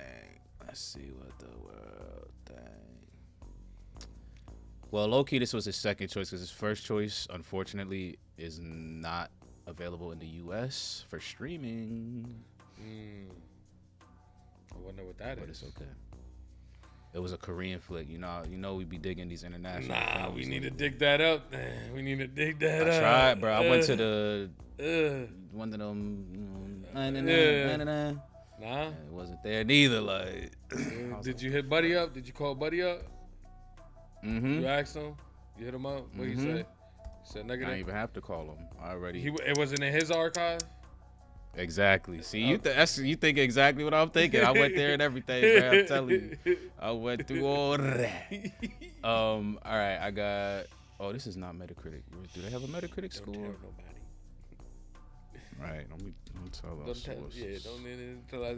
Well, low-key, this was his second choice because his first choice, unfortunately, is not available in the U.S. for streaming. I wonder what that is. But it's okay. It was a Korean flick. You know, we be digging these international films. We need to dig that up, man. We need to dig that up. I tried, bro. I went to the one of them. Nah, it wasn't there neither. Like, did you hit Buddy up? Did you call Buddy up? Mm-hmm. You asked him. You hit him up. What he say? He said negative. I didn't even have to call him. I already. It wasn't in his archive. Exactly. See, you think exactly what I'm thinking. I went there and everything, bro. I'm telling you, I went through all that. All right, I got. Oh, this is not Metacritic. Do they have a Metacritic score? Don't tell nobody. Right. Don't tell us. Yeah, don't tell us.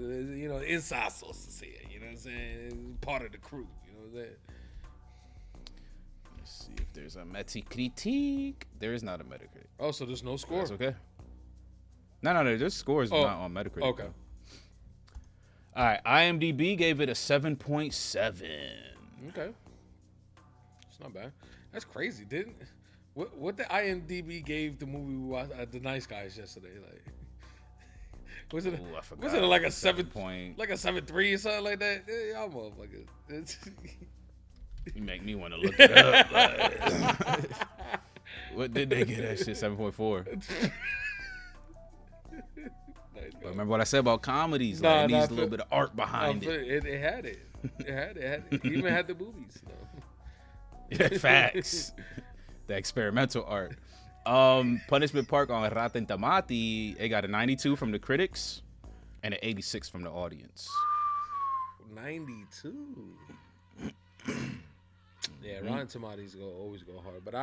Inside sources here. You know what I'm saying? Part of the crew. You know what I'm saying? Let's see if there's a Metacritic. There is not a Metacritic. Oh, so there's no score. That's okay. No. This score is not on Metacritic. Okay. All right. IMDb gave it a 7.7. Okay. It's not bad. That's crazy. What the IMDb gave the movie we watched, The Nice Guys, yesterday? Like, Was it? Ooh, I forgot. Was it like a 7 like a 7.3 or something like that? Yeah, y'all motherfuckers. You make me want to look it up. Like, what did they get that shit? 7.4. But remember what I said about comedies? Like, it needs a little bit of art behind it. It had it. It had it. It even had the movies. Yeah, facts. The experimental art. Punishment Park on Rotten Tomatoes, it got a 92 from the critics and an 86 from the audience. 92. Yeah, Rotten Tomatoes always go hard, but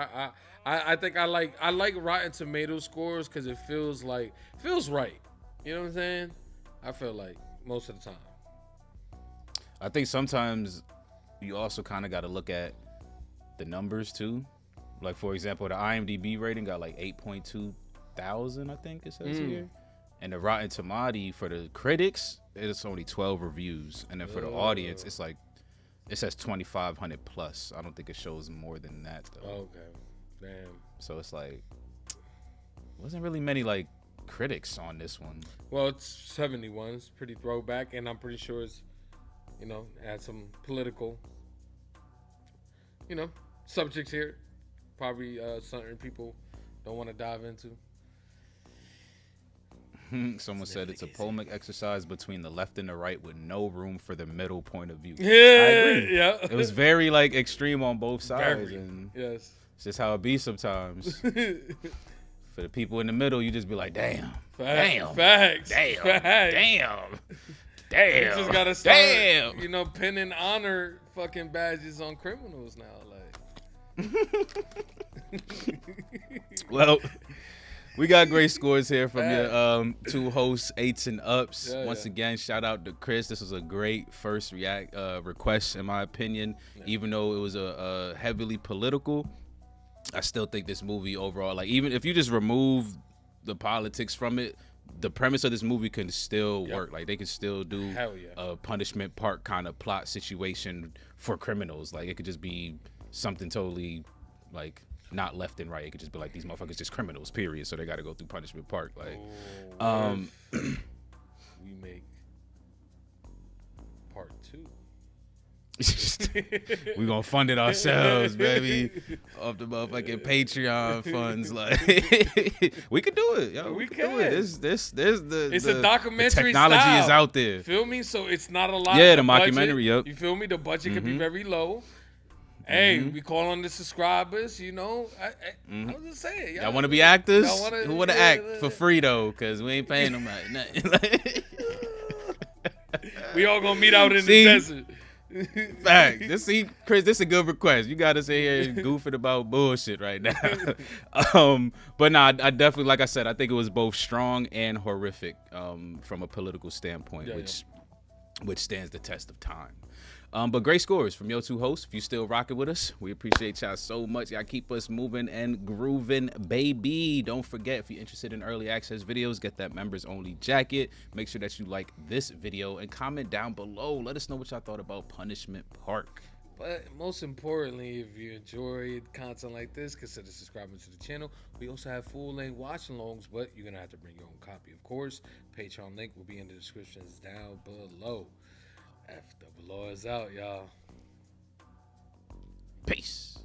I think I like Rotten Tomatoes scores because it feels right. You know what I'm saying? I feel like most of the time. I think sometimes you also kind of got to look at the numbers too. Like, for example, the IMDb rating got like 8.2 thousand, I think it says here. And the Rotten Tomatoes for the critics, it's only 12 reviews. And then for the audience, it's like, it says 2,500 plus. I don't think it shows more than that though. Okay. Damn. So it's like, wasn't really many like critics on this one. Well, it's 71. It's pretty throwback. And I'm pretty sure it's, had some political, subjects here. Probably certain people don't want to dive into. Someone said it's a polemic exercise between the left and the right with no room for the middle point of view. Yeah, I agree. yeah. It was very like extreme on both sides. Very, and yes. It's just how it be sometimes. For the people in the middle, you just be like, damn. Damn. Facts. Damn. Facts. Damn. Damn. You just gotta start, damn. pinning honor fucking badges on criminals now. Well, we got great scores here from your two hosts, 8s and Ups. Once again, shout out to Chris. This was a great first request, in my opinion. Even though it was a heavily political, I still think this movie overall, like, even if you just remove the politics from it, the premise of this movie can still work. Like, they can still do a Punishment Park kind of plot situation for criminals. Like, it could just be something totally, like, not left and right. It could just be like, these motherfuckers just criminals, period. So they got to go through Punishment Park. Like, we make part 2. We gonna fund it ourselves, baby, off the motherfucking Patreon funds. Like, we could do it, yo. We could do it. There's a documentary. The technology style. is out there. Feel me? So it's not a lot. Yeah, of the mockumentary. Budget. You feel me? The budget could be very low. Hey, we call on the subscribers, I was just saying. Y'all want to be actors? Who want to act for free, though? Because we ain't paying them nothing. We all going to meet out in the desert. Fact. Chris, this is a good request. You got to sit here and goofing about bullshit right now. But nah, I definitely, like I said, I think it was both strong and horrific from a political standpoint, which stands the test of time. But great scores from your two hosts. If you still rocking with us, we appreciate y'all so much. Y'all keep us moving and grooving, baby. Don't forget, if you're interested in early access videos, get that members only jacket. Make sure that you like this video and comment down below. Let us know what y'all thought about Punishment Park. But most importantly, if you enjoyed content like this, consider subscribing to the channel. We also have full-length watch-alongs, but you're going to have to bring your own copy, of course. Patreon link will be in the descriptions down below. After the law is out, y'all. Peace.